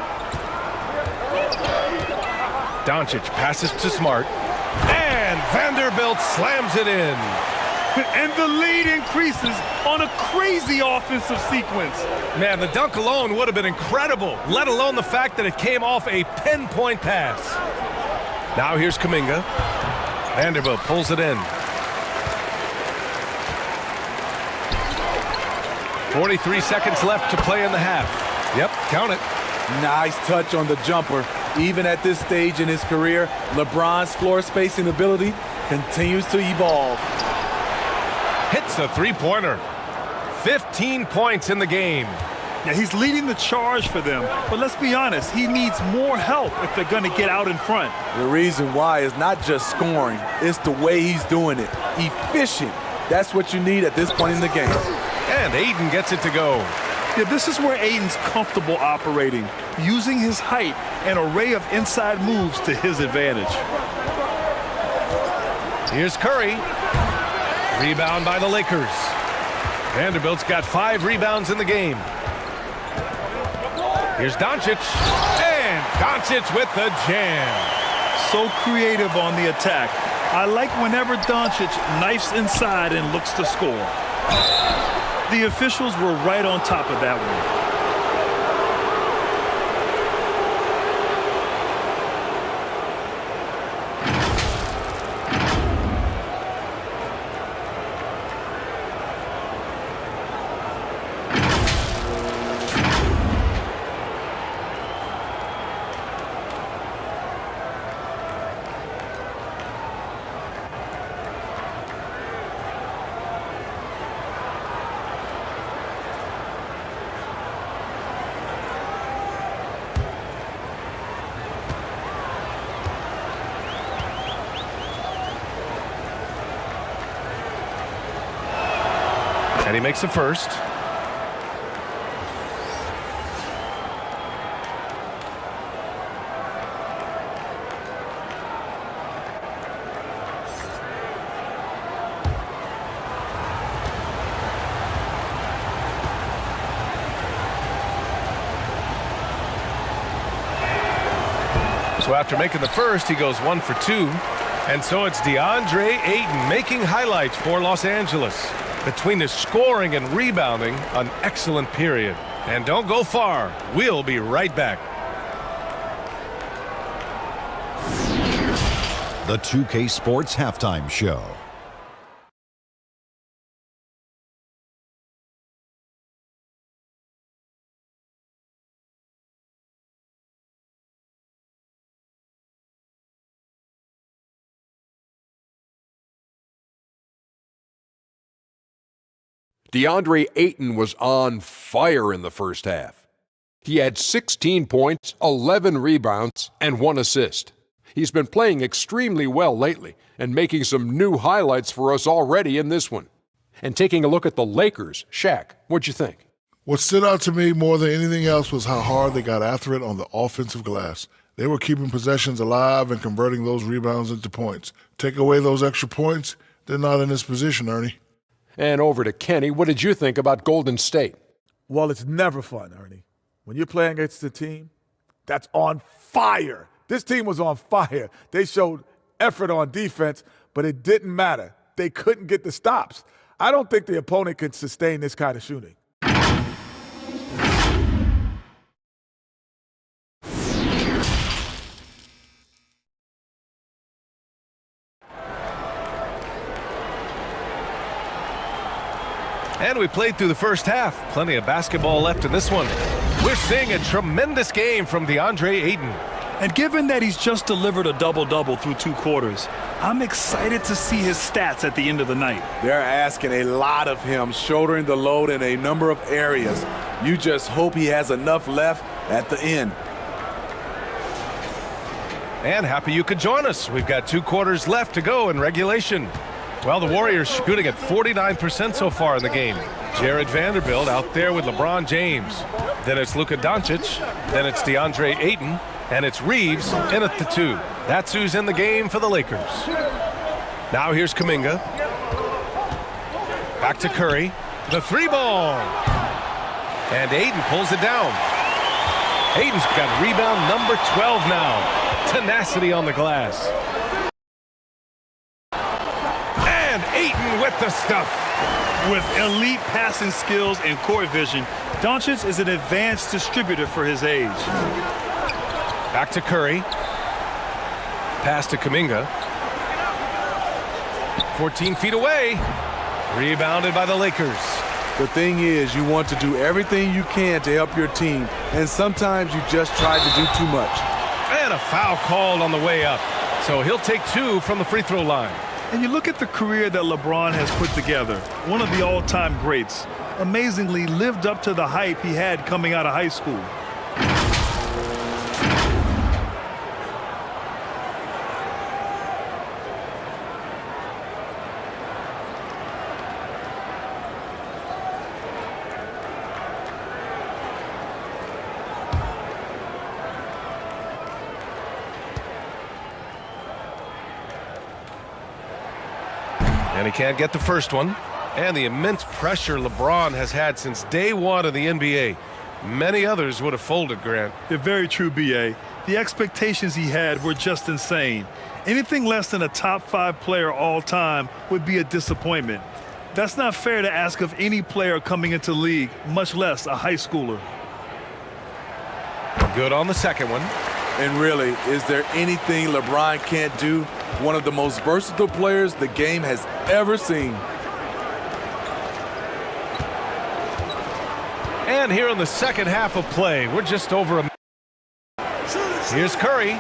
Doncic passes to Smart. And Vanderbilt slams it in. And the lead increases on a crazy offensive sequence. Man, the dunk alone would have been incredible, let alone the fact that it came off a pinpoint pass. Now here's Kuminga. Vanderbilt pulls it in. 43 seconds left to play in the half. Yep, count it. Nice touch on the jumper. Even at this stage in his career, LeBron's floor spacing ability continues to evolve. Hits a three-pointer. 15 points in the game. Yeah, he's leading the charge for them. But let's be honest, he needs more help if they're going to get out in front. The reason why is not just scoring, it's the way he's doing it. Efficient. That's what you need at this point in the game. And Ayton gets it to go. Yeah, this is where Ayton's comfortable operating, using his height and array of inside moves to his advantage. Here's Curry. Rebound by the Lakers. Vanderbilt's got 5 rebounds in the game. Here's Doncic. And Doncic with the jam. So creative on the attack. I like whenever Doncic knifes inside and looks to score. The officials were right on top of that one. And he makes the first. So after making the first, he goes 1 for 2. And so it's DeAndre Ayton making highlights for Los Angeles. Between his scoring and rebounding, an excellent period. And don't go far. We'll be right back. The 2K Sports Halftime Show. DeAndre Ayton was on fire in the first half. He had 16 points, 11 rebounds, and 1 assist. He's been playing extremely well lately and making some new highlights for us already in this one. And taking a look at the Lakers, Shaq, what'd you think? What stood out to me more than anything else was how hard they got after it on the offensive glass. They were keeping possessions alive and converting those rebounds into points. Take away those extra points, they're not in this position, Ernie. And over to Kenny. What did you think about Golden State? Well, it's never fun, Ernie. When you're playing against a team that's on fire. This team was on fire. They showed effort on defense, but it didn't matter. They couldn't get the stops. I don't think the opponent can sustain this kind of shooting. And we played through the first half. Plenty of basketball left in this one. We're seeing a tremendous game from DeAndre Ayton. And given that he's just delivered a double-double through 2 quarters, I'm excited to see his stats at the end of the night. They're asking a lot of him, shouldering the load in a number of areas. You just hope he has enough left at the end. And happy you could join us. We've got 2 quarters left to go in regulation. Well, the Warriors shooting at 49% so far in the game. Jared Vanderbilt out there with LeBron James. Then it's Luka Doncic. Then it's DeAndre Ayton. And it's Reeves in at the 2. That's who's in the game for the Lakers. Now here's Kuminga. Back to Curry. The 3-ball. And Ayton pulls it down. Ayton's got rebound number 12 now. Tenacity on the glass. And Ayton with the stuff. With elite passing skills and court vision, Doncic is an advanced distributor for his age. Back to Curry. Pass to Kuminga. 14 feet away. Rebounded by the Lakers. The thing is, you want to do everything you can to help your team, and sometimes you just try to do too much. And a foul called on the way up. So he'll take 2 from the free throw line. And you look at the career that LeBron has put together, one of the all-time greats, amazingly lived up to the hype he had coming out of high school. And he can't get the first one. And the immense pressure LeBron has had since day 1 of the NBA. Many others would have folded, Grant. Yeah, very true, B.A. The expectations he had were just insane. Anything less than a top 5 player all time would be a disappointment. That's not fair to ask of any player coming into the league, much less a high schooler. Good on the second one. And really, is there anything LeBron can't do? One of the most versatile players the game has ever seen. And here in the second half of play, we're just over a... Here's Curry.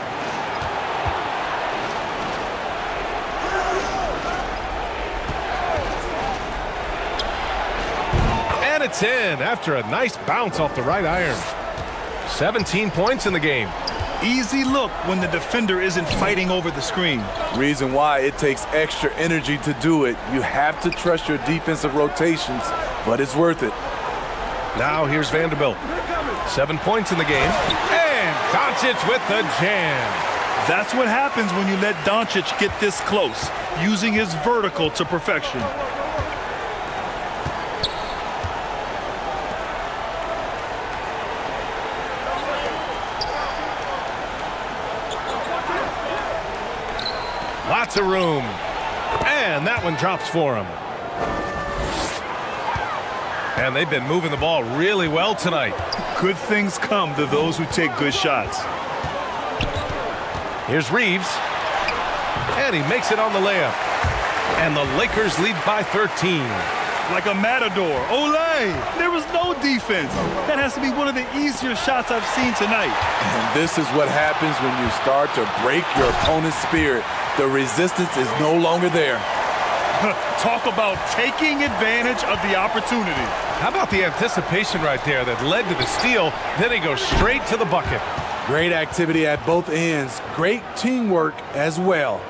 And it's in after a nice bounce off the right iron. 17 points in the game. Easy look when the defender isn't fighting over the screen. Reason why it takes extra energy to do it. You have to trust your defensive rotations, but it's worth it. Now here's Vanderbilt. 7 points in the game. And Doncic with the jam. That's what happens when you let Doncic get this close, using his vertical to perfection. Lots of room. And that one drops for him. And they've been moving the ball really well tonight. Good things come to those who take good shots. Here's Reeves. And he makes it on the layup. And the Lakers lead by 13. Like a matador. Olay! There was no defense. That has to be one of the easier shots I've seen tonight. And this is what happens when you start to break your opponent's spirit. The resistance is no longer there. Talk about taking advantage of the opportunity. How about the anticipation right there that led to the steal? Then he goes straight to the bucket. Great activity at both ends. Great teamwork as well.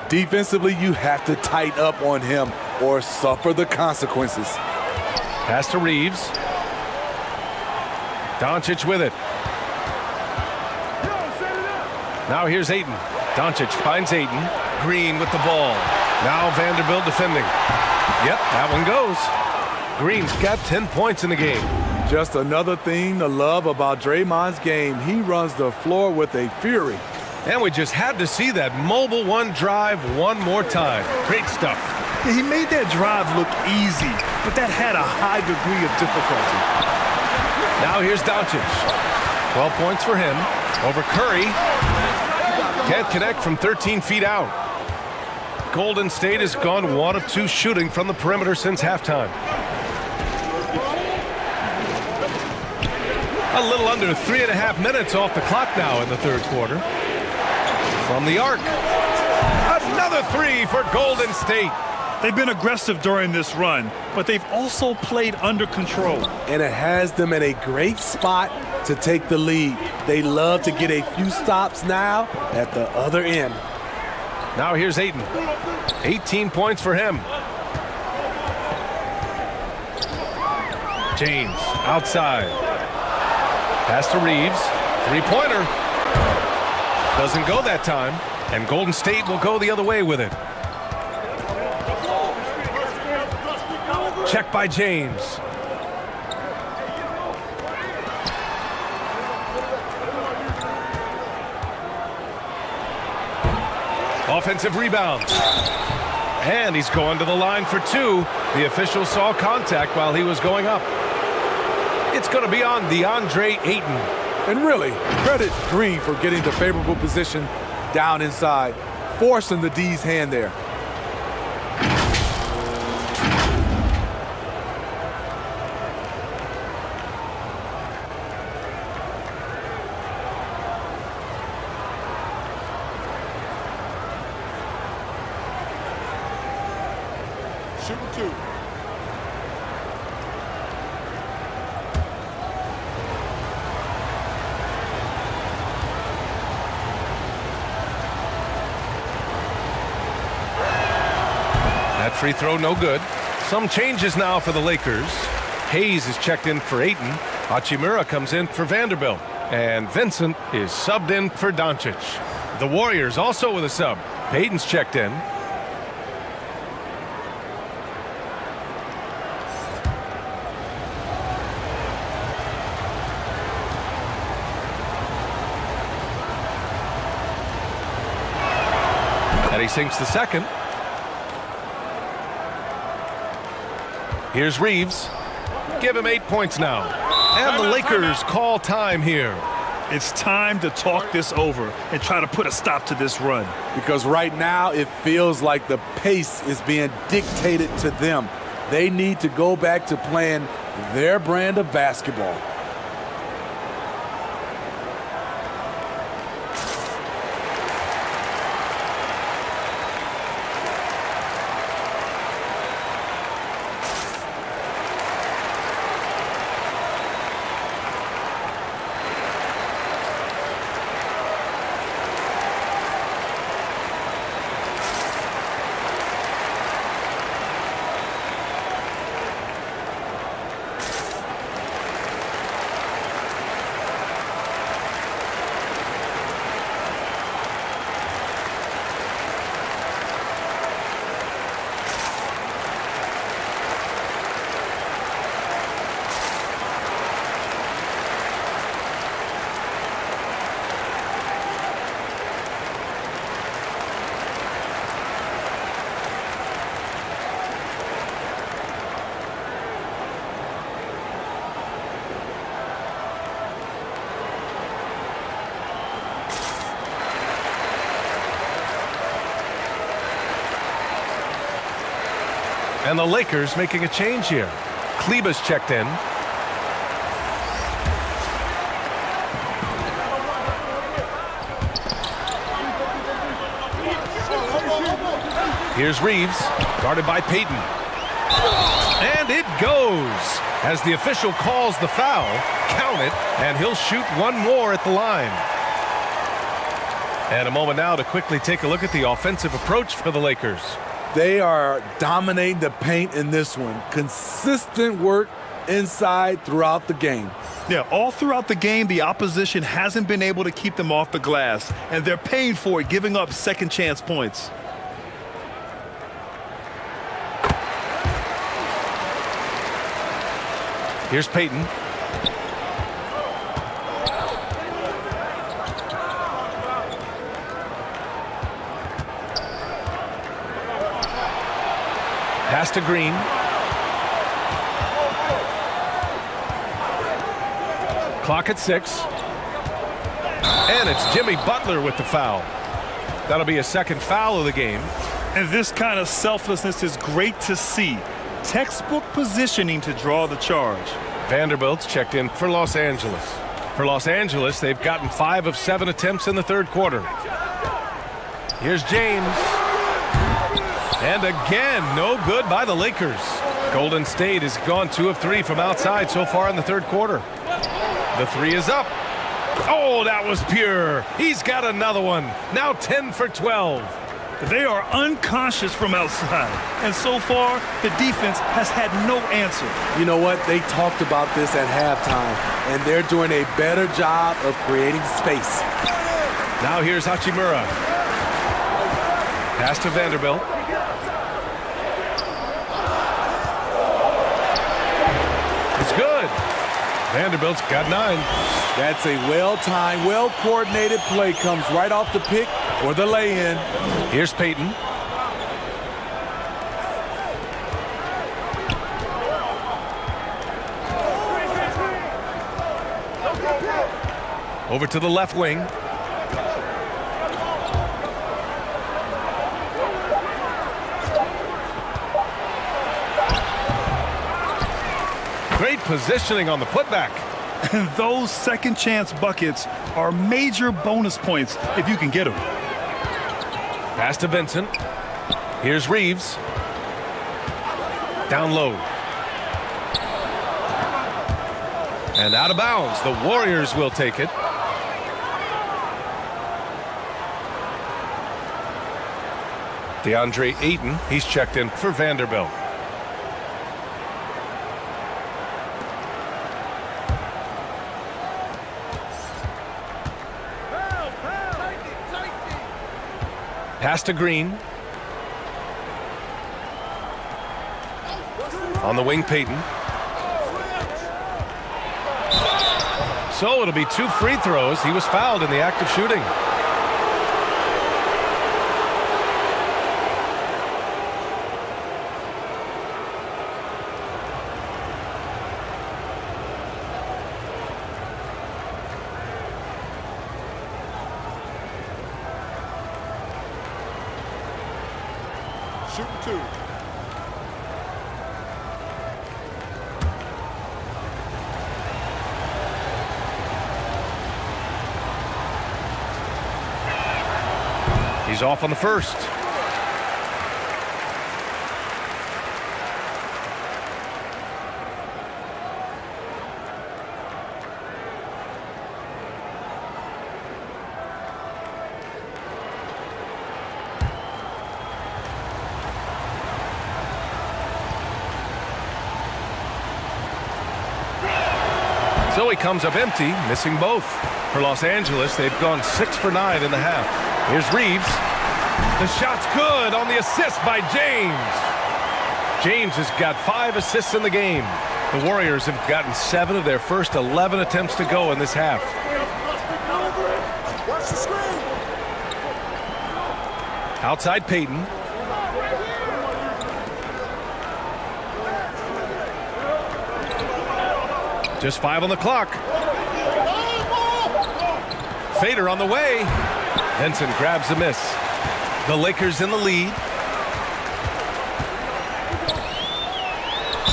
Defensively, you have to tighten up on him or suffer the consequences. Pass to Reeves. Doncic with it. Now here's Ayton. Doncic finds Ayton. Green with the ball. Now Vanderbilt defending. Yep, that one goes. Green's got 10 points in the game. Just another thing to love about Draymond's game. He runs the floor with a fury. And we just had to see that mobile one drive one more time. Great stuff. Yeah, he made that drive look easy, but that had a high degree of difficulty. Now here's Doncic. 12 points for him. Over Curry. Can't connect from 13 feet out. Golden State has gone 1 of 2 shooting from the perimeter since halftime. A little under 3.5 minutes off the clock now in the third quarter. From the arc. Another 3 for Golden State. They've been aggressive during this run, but they've also played under control. And it has them in a great spot to take the lead. They love to get a few stops now at the other end. Now here's Ayton. 18 points for him. James outside. Pass to Reeves. Three-pointer. Doesn't go that time. And Golden State will go the other way with it. Check by James. Offensive rebound. And he's going to the line for 2. The official saw contact while he was going up. It's going to be on DeAndre Ayton. And really, credit Green for getting the favorable position down inside, forcing the D's hand there. Shooting 2. That free throw no good. Some changes now for the Lakers. Hayes is checked in for Ayton. Hachimura comes in for Vanderbilt. And Vincent is subbed in for Doncic. The Warriors also with a sub. Payton's checked in. And he sinks the second. Here's Reeves. Give him 8 points now. And the Lakers call time here. It's time to talk this over and try to put a stop to this run. Because right now it feels like the pace is being dictated to them. They need to go back to playing their brand of basketball. And the Lakers making a change here. Kleber's checked in. Here's Reeves, guarded by Payton. And it goes. As the official calls the foul, count it, and he'll shoot one more at the line. And a moment now to quickly take a look at the offensive approach for the Lakers. They are dominating the paint in this one. Consistent work inside throughout the game. Yeah, all throughout the game, the opposition hasn't been able to keep them off the glass, and they're paying for it, giving up second chance points. Here's Payton. Pass to Green. Clock at 6. And it's Jimmy Butler with the foul. That'll be a second foul of the game. And this kind of selflessness is great to see. Textbook positioning to draw the charge. Vanderbilt's checked in for Los Angeles. For Los Angeles, they've gotten 5 of 7 attempts in the third quarter. Here's James. And again, no good by the Lakers. Golden State has gone 2 of 3 from outside so far in the third quarter. The 3 is up. Oh, that was pure. He's got another one. Now 10 for 12. They are unconscious from outside, and so far, the defense has had no answer. You know what? They talked about this at halftime, and they're doing a better job of creating space. Now here's Hachimura. Pass to Vanderbilt. It's good. Vanderbilt's got 9. That's a well-timed, well-coordinated play. Comes right off the pick or the lay-in. Here's Payton. Over to the left wing. Great positioning on the putback. And those second chance buckets are major bonus points if you can get them. Pass to Vincent. Here's Reeves. Down low. And out of bounds. The Warriors will take it. DeAndre Ayton, he's checked in for Vanderbilt. Pass to Green. On the wing, Payton. So it'll be 2 free throws. He was fouled in the act of shooting. Shooting 2. He's off on the first. So he comes up empty, missing both. For Los Angeles, they've gone 6 for 9 in the half. Here's Reeves. The shot's good on the assist by James. James has got 5 assists in the game. The Warriors have gotten 7 of their first 11 attempts to go in this half. Outside Payton. Just 5 on the clock. Fader on the way. Henson grabs the miss. The Lakers in the lead.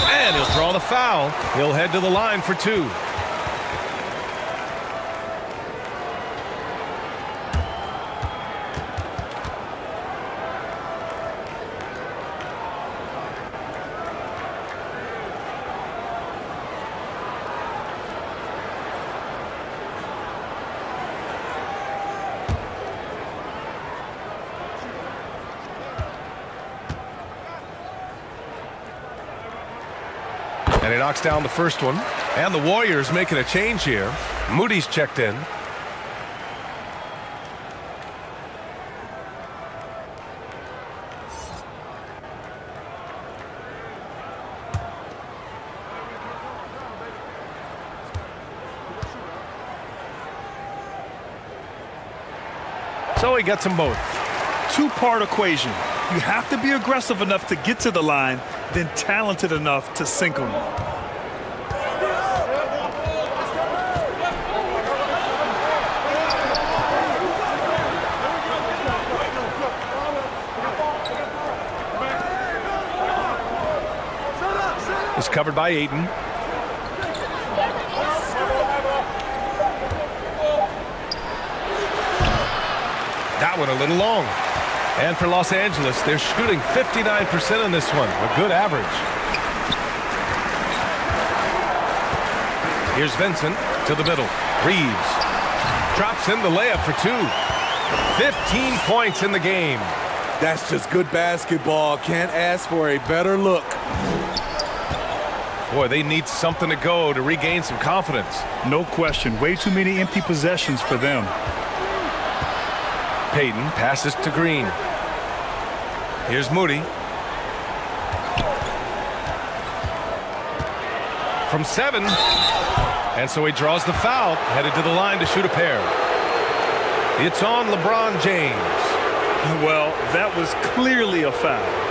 And he'll draw the foul. He'll head to the line for 2. And he knocks down the first one. And the Warriors making a change here. Moody's checked in. So he gets them both. Two-part equation. You have to be aggressive enough to get to the line, then talented enough to sink them. It's covered by Ayton. That one a little long. And for Los Angeles, they're shooting 59% in this one. A good average. Here's Vincent to the middle. Reeves drops in the layup for two. 15 points in the game. That's just good basketball. Can't ask for a better look. Boy, they need something to go to regain some confidence. No question. Way too many empty possessions for them. Payton passes to Green. Here's Moody. From 7. And so he draws the foul, headed to the line to shoot a pair. It's on LeBron James. Well, that was clearly a foul.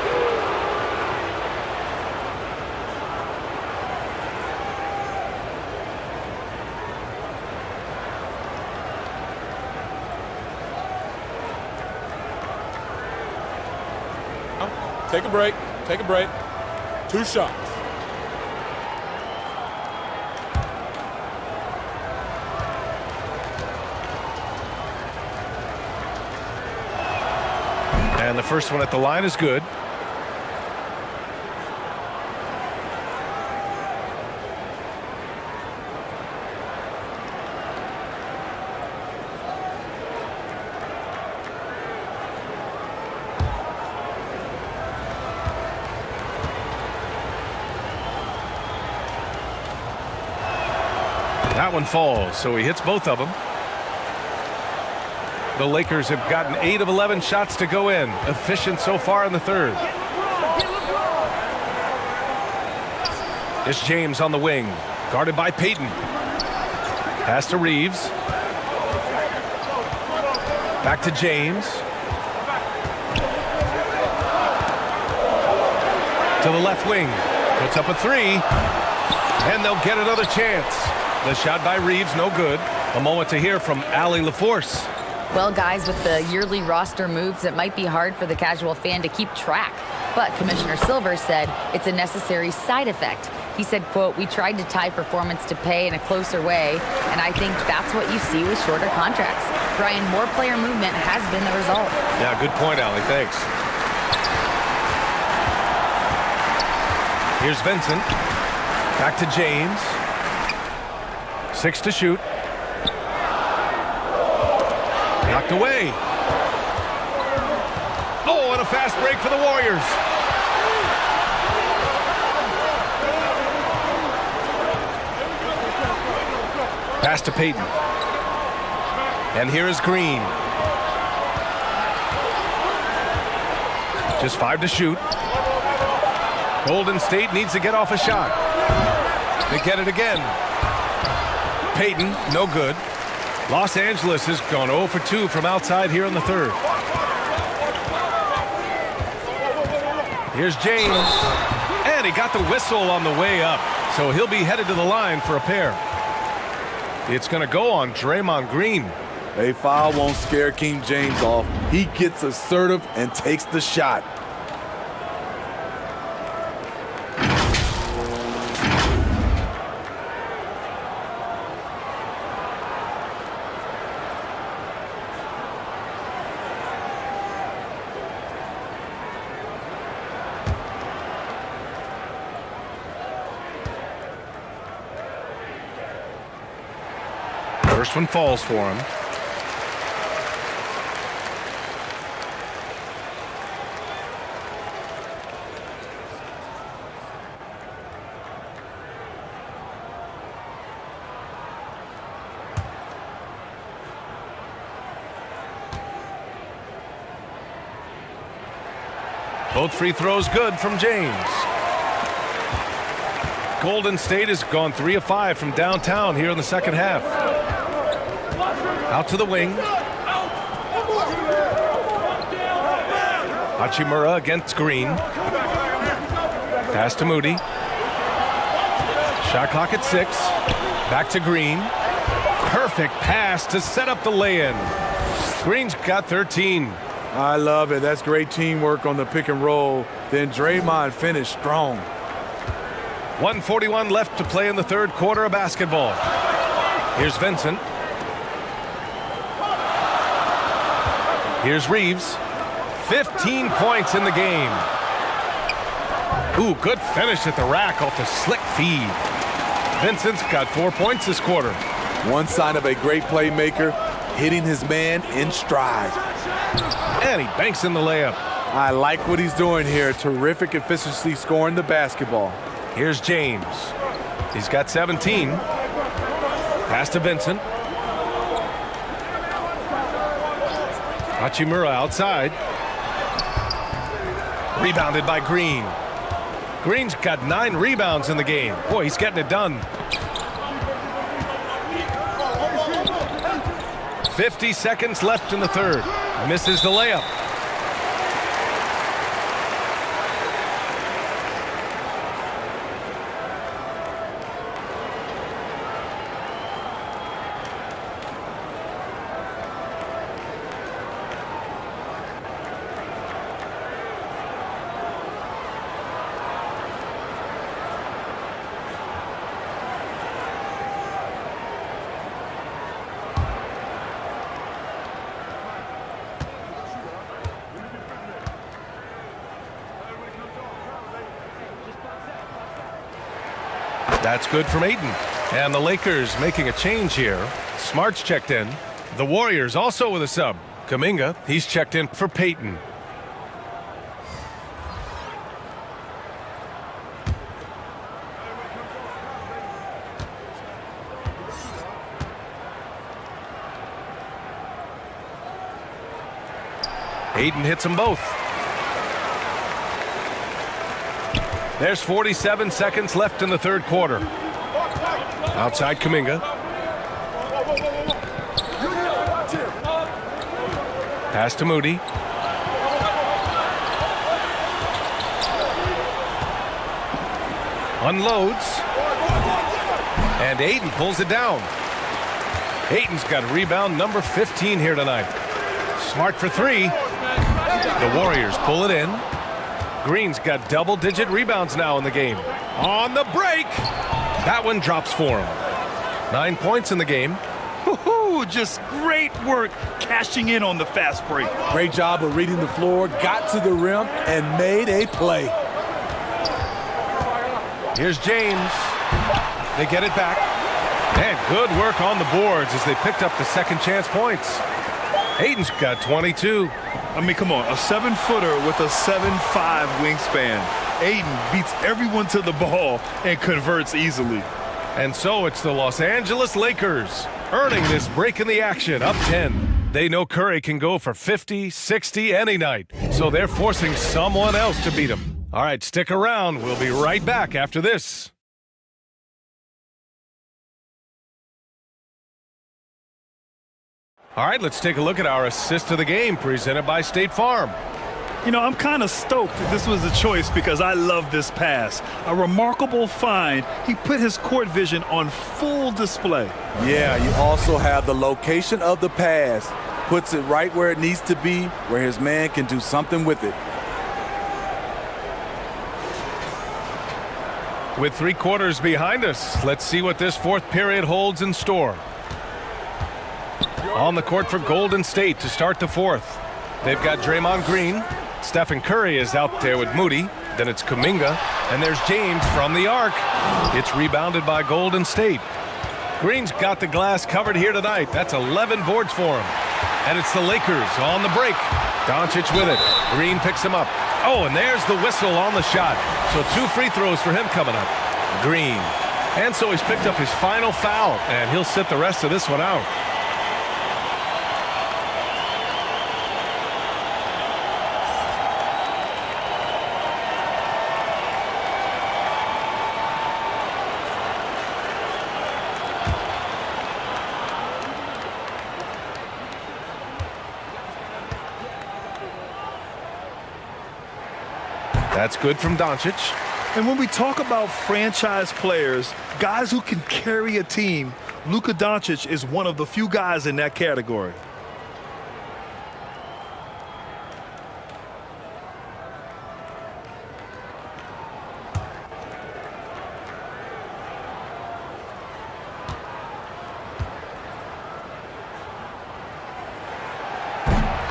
Take a break. Take a break. 2 shots. And the first one at the line is good. That one falls, so he hits both of them. The Lakers have gotten 8 of 11 shots to go in. Efficient so far in the third. It's James on the wing, guarded by Payton. Pass to Reeves. Back to James. To the left wing. Puts up a 3. And they'll get another chance. The shot by Reeves, no good. A moment to hear from Allie LaForce. Well, guys, with the yearly roster moves, it might be hard for the casual fan to keep track. But Commissioner Silver said it's a necessary side effect. He said, quote, "We tried to tie performance to pay in a closer way, and I think that's what you see with shorter contracts." Brian, more player movement has been the result. Yeah, good point, Allie. Thanks. Here's Vincent. Back to James. 6 to shoot. Knocked away. Oh, and a fast break for the Warriors. Pass to Payton. And here is Green. Just 5 to shoot. Golden State needs to get off a shot. They get it again. Payton, no good. Los Angeles has gone 0 for 2 from outside here in the third. Here's James. And he got the whistle on the way up. So he'll be headed to the line for a pair. It's going to go on Draymond Green. A foul won't scare King James off. He gets assertive and takes the shot. First one falls for him. Both free throws good from James. Golden State has gone 3 of 5 from downtown here in the second half. Out to the wing. Hachimura against Green. Pass to Moody. Shot clock at 6. Back to Green. Perfect pass to set up the lay-in. Green's got 13. I love it. That's great teamwork on the pick and roll. Then Draymond finished strong. 1:41 left to play in the third quarter of basketball. Here's Vincent. Here's Reeves. 15 points in the game. Ooh, good finish at the rack off the slick feed. Vincent's got 4 points this quarter. One sign of a great playmaker, hitting his man in stride. And he banks in the layup. I like what he's doing here. Terrific efficiency scoring the basketball. Here's James. He's got 17. Pass to Vincent. Hachimura outside. Rebounded by Green. Green's got 9 rebounds in the game. Boy, he's getting it done. 50 seconds left in the third. Misses the layup. That's good from Ayton. And the Lakers making a change here. Smart's checked in. The Warriors also with a sub. Kuminga, he's checked in for Payton. Ayton hits them both. There's 47 seconds left in the third quarter. Outside Kuminga. Pass to Moody. Unloads. And Ayton pulls it down. Ayton's got rebound number 15 here tonight. Smart for 3. The Warriors pull it in. Green's got double-digit rebounds now in the game. On the break. That one drops for him. 9 points in the game. Woo-hoo, just great work cashing in on the fast break. Great job of reading the floor, got to the rim, and made a play. Here's James. They get it back. And good work on the boards as they picked up the second chance points. Ayton's got 22. I mean, come on, a 7-footer with a 7'5" wingspan. Ayton beats everyone to the ball and converts easily. And so it's the Los Angeles Lakers earning this break in the action, up 10. They know Curry can go for 50, 60 any night, so they're forcing someone else to beat him. All right, stick around. We'll be right back after this. All right, let's take a look at our assist of the game presented by State Farm. You know, I'm kind of stoked that this was a choice because I love this pass. A remarkable find. He put his court vision on full display. Yeah, you also have the location of the pass. Puts it right where it needs to be, where his man can do something with it. With 3 quarters behind us, let's see what this fourth period holds in store. On the court for Golden State to start the fourth. They've got Draymond Green. Stephen Curry is out there with Moody. Then it's Kuminga. And there's James from the arc. It's rebounded by Golden State. Green's got the glass covered here tonight. That's 11 boards for him. And it's the Lakers on the break. Doncic with it. Green picks him up. Oh, and there's the whistle on the shot. So 2 free throws for him coming up. Green. And so he's picked up his final foul. And he'll sit the rest of this one out. That's good from Doncic. And when we talk about franchise players, guys who can carry a team, Luka Doncic is one of the few guys in that category.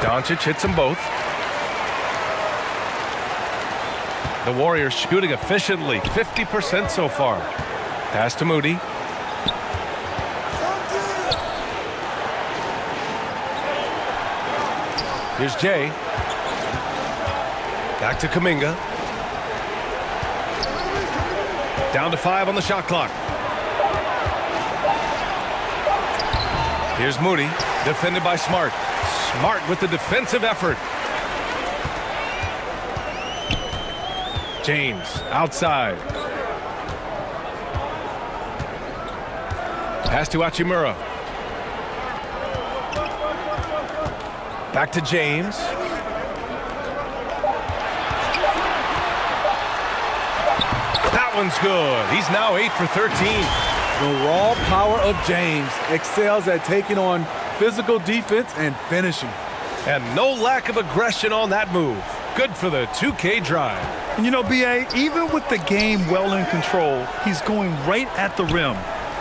Doncic hits them both. The Warriors shooting efficiently, 50% so far. Pass to Moody. Here's Jay. Back to Kuminga. Down to 5 on the shot clock. Here's Moody, defended by Smart. Smart with the defensive effort. James outside. Pass to Hachimura. Back to James. That one's good. He's now 8 for 13. The raw power of James excels at taking on physical defense and finishing. And no lack of aggression on that move. Good for the 2K drive. And you know, B.A., even with the game well in control, he's going right at the rim.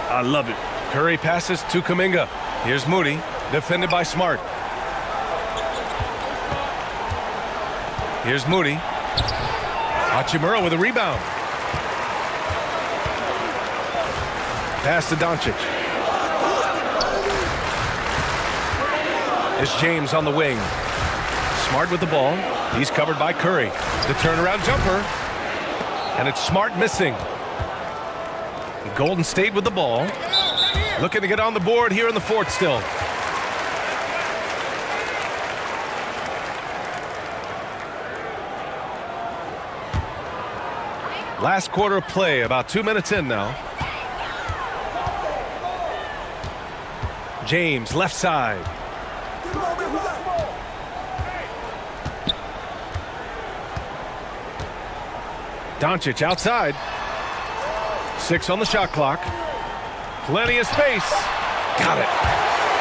I love it. Curry passes to Kuminga. Here's Moody, defended by Smart. Here's Moody. Hachimura with a rebound. Pass to Doncic. It's James on the wing. Smart with the ball. He's covered by Curry. The turnaround jumper. And it's Smart missing. Golden State with the ball. Looking to get on the board here in the fourth still. Last quarter of play, about 2 minutes in now. James, left side. Doncic outside. 6 on the shot clock. Plenty of space. Got it.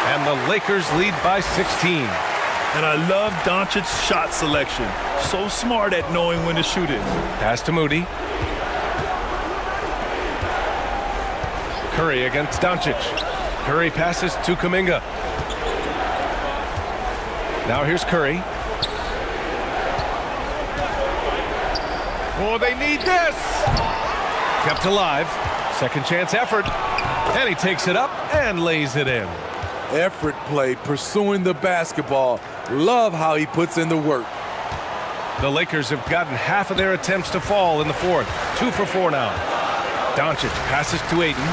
And the Lakers lead by 16. And I love Doncic's shot selection. So smart at knowing when to shoot it. Pass to Moody. Curry against Doncic. Curry passes to Kuminga. Now here's Curry. Oh, they need this. Kept alive. Second chance effort. And he takes it up and lays it in. Effort play, pursuing the basketball. Love how he puts in the work. The Lakers have gotten half of their attempts to fall in the fourth. 2 for 4 now. Doncic passes to Ayton.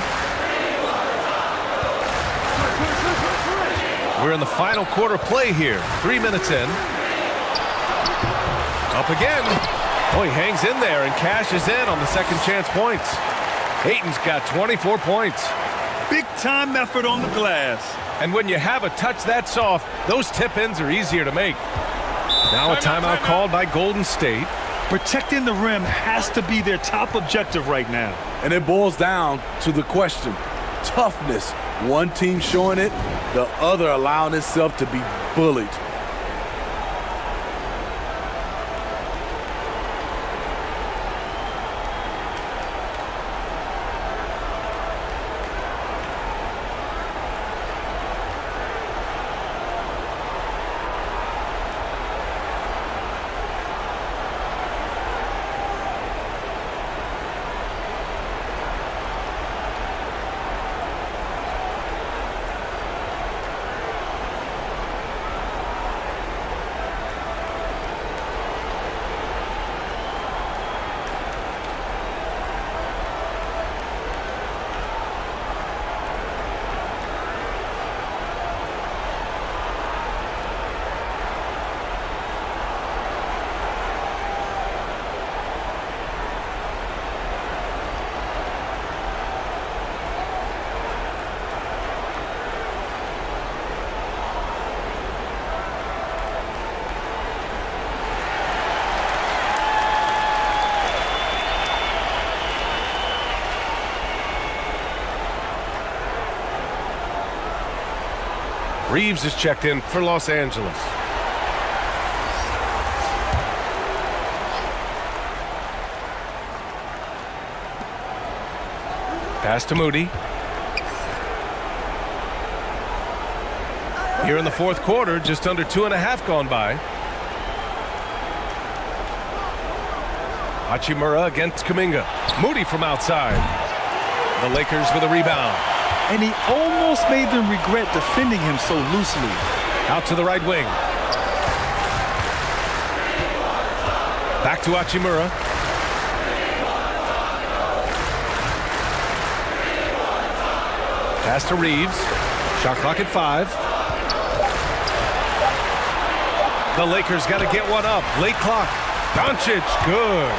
We're in the final quarter play here. 3 minutes in. Up again. Oh, he hangs in there and cashes in on the second chance points. Ayton's got 24 points. Big time effort on the glass. And when you have a touch that soft, those tip-ins are easier to make. Now a timeout called by Golden State. Protecting the rim has to be their top objective right now. And it boils down to the question. Toughness. One team showing it, the other allowing itself to be bullied. Reeves is checked in for Los Angeles. Pass to Moody. Here in the fourth quarter, just under 2.5 gone by. Hachimura against Kuminga. Moody from outside. The Lakers with a rebound. And he almost made them regret defending him so loosely. Out to the right wing. Back to Hachimura. Pass to Reeves. Shot clock at 5. The Lakers got to get one up. Late clock. Doncic, good.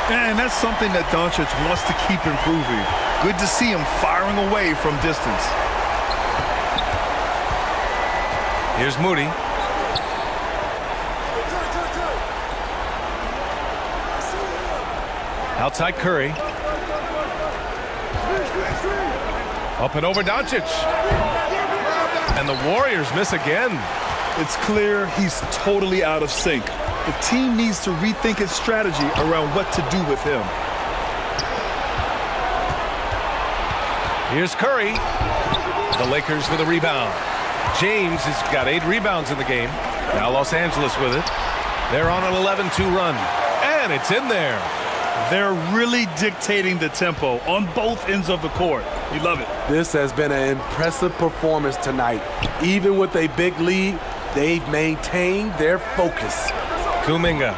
And that's something that Doncic wants to keep improving. Good to see him firing away from distance. Here's Moody. Outside Curry. Up and over Doncic. And the Warriors miss again. It's clear he's totally out of sync. The team needs to rethink its strategy around what to do with him. Here's Curry. The Lakers with a rebound. James has got 8 rebounds in the game. Now Los Angeles with it. They're on an 11-2 run. And it's in there. They're really dictating the tempo on both ends of the court. You love it. This has been an impressive performance tonight. Even with a big lead, they've maintained their focus. Kuminga.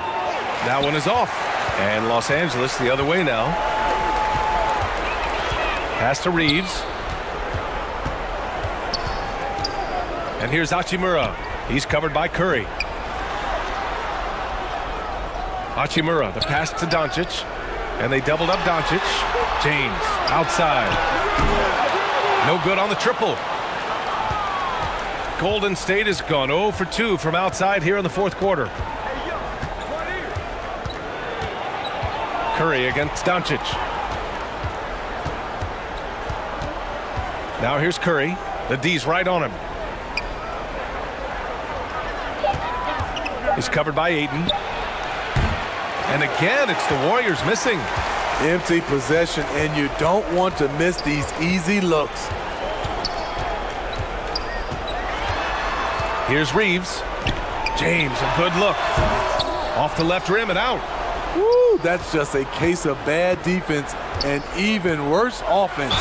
That one is off. And Los Angeles the other way now. Pass to Reeves. And here's Hachimura. He's covered by Curry. Hachimura, the pass to Doncic. And they doubled up Doncic. James, outside. No good on the triple. Golden State has gone 0 for 2 from outside here in the fourth quarter. Curry against Doncic. Now here's Curry. The D's right on him. He's covered by Ayton. And again, it's the Warriors missing. Empty possession, and you don't want to miss these easy looks. Here's Reeves. James, a good look. Off the left rim and out. Woo, that's just a case of bad defense and even worse offense.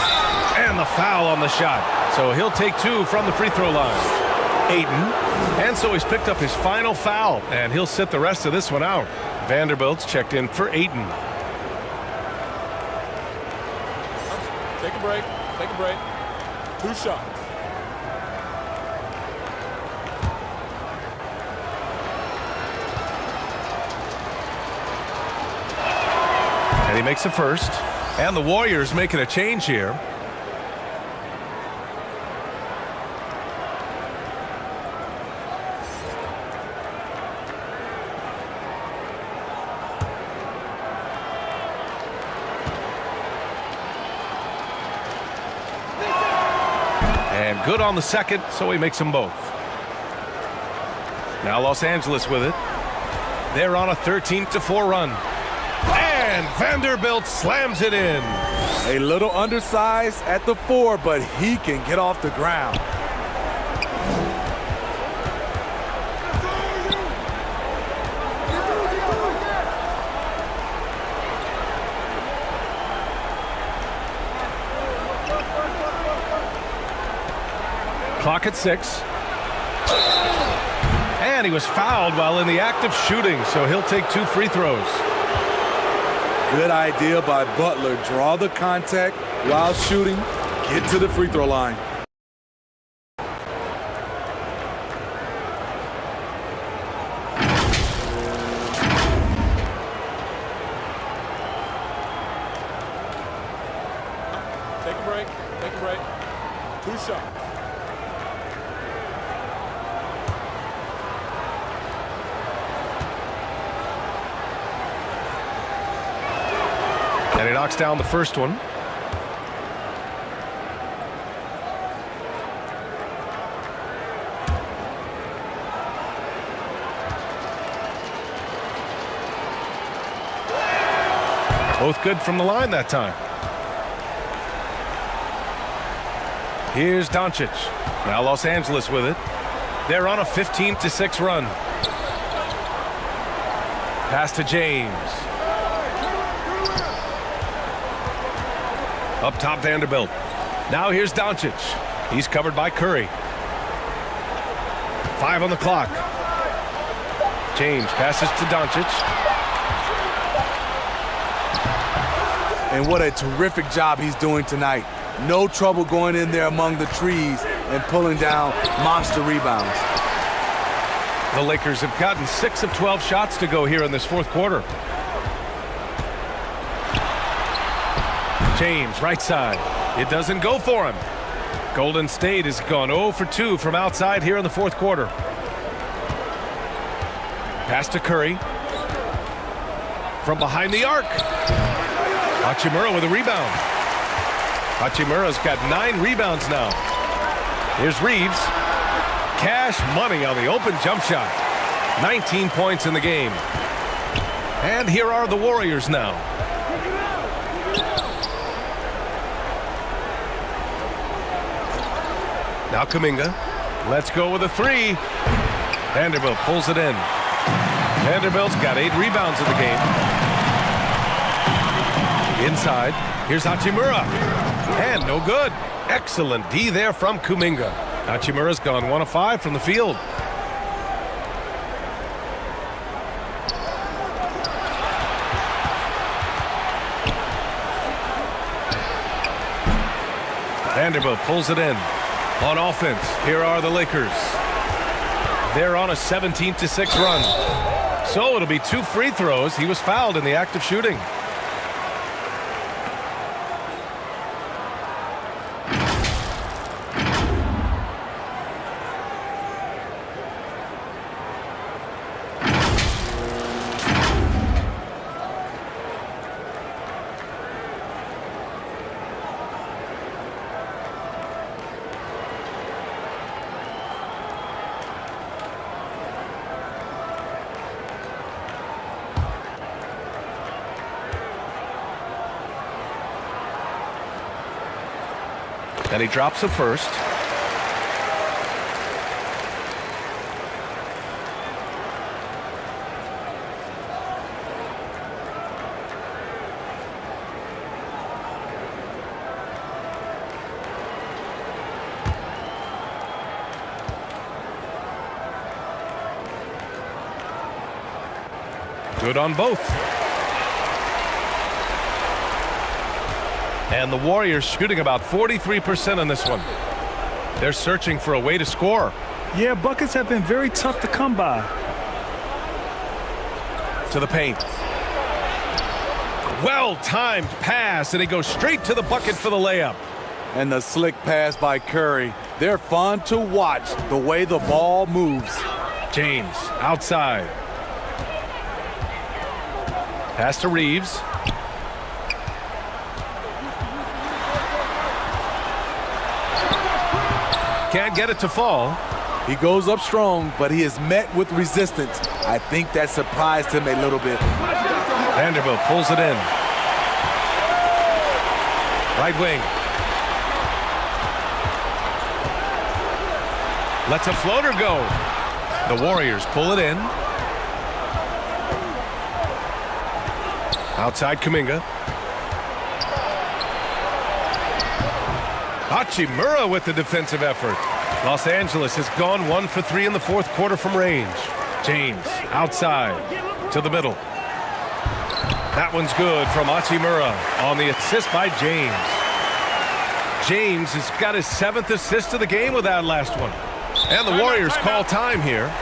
And the foul on the shot. So he'll take 2 from the free throw line. Ayton. And so he's picked up his final foul, and he'll sit the rest of this one out. Vanderbilt's checked in for Ayton. Take a break. Take a break. 2 shots. And he makes the first. And the Warriors making a change here. And good on the second, so he makes them both. Now Los Angeles with it. They're on a 13-4 run. And Vanderbilt slams it in. A little undersized at the 4, but he can get off the ground. Clock at 6. And he was fouled while in the act of shooting, so he'll take 2 free throws. Good idea by Butler. Draw the contact while shooting. Get to the free throw line. Take a break. Take a break. 2 shots. And he knocks down the first one. Both good from the line that time. Here's Doncic. Now Los Angeles with it. They're on a 15-6 run. Pass to James. Up top, Vanderbilt. Now here's Doncic. He's covered by Curry. 5 on the clock. James passes to Doncic. And what a terrific job he's doing tonight. No trouble going in there among the trees and pulling down monster rebounds. The Lakers have gotten 6 of 12 shots to go here in this fourth quarter. James, right side. It doesn't go for him. Golden State has gone 0 for 2 from outside here in the fourth quarter. Pass to Curry. From behind the arc. Hachimura with a rebound. Hachimura's got 9 rebounds now. Here's Reeves. Cash money on the open jump shot. 19 points in the game. And here are the Warriors now. Now Kuminga. Let's go with a 3. Vanderbilt pulls it in. Vanderbilt's got 8 rebounds in the game. Inside. Here's Hachimura. And no good. Excellent D there from Kuminga. Hachimura's gone 1 of 5 from the field. Vanderbilt pulls it in. On offense, here are the Lakers. They're on a 17-6 run. So it'll be 2 free throws. He was fouled in the act of shooting. And he drops it first. Good on both. And the Warriors shooting about 43% on this one. They're searching for a way to score. Yeah, buckets have been very tough to come by. To the paint. Well-timed pass, and he goes straight to the bucket for the layup. And the slick pass by Curry. They're fun to watch the way the ball moves. James outside. Pass to Reeves. Can't get it to fall. He goes up strong, but he is met with resistance. I think that surprised him a little bit. Vanderbilt pulls it in. Right wing. Lets a floater go. The Warriors pull it in. Outside Kuminga. Hachimura with the defensive effort. Los Angeles has gone 1 for 3 in the fourth quarter from range. James outside to the middle. That one's good from Hachimura on the assist by James. James has got his 7th assist of the game with that last one. And the Warriors call time here.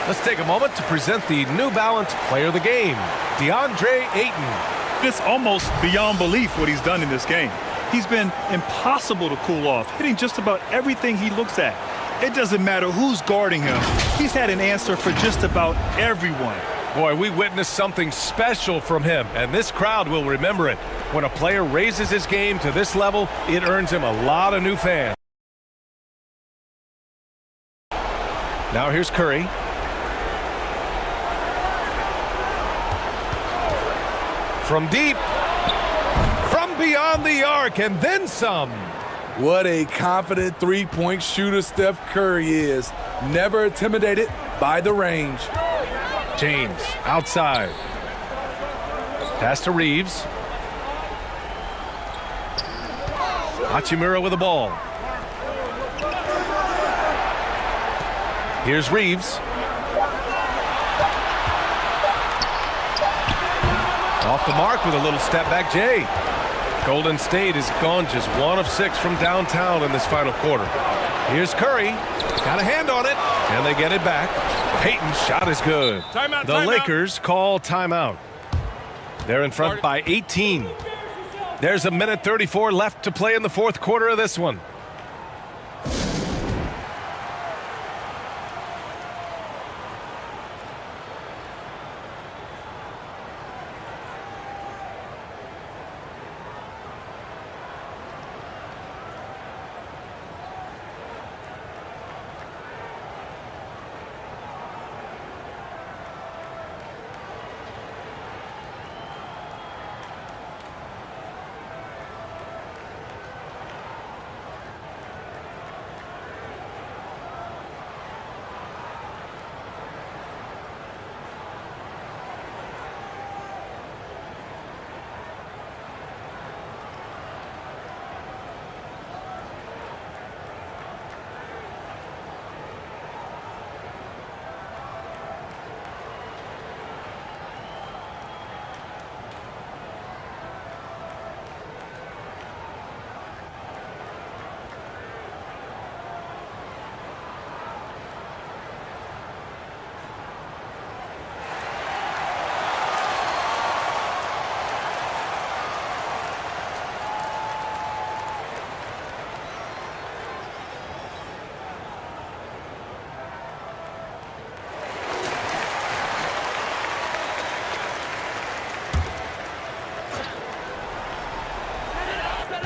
Let's take a moment to present the New Balance Player of the Game, DeAndre Ayton. It's almost beyond belief what he's done in this game. He's been impossible to cool off, hitting just about everything he looks at. It doesn't matter who's guarding him. He's had an answer for just about everyone. Boy, we witnessed something special from him, and this crowd will remember it. When a player raises his game to this level, it earns him a lot of new fans. Now here's Curry. From deep. From beyond the arc, and then some. What a confident three-point shooter Steph Curry is. Never intimidated by the range. James outside. Pass to Reeves. Hachimura with the ball. Here's Reeves. Off the mark with a little step back Jay. Golden State has gone just 1 of 6 from downtown in this final quarter. Here's Curry. Got a hand on it, and they get it back. Payton's shot is good. Timeout, The Lakers call timeout. They're in front by 18. There's 1:34 left to play in the fourth quarter of this one.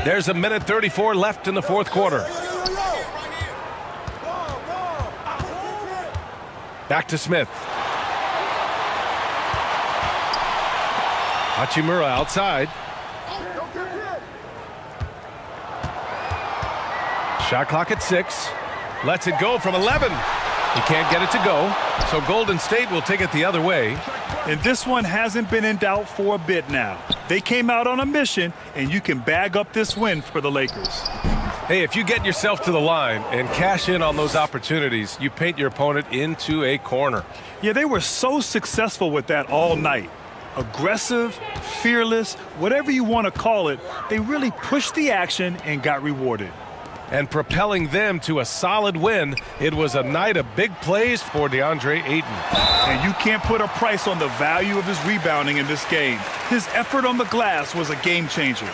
There's 1:34 left in the fourth quarter. Back to Smith. Hachimura outside. Shot clock at 6. Lets it go from 11. He can't get it to go, so Golden State will take it the other way. And this one hasn't been in doubt for a bit now. They came out on a mission, and you can bag up this win for the Lakers. Hey, if you get yourself to the line and cash in on those opportunities, you paint your opponent into a corner. Yeah, they were so successful with that all night. Aggressive, fearless, whatever you want to call it, they really pushed the action and got rewarded. And propelling them to a solid win, it was a night of big plays for DeAndre Ayton. And you can't put a price on the value of his rebounding in this game. His effort on the glass was a game changer.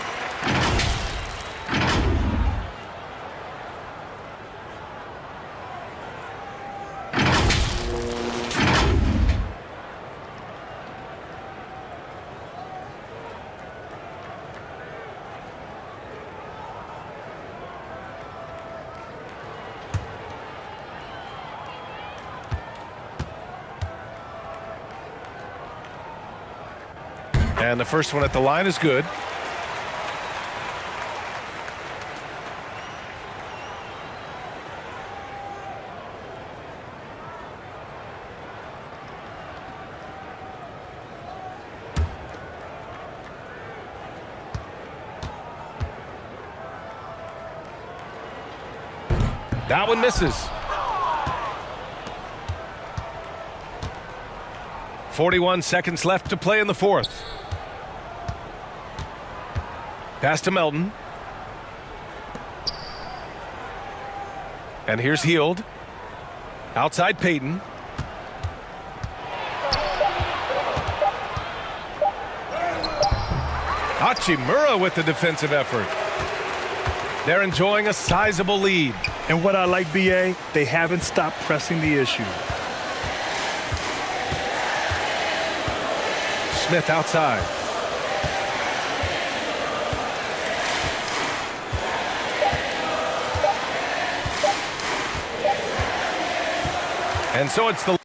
And the first one at the line is good. That one misses. 41 seconds left to play in the fourth. Pass to Melton. And here's Hield. Outside Payton. Hachimura with the defensive effort. They're enjoying a sizable lead. And what I like, BA, they haven't stopped pressing the issue. Smith outside. And so it's the